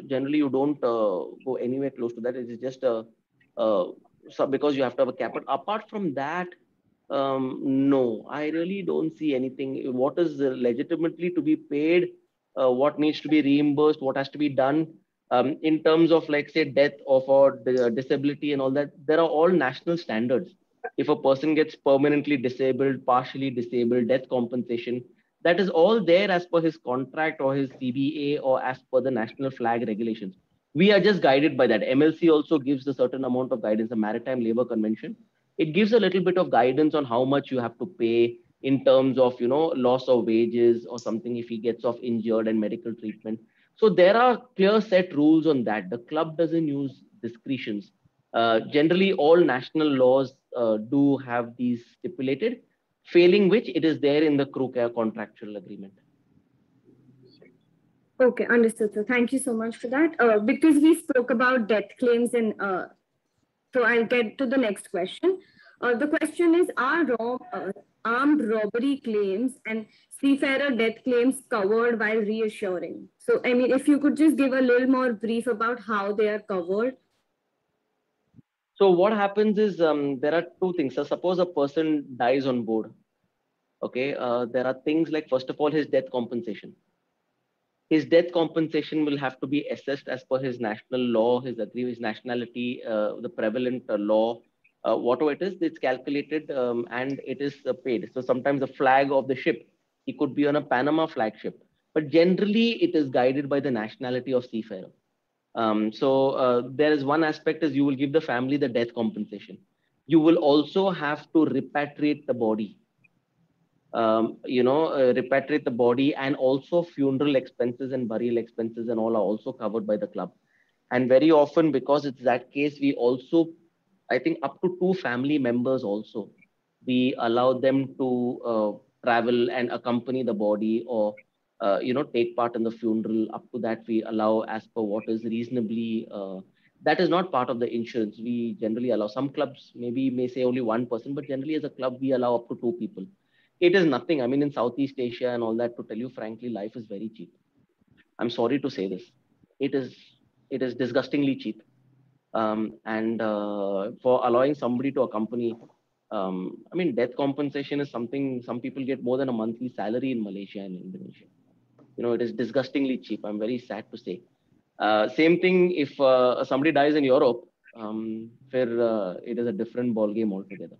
Generally, you don't go anywhere close to that. It is just because you have to have a cap. But apart from that, no, I really don't see anything. What is legitimately to be paid, what needs to be reimbursed, what has to be done. In terms of, like, say, death or disability and all that, there are all national standards. If a person gets permanently disabled, partially disabled, death compensation, that is all there as per his contract or his CBA or as per the national flag regulations. We are just guided by that. MLC also gives a certain amount of guidance, the Maritime Labour Convention. It gives a little bit of guidance on how much you have to pay in terms of, you know, loss of wages or something if he gets off injured and medical treatment. So there are clear set rules on that. The club doesn't use discretions. Generally, all national laws do have these stipulated, failing which it is there in the crew care contractual agreement. Okay, understood. So thank you so much for that. Because we spoke about death claims, and so I'll get to the next question. The question is, are armed robbery claims and seafarer death claims covered while reassuring? So, I mean, if you could just give a little more brief about how they are covered. So what happens is there are two things. So suppose a person dies on board. Okay, there are things like, first of all, his death compensation. His death compensation will have to be assessed as per his national law, his nationality, the prevalent law, whatever it is, it's calculated and it is paid. So sometimes the flag of the ship, he could be on a Panama flag ship, but generally it is guided by the nationality of seafarer. So there is one aspect is you will give the family the death compensation. you will also have to repatriate the body. Repatriate the body, and also funeral expenses and burial expenses and all are also covered by the club. And very often, because it's that case, we also, I think up to 2 family members also, we allow them to travel and accompany the body, or take part in the funeral. Up to that, we allow as per what is reasonably, that is not part of the insurance. We generally allow. Some clubs maybe may say only 1 person, but generally as a club, we allow up to 2 people. It is nothing. I mean, in Southeast Asia and all that, to tell you frankly, life is very cheap. I'm sorry to say this. It is disgustingly cheap. And for allowing somebody to accompany, I mean, death compensation is something, some people get more than a monthly salary in Malaysia and Indonesia. It is disgustingly cheap. I'm very sad to say. Same thing if somebody dies in Europe, it is a different ball game altogether.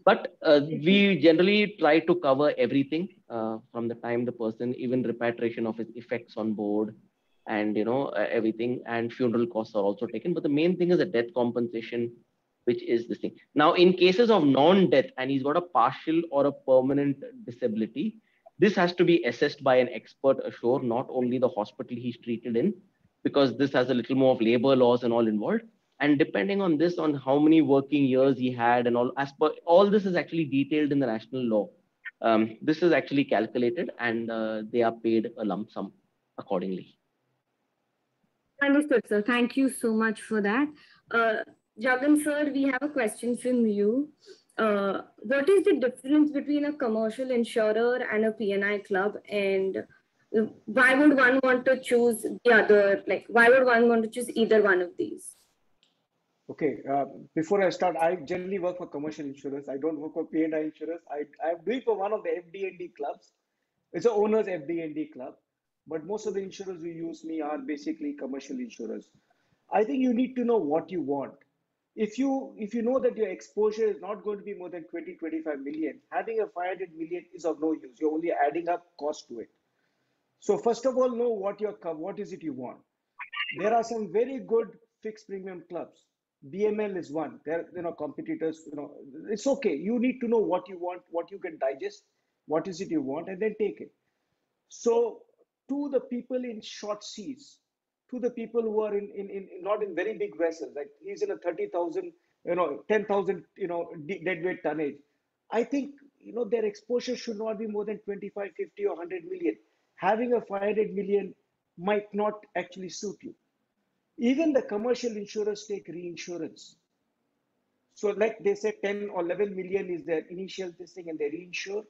But we generally try to cover everything from the time the person, even repatriation of his effects on board, and everything, and funeral costs are also taken. But the main thing is a death compensation, which is this thing. Now, in cases of non-death, and he's got a partial or a permanent disability, this has to be assessed by an expert ashore, not only the hospital he's treated in, because this has a little more of labor laws and all involved. And depending on this, on how many working years he had and all, as per all this is actually detailed in the national law. This is actually calculated, and they are paid a lump sum accordingly. Understood, sir. Thank you so much for that. Jagan, sir, we have a question from you. What is the difference between a commercial insurer and a P&I club, and why would one want to choose the other? Like, why would one want to choose either one of these? Okay, before I start, I generally work for commercial insurers. I don't work for P&I insurers. I'm doing for one of the FD&D clubs. It's an owner's FD&D club, but most of the insurers who use me are basically commercial insurers. I think you need to know what you want. If you know that your exposure is not going to be more than 20-25 million, having a 500 million is of no use. You're only adding up cost to it. So first of all, know what is it you want. There are some very good fixed premium clubs. BML is one. They're competitors. It's okay. You need to know what you want, what you can digest, what is it you want, and then take it. So to the people in short seas, to the people who are not in very big vessels, like he's in a 30,000, 10,000, deadweight tonnage. I think their exposure should not be more than 25, 50, or 100 million. Having a 500 million might not actually suit you. Even the commercial insurers take reinsurance. So like they say 10 or 11 million is their initial thing, and they reinsure.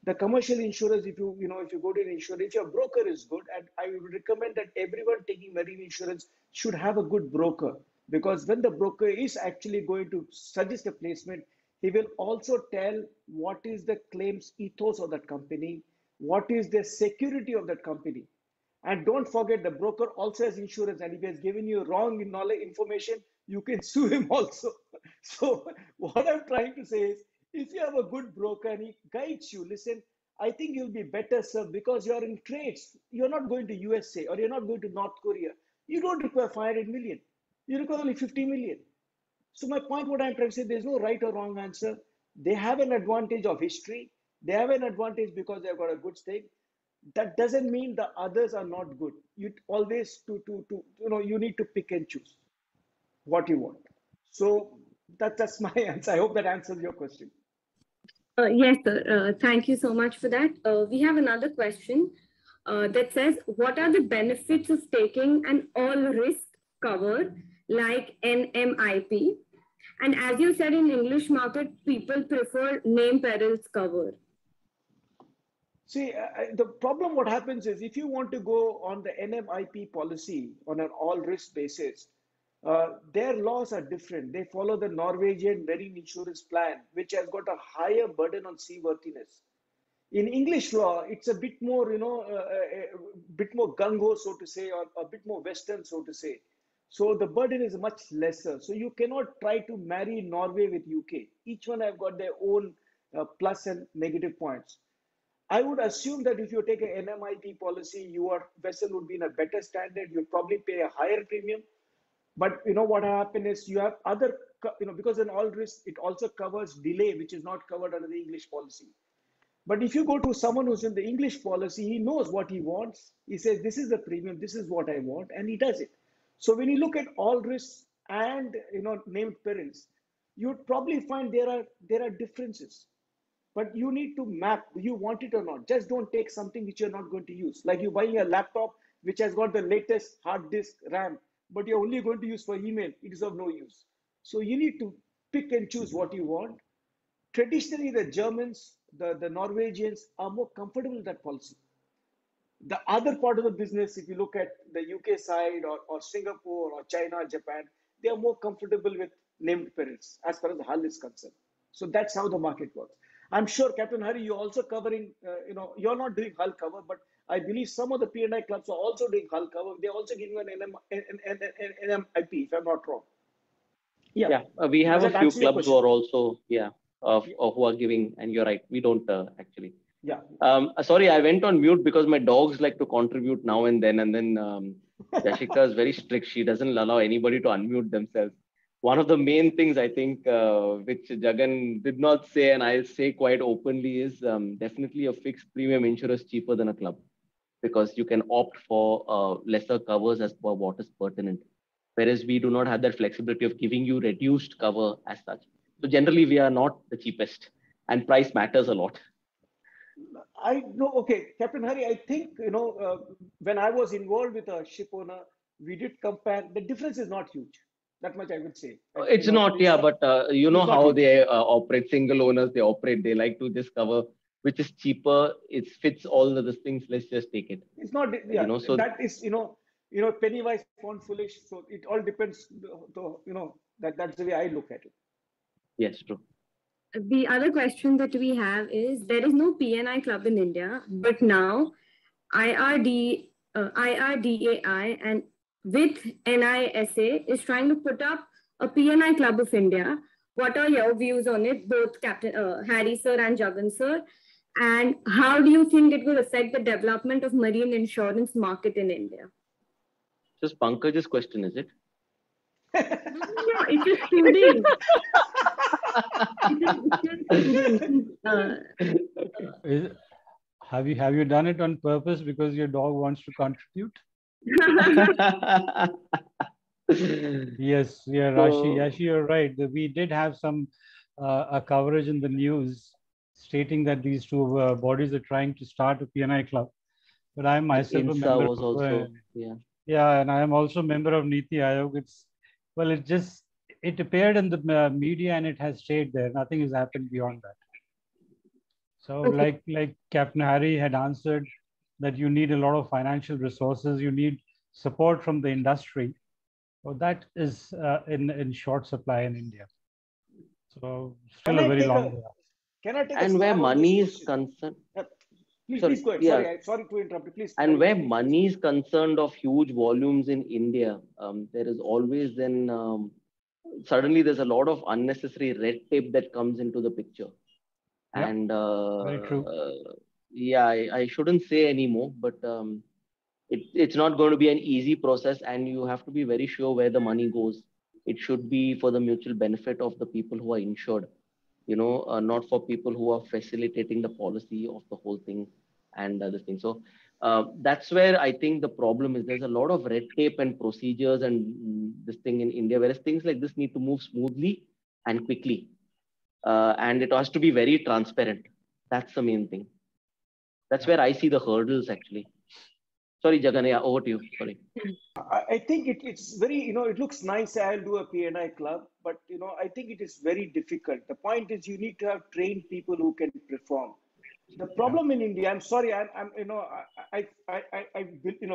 The commercial insurers, if you go to an insurer, if your broker is good, and I would recommend that everyone taking marine insurance should have a good broker, because when the broker is actually going to suggest a placement, he will also tell what is the claims ethos of that company, what is the security of that company. And don't forget, the broker also has insurance, and if he has given you wrong information, you can sue him also. So what I'm trying to say is, if you have a good broker and he guides you, listen, I think you'll be better served because you're in trades. You're not going to USA, or you're not going to North Korea. You don't require 500 million. You require only 50 million. So my point, what I'm trying to say, there's no right or wrong answer. They have an advantage of history. They have an advantage because they've got a good stake. That doesn't mean the others are not good. You always you need to pick and choose what you want. So that's my answer. I hope that answers your question. Yes, sir. Thank you so much for that. We have another question that says, what are the benefits of taking an all-risk cover like NMIP? And as you said, in English market, people prefer name perils cover. See, the problem what happens is, if you want to go on the NMIP policy on an all-risk basis, their laws are different. They follow the Norwegian Marine Insurance Plan, which has got a higher burden on seaworthiness. In English law, it's a bit more, bit more gung-ho, so to say, or a bit more Western, so to say. So the burden is much lesser. So you cannot try to marry Norway with UK. Each one have got their own plus and negative points. I would assume that if you take an NMIP policy, your vessel would be in a better standard. You'll probably pay a higher premium. But what happens is, you have other because in all risk, it also covers delay, which is not covered under the English policy. But if you go to someone who's in the English policy, he knows what he wants. He says, this is the premium, this is what I want, and he does it. So when you look at all risks and named perils, you would probably find there are differences. But you need to map, do you want it or not? Just don't take something which you're not going to use. Like you're buying a laptop which has got the latest hard disk RAM, but you're only going to use for email. It is of no use. So you need to pick and choose what you want. Traditionally, the Germans, the Norwegians are more comfortable with that policy. The other part of the business, if you look at the UK side or Singapore or China or Japan, they are more comfortable with named perils as far as the hull is concerned. So that's how the market works. I'm sure, Captain Hari, you're also covering, you're not doing hull cover, but I believe some of the P&I clubs are also doing hull cover. They're also giving an NMIP, if I'm not wrong. Yeah, we have a few clubs who are also, who are giving, and you're right, we don't actually. Yeah. Sorry, I went on mute because my dogs like to contribute now and then Yashika is very strict. She doesn't allow anybody to unmute themselves. One of the main things I think which Jagan did not say, and I'll say quite openly, is definitely a fixed premium insurer is cheaper than a club, because you can opt for lesser covers as per what is pertinent. Whereas we do not have that flexibility of giving you reduced cover as such. So generally we are not the cheapest, and price matters a lot. I know, okay, Captain Hari, I think, when I was involved with a ship owner, we did compare. The difference is not huge. That much I would say. It's not, but you know how they operate. Single owners, they operate. They like to just cover which is cheaper. It fits all of these things. Let's just take it. It's not, so that is, penny wise, pound foolish. So it all depends. That's the way I look at it. Yes, true. The other question that we have is, there is no P&I club in India, but now IRDAI and with NISA is trying to put up a P&I club of India. What are your views on it, both Captain Hari sir and Jagan sir? And how do you think it will affect the development of marine insurance market in India? Just Pankaj's question, is it? No, it's a student. Have you done it on purpose because your dog wants to contribute? Yes, yeah, Rashi, you're right. We did have some coverage in the news stating that these two bodies are trying to start a P&I club. But I am myself a member was also, and I am also a member of Niti Aayog. It appeared in the media and it has stayed there. Nothing has happened beyond that. So like Captain Hari had answered, that you need a lot of financial resources, you need support from the industry. So that is in short supply in India. So still a very long way. Can I take and where money is concerned, please go ahead. Sorry to interrupt. Please. And where money is concerned of huge volumes in India, there is always then suddenly there's a lot of unnecessary red tape that comes into the picture. Yep. And very true. I shouldn't say anymore, but it's not going to be an easy process, and you have to be very sure where the money goes. It should be for the mutual benefit of the people who are insured, not for people who are facilitating the policy of the whole thing and other things. So that's where I think the problem is. There's a lot of red tape and procedures and this thing in India, whereas things like this need to move smoothly and quickly. And it has to be very transparent. That's the main thing. That's where I see the hurdles actually. Sorry, Jagan, over to you. Sorry. I think it's very, it looks nice. I'll do a P&I club, but I think it is very difficult. The point is, you need to have trained people who can perform. The problem in India, I'm sorry, I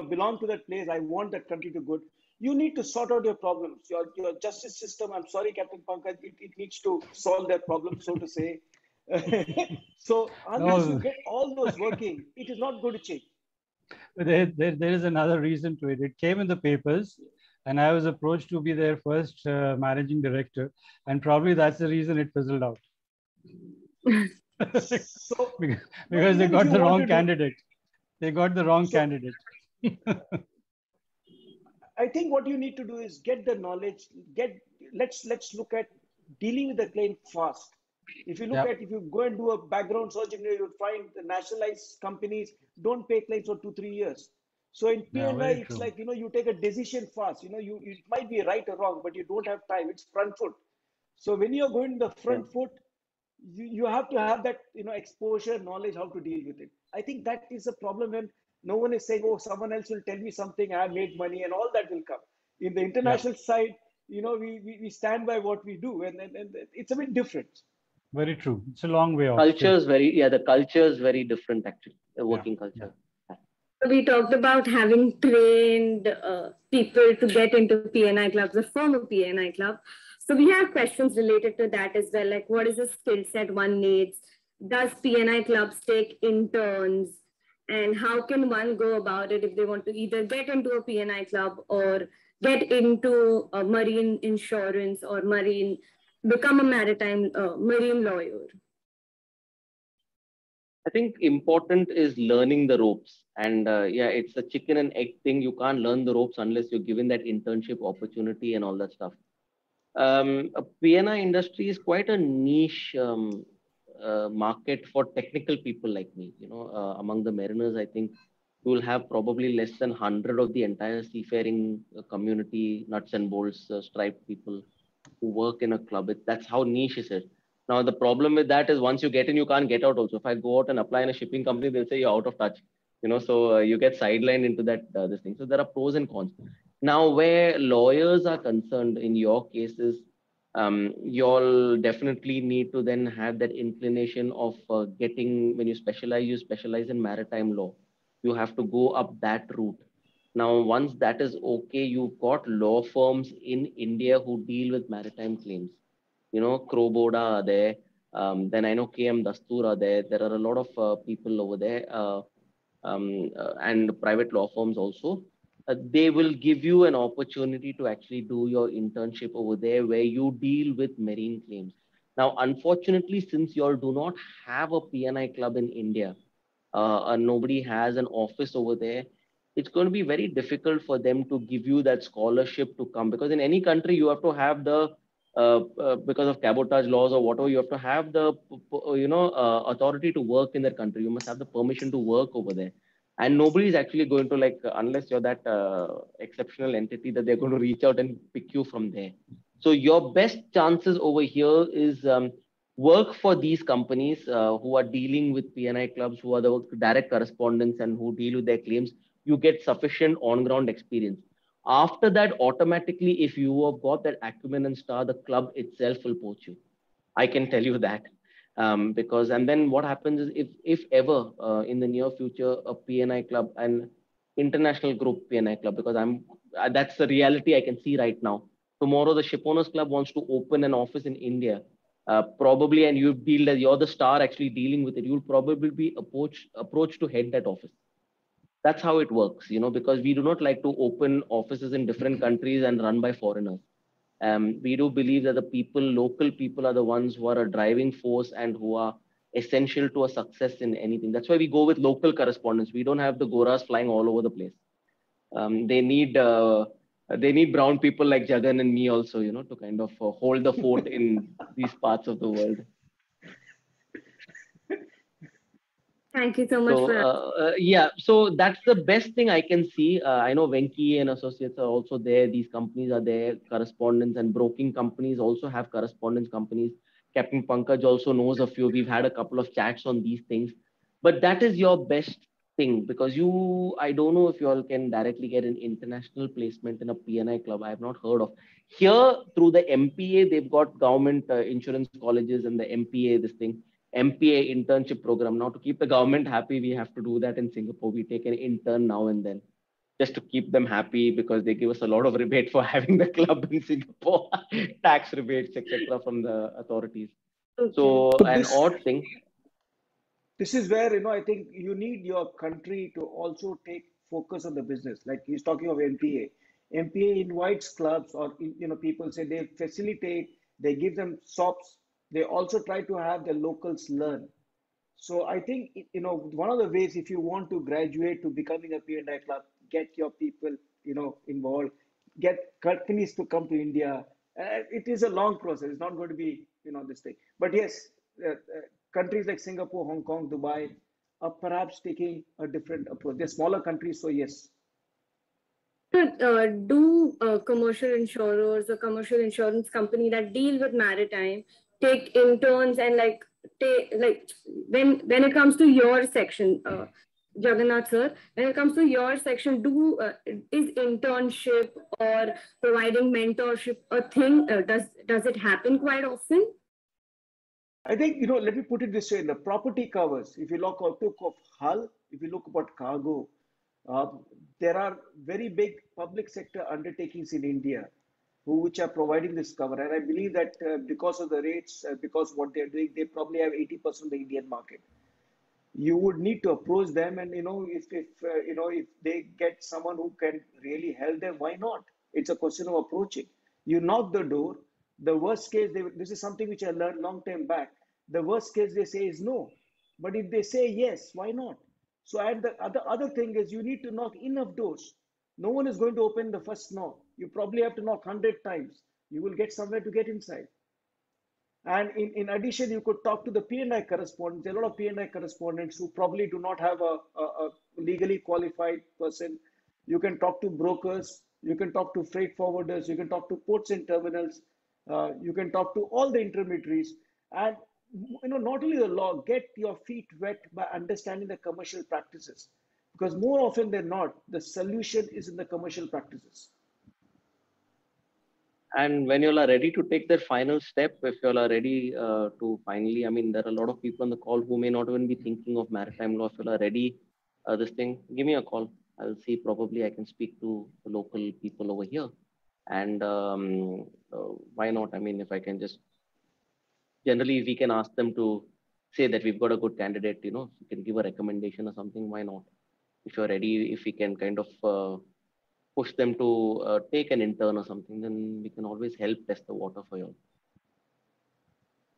belong to that place. I want that country to good. You need to sort out your problems. Your justice system, I'm sorry, Captain Pankaj, it needs to solve their problems, so to say. So unless you get all those working, it is not going to change. There is another reason to it. It came in the papers, and I was approached to be their first managing director, and probably that's the reason it fizzled out. because they got the wrong candidate. They got the wrong candidate. I think what you need to do is get the knowledge. Let's look at dealing with the claim fast. If you look at, if you go and do a background search, you'll find the nationalized companies don't pay claims for 2-3 years. So in P&I, it's like, you take a decision fast. It might be right or wrong, but you don't have time. It's front foot. So when you're going the front foot, you have to have that, exposure, knowledge, how to deal with it. I think that is a problem when no one is saying, oh, someone else will tell me something, I made money, and all that will come. In the international side, we stand by what we do, and it's a bit different. Very true. It's a long way off. Culture is the culture is very different, actually, the working culture. We talked about having trained people to get into P&I clubs, or form a P&I club. So we have questions related to that as well, like what is the skill set one needs? Does P&I clubs take interns? And how can one go about it if they want to either get into a P&I club or get into marine insurance or become a marine lawyer? I think important is learning the ropes. And it's a chicken and egg thing. You can't learn the ropes unless you're given that internship opportunity and all that stuff. A P&I industry is quite a niche market for technical people like me. Among the mariners, I think you will have probably less than 100 of the entire seafaring community, nuts and bolts, striped people who work in a club. That's how niche is it. Now, the problem with that is once you get in, you can't get out also. If I go out and apply in a shipping company, they'll say you're out of touch. So you get sidelined into that this thing. So there are pros and cons. Now, where lawyers are concerned, in your cases, you'll definitely need to then have that inclination of when you specialize in maritime law. You have to go up that route. Now, once that is okay, you've got law firms in India who deal with maritime claims. Croboda are there. Then I know KM Dastur are there. There are a lot of people over there and private law firms also. They will give you an opportunity to actually do your internship over there where you deal with marine claims. Now, unfortunately, since you all do not have a P&I club in India, and nobody has an office over there, it's going to be very difficult for them to give you that scholarship to come, because in any country you have to have the because of cabotage laws or whatever, you have to have the authority to work in that country. You must have the permission to work over there, and nobody is actually going to, unless you're that exceptional entity, that they're going to reach out and pick you from there. So your best chances over here is work for these companies who are dealing with P&I clubs, who are the direct correspondents and who deal with their claims. You get sufficient on-ground experience. After that, automatically, if you have got that acumen and star, the club itself will poach you. I can tell you that. And then what happens is, if ever in the near future, a P&I club, an international group P&I club, because that's the reality I can see right now. Tomorrow, the Shipowners Club wants to open an office in India, probably, and you feel that you're the star actually dealing with it. You'll probably be approached to head that office. That's how it works, because we do not like to open offices in different countries and run by foreigners. We do believe that the local people are the ones who are a driving force and who are essential to a success in anything. That's why we go with local correspondents. We don't have the Goras flying all over the place. They need brown people like Jagan and me also, to kind of hold the fort in these parts of the world. Thank you so much for that. So that's the best thing I can see. I know Venki and associates are also there. These companies are there. Correspondents and broking companies also have correspondence companies. Captain Pankaj also knows a few. We've had a couple of chats on these things. But that is your best thing, because I don't know if you all can directly get an international placement in a P&I club. I have not heard of. Here, through the MPA, they've got government insurance colleges and the MPA, MPA internship program. Now, to keep the government happy, we have to do that in Singapore. We take an intern now and then, just to keep them happy, because they give us a lot of rebate for having the club in Singapore, tax rebates, etc., from the authorities. So an odd thing. This is where, I think you need your country to also take focus on the business. Like he's talking of MPA. MPA invites clubs, or people say they facilitate, they give them SOPs. They also try to have the locals learn. So I think, one of the ways, if you want to graduate to becoming a P&I club, get your people, involved, get companies to come to India It is a long process. It's not going to be, this thing. But yes, countries like Singapore, Hong Kong, Dubai are perhaps taking a different approach. They're smaller countries, so yes. So, do commercial insurers or commercial insurance company that deal with maritime take interns and when it comes to your section, Jagannath sir, when it comes to your section, is internship or providing mentorship a thing? Does it happen quite often? I think, let me put it this way: in the property covers, if you look of hull, if you look about cargo, there are very big public sector undertakings in India which are providing this cover. And I believe that because of the rates, because of what they're doing, they probably have 80% of the Indian market. You would need to approach them, and if they get someone who can really help them, why not? It's a question of approaching. You knock the door. The worst case, this is something which I learned long time back. The worst case they say is no, but if they say yes, why not? So, and the other thing is, you need to knock enough doors. No one is going to open the first knock. You probably have to knock 100 times. You will get somewhere to get inside. And in addition, you could talk to the P&I correspondents. There are a lot of P&I correspondents who probably do not have a legally qualified person. You can talk to brokers. You can talk to freight forwarders. You can talk to ports and terminals. You can talk to all the intermediaries. And not only the law, get your feet wet by understanding the commercial practices. Because more often than not, the solution is in the commercial practices. And when you all are ready to take that final step, if you all are ready to finally, I mean, there are a lot of people on the call who may not even be thinking of maritime law. If you all are ready, this thing, give me a call. I'll see, probably I can speak to the local people over here. And why not? I mean, if I can just, generally, if we can ask them to say that we've got a good candidate, if you can give a recommendation or something, why not? If you're ready, if we can kind of push them to take an intern or something, then we can always help test the water for you.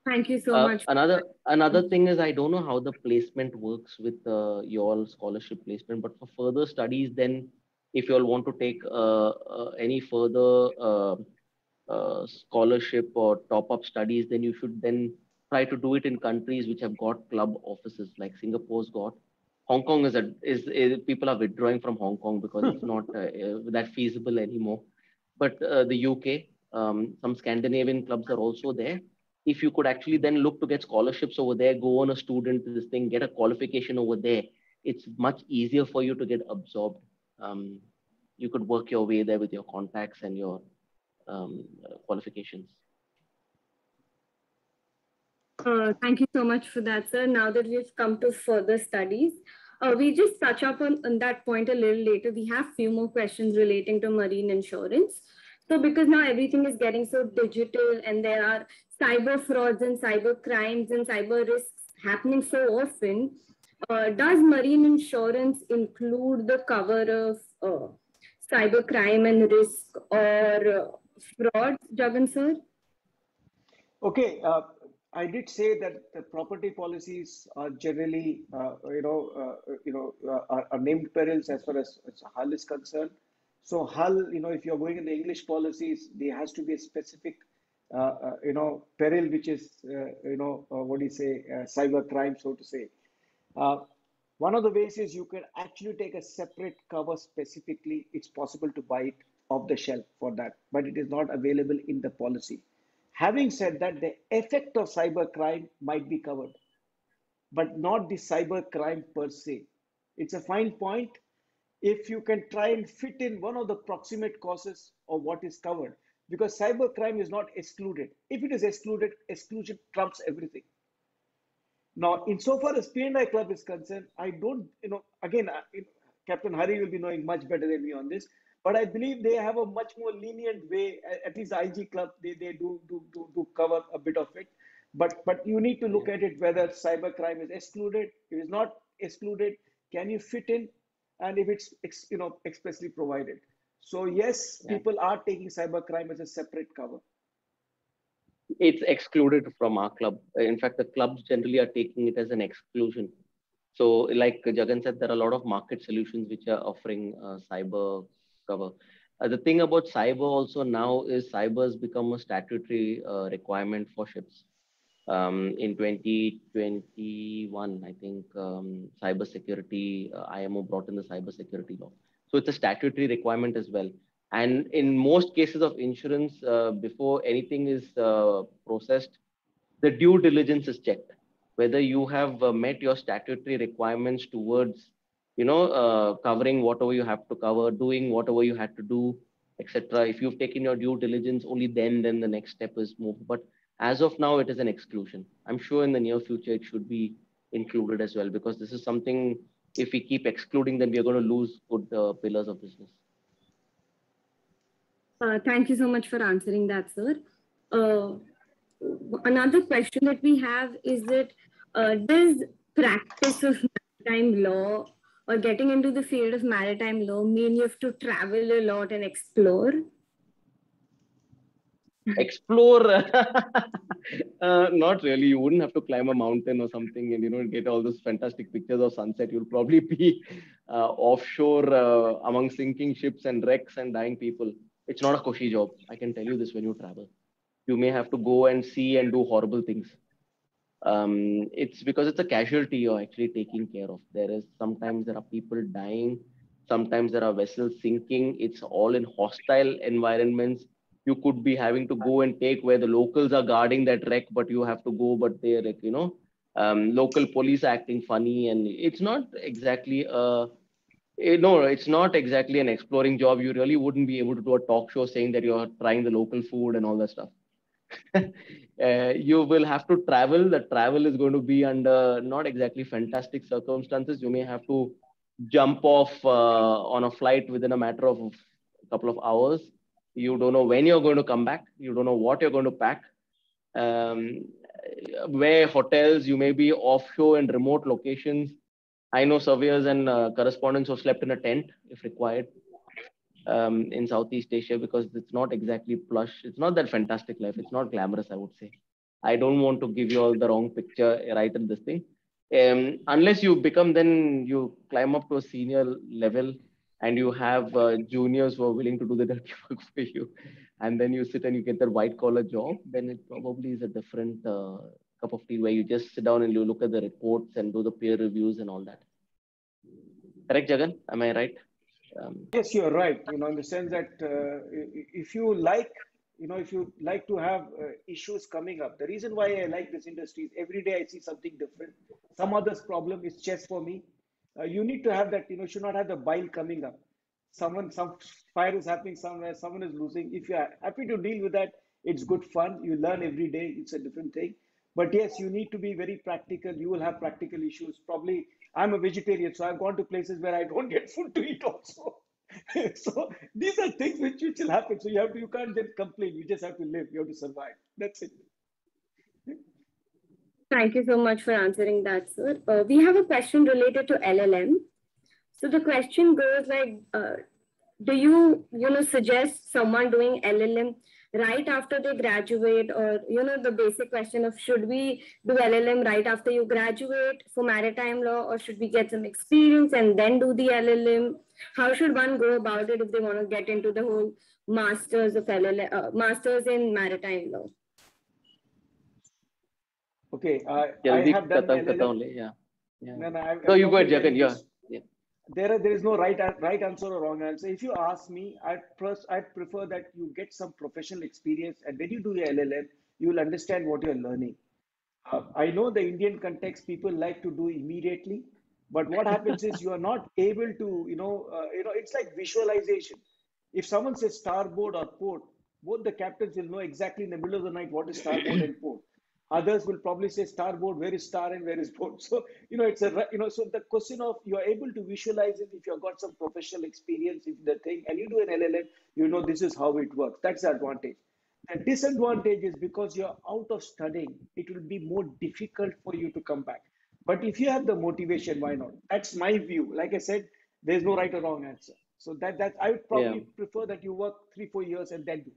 Thank you so much. Another thing is, I don't know how the placement works with your scholarship placement, but for further studies, then if you all want to take any further scholarship or top-up studies, then you should then try to do it in countries which have got club offices, like Singapore's got. Hong Kong is people are withdrawing from Hong Kong because it's not that feasible anymore. But the UK, some Scandinavian clubs are also there. If you could actually then look to get scholarships over there, go on a student this thing, get a qualification over there, it's much easier for you to get absorbed. You could work your way there with your contacts and your qualifications. Thank you so much for that, sir. Now that we've come to further studies, we just touch up on that point a little later. We have a few more questions relating to marine insurance. So because now everything is getting so digital and there are cyber frauds and cyber crimes and cyber risks happening so often, does marine insurance include the cover of cyber crime and risk or fraud, Jagan sir? Okay. I did say that the property policies are generally, are named perils as far as hull is concerned. So hull, if you're going in the English policies, there has to be a specific, peril, which is, cyber crime, so to say. One of the ways is you can actually take a separate cover specifically. It's possible to buy it off the shelf for that, but it is not available in the policy. Having said that, the effect of cyber crime might be covered, but not the cyber crime per se. It's a fine point. If you can try and fit in one of the proximate causes of what is covered, because cyber crime is not excluded. If it is excluded, exclusion trumps everything. Now, insofar as P&I Club is concerned, I don't, again, Captain Hari will be knowing much better than me on this. But I believe they have a much more lenient way. At least the IG Club, they do cover a bit of it. But you need to look at it whether cyber crime is excluded. If it's not excluded, can you fit in? And if it's expressly provided. So yes, people are taking cyber crime as a separate cover. It's excluded from our club. In fact, the clubs generally are taking it as an exclusion. So like Jagan said, there are a lot of market solutions which are offering cyber cover. The thing about cyber also now is cyber has become a statutory requirement for ships. In 2021, I think cyber security, IMO brought in the cyber security law. So it's a statutory requirement as well. And in most cases of insurance, before anything is processed, the due diligence is checked. Whether you have met your statutory requirements towards, covering whatever you have to cover, doing whatever you had to do, etc. If you've taken your due diligence, only then the next step is moved. But as of now, it is an exclusion. I'm sure in the near future, it should be included as well, because this is something, if we keep excluding, then we're going to lose good pillars of business. Thank you so much for answering that, sir. Another question that we have is that does practice of maritime law or getting into the field of maritime law mean you have to travel a lot and explore? Explore, not really. You wouldn't have to climb a mountain or something and get all those fantastic pictures of sunset. You'll probably be offshore among sinking ships and wrecks and dying people. It's not a cushy job. I can tell you this. When you travel, you may have to go and see and do horrible things. It's because it's a casualty you're actually taking care of. Sometimes there are people dying. Sometimes there are vessels sinking. It's all in hostile environments. You could be having to go and take where the locals are guarding that wreck, but you have to go, but they're like, local police acting funny. And it's not exactly it's not exactly an exploring job. You really wouldn't be able to do a talk show saying that you're trying the local food and all that stuff. You will have to travel. The travel is going to be under not exactly fantastic circumstances. You may have to jump off on a flight within a matter of a couple of hours. You don't know when you're going to come back. You don't know what you're going to pack. Where hotels, you may be offshore in remote locations. I know surveyors and correspondents who slept in a tent if required in Southeast Asia, because it's not exactly plush. It's not that fantastic life. It's not glamorous, I would say. I don't want to give you all the wrong picture right at this thing. Unless you you climb up to a senior level and you have juniors who are willing to do the dirty work for you, and then you sit and you get that white collar job, then it probably is a different cup of tea, where you just sit down and you look at the reports and do the peer reviews and all that. Correct, Jagan? Am I right? Yes, you're right. In the sense that if you like to have issues coming up, the reason why I like this industry is every day I see something different. Some other's problem is chess for me. You need to have that, should not have the bile coming up. Some fire is happening somewhere, someone is losing. If you are happy to deal with that, it's good fun. You learn every day. It's a different thing. But yes, you need to be very practical. You will have practical issues. Probably, I'm a vegetarian, so I've gone to places where I don't get food to eat also. So these are things which will happen. So you can't just complain. You just have to live. You have to survive. That's it. Thank you so much for answering that, sir. We have a question related to LLM. So the question goes like, do you suggest someone doing LLM right after they graduate, or the basic question of should we do LLM right after you graduate for maritime law, or should we get some experience and then do the LLM? How should one go about it if they want to get into the whole masters of LLM, masters in maritime law? Okay, I have done LLM. Yeah. No, you go ahead, Jagan. Yeah. There is no right answer or wrong answer. If you ask me, I'd prefer that you get some professional experience, and when you do your LLM, you will understand what you're learning. I know the Indian context, people like to do immediately, but what happens is you are not able to, it's like visualization. If someone says starboard or port, both the captains will know exactly in the middle of the night what is starboard and port. Others will probably say starboard, where is star and where is port? So, it's so the question of you're able to visualize it if you've got some professional experience in the thing and you do an LLM, this is how it works. That's the advantage. The disadvantage is because you're out of studying, it will be more difficult for you to come back. But if you have the motivation, why not? That's my view. Like I said, there's no right or wrong answer. So that I would probably prefer that you work 3-4 years and then do.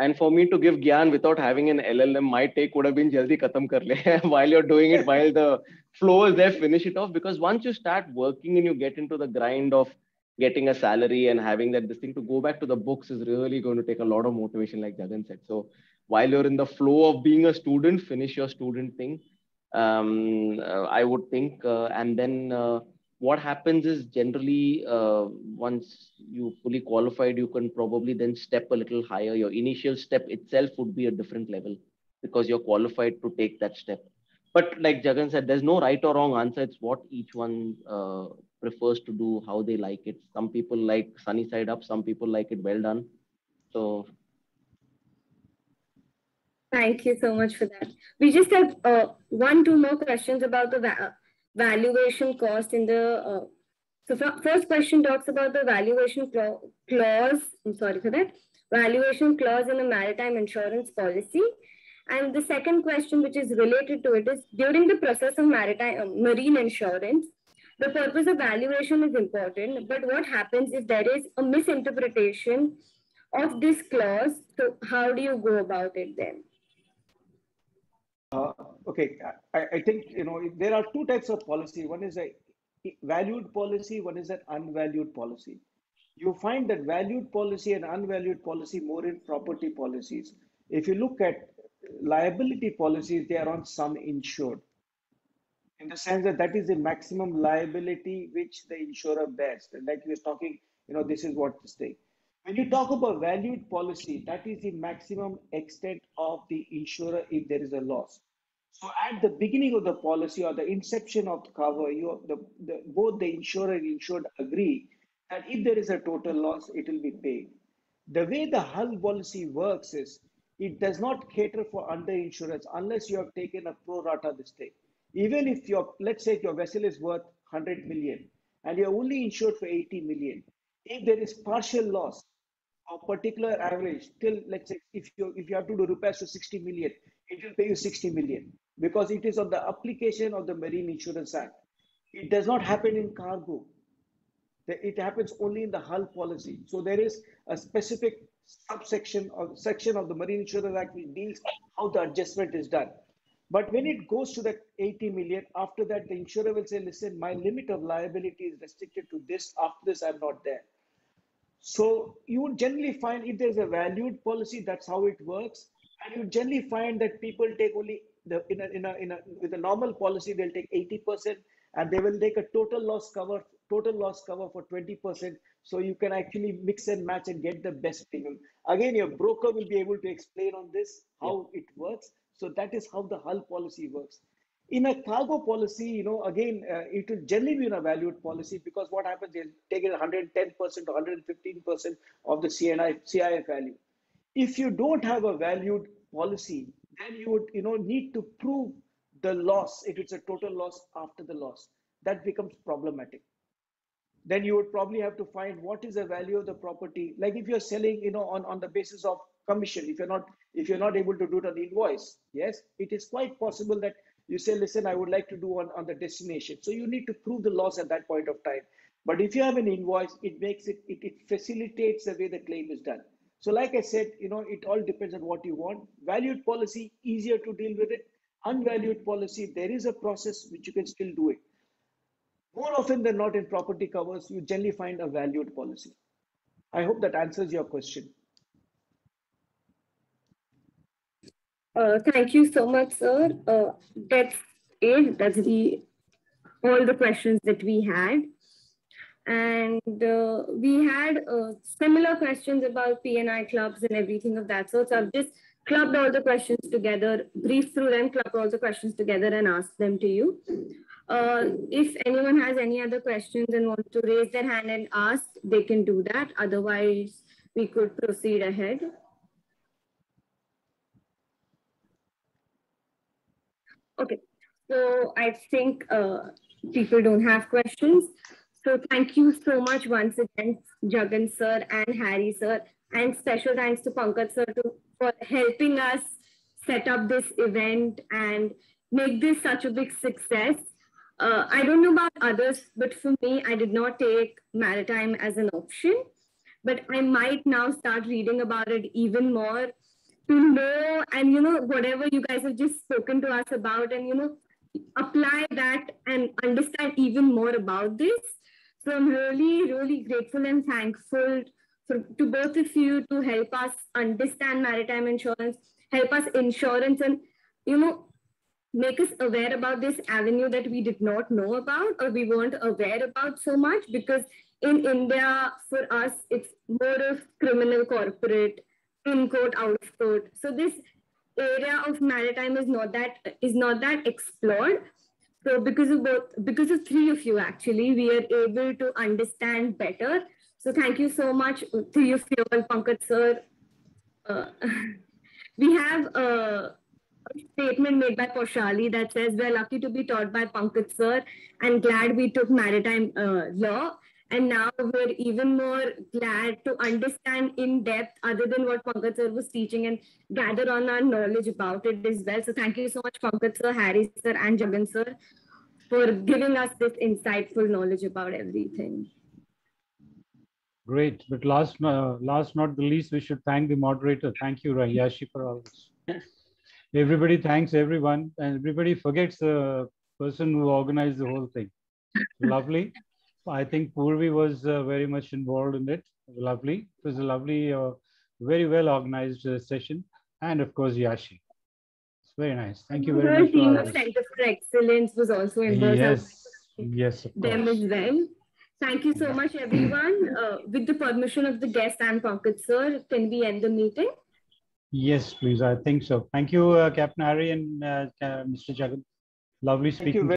And for me to give Gyan without having an LLM, my take would have been jaldi khatam kar le. While you're doing it, while the flow is there, finish it off. Because once you start working and you get into the grind of getting a salary and having that this thing, to go back to the books is really going to take a lot of motivation, like Jagan said. So while you're in the flow of being a student, finish your student thing. I would think, and then what happens is generally once you fully qualified, you can probably then step a little higher. Your initial step itself would be a different level because you're qualified to take that step. But like Jagan said, there's no right or wrong answer. It's what each one prefers to do, how they like it. Some people like sunny side up, some people like it well done. So thank you so much for that. We just have 1-2 more questions about the valuation cost in the. So first question talks about the valuation clause. I'm sorry for that. Valuation clause in the maritime insurance policy. And the second question, which is related to it, is during the process of marine insurance, the purpose of valuation is important. But what happens if there is a misinterpretation of this clause? So how do you go about it then? Okay, I think, there are two types of policy. One is a valued policy, one is an unvalued policy. You find that valued policy and unvalued policy more in property policies. If you look at liability policies, they are on sum insured, in the sense that that is the maximum liability which the insurer bears. And like we were talking, this is what this thing. When you talk about valued policy, that is the maximum extent of the insurer if there is a loss. So at the beginning of the policy or the inception of the cover, both the insurer and insured agree that if there is a total loss, it will be paid. The way the hull policy works is it does not cater for underinsurance unless you have taken a pro rata this thing. Even if let's say your vessel is worth 100 million and you're only insured for 80 million, if there is partial loss or particular average, till let's say if you have to do repairs to 60 million, it will pay you 60 million because it is on the application of the Marine Insurance Act. It does not happen in cargo. It happens only in the hull policy. So there is a specific subsection or section of the Marine Insurance Act which deals how the adjustment is done. But when it goes to that 80 million, after that, the insurer will say, listen, my limit of liability is restricted to this. After this, I'm not there. So you would generally find if there's a valued policy, that's how it works. And you generally find that people take only with a normal policy, they'll take 80% and they will take a total loss cover for 20%. So you can actually mix and match and get the best premium. Again, your broker will be able to explain on this, how it works. So that is how the hull policy works. In a cargo policy, again, it will generally be in a valued policy because what happens is take it 110% or 115% of the CIF value. If you don't have a valued policy, then you would need to prove the loss if it's a total loss after the loss. That becomes problematic. Then you would probably have to find what is the value of the property. Like if you're selling, on the basis of commission, if you're not able to do it on invoice, yes, it is quite possible that you say, listen, I would like to do on the destination. So you need to prove the loss at that point of time. But if you have an invoice, it facilitates the way the claim is done. So like I said, it all depends on what you want. Valued policy, easier to deal with it. Unvalued policy, there is a process which you can still do it. More often than not in property covers, you generally find a valued policy. I hope that answers your question. Thank you so much, sir. That's it. That's all the questions that we had. And we had similar questions about P&I clubs and everything of that sort. So I've just clubbed all the questions together, briefed through them, clubbed all the questions together and asked them to you. If anyone has any other questions and want to raise their hand and ask, they can do that. Otherwise, we could proceed ahead. Okay, so I think people don't have questions. So thank you so much once again, Jagan sir and Harry sir, and special thanks to Pankaj sir for helping us set up this event and make this such a big success. I don't know about others, but for me, I did not take maritime as an option, but I might now start reading about it even more to know, and whatever you guys have just spoken to us about, and apply that and understand even more about this. So I'm really, really grateful and thankful to both of you to help us understand maritime insurance, help us insurance, and, you know, make us aware about this avenue that we did not know about or we weren't aware about so much, because in India, for us, it's more of criminal corporate, in court, out of court. So this area of maritime is not that explored. So because of three of you, actually, we are able to understand better. So thank you so much, three of you, Pankaj sir. We have a statement made by Paushali that says, we're lucky to be taught by Pankaj sir and glad we took maritime law. And now we're even more glad to understand in depth, other than what Pankaj sir was teaching, and gather on our knowledge about it as well. So thank you so much, Pankaj sir, Harry sir, and Jagan sir, for giving us this insightful knowledge about everything. Great. But last not the least, we should thank the moderator. Thank you, Yashi, for all this. Everybody thanks everyone, and everybody forgets the person who organized the whole thing. Lovely. I think Purvi was very much involved in it. Lovely. It was a lovely, very well organized session. And of course, Yashi. It's very nice. Thank you very much. The team of Center for Excellence was also involved. Yes, yes, of them course. as well. Thank you so much, everyone. With the permission of the guest and Pankaj sir, can we end the meeting? Yes, please. I think so. Thank you, Captain Harry and Mr. Jagan. Lovely speaking.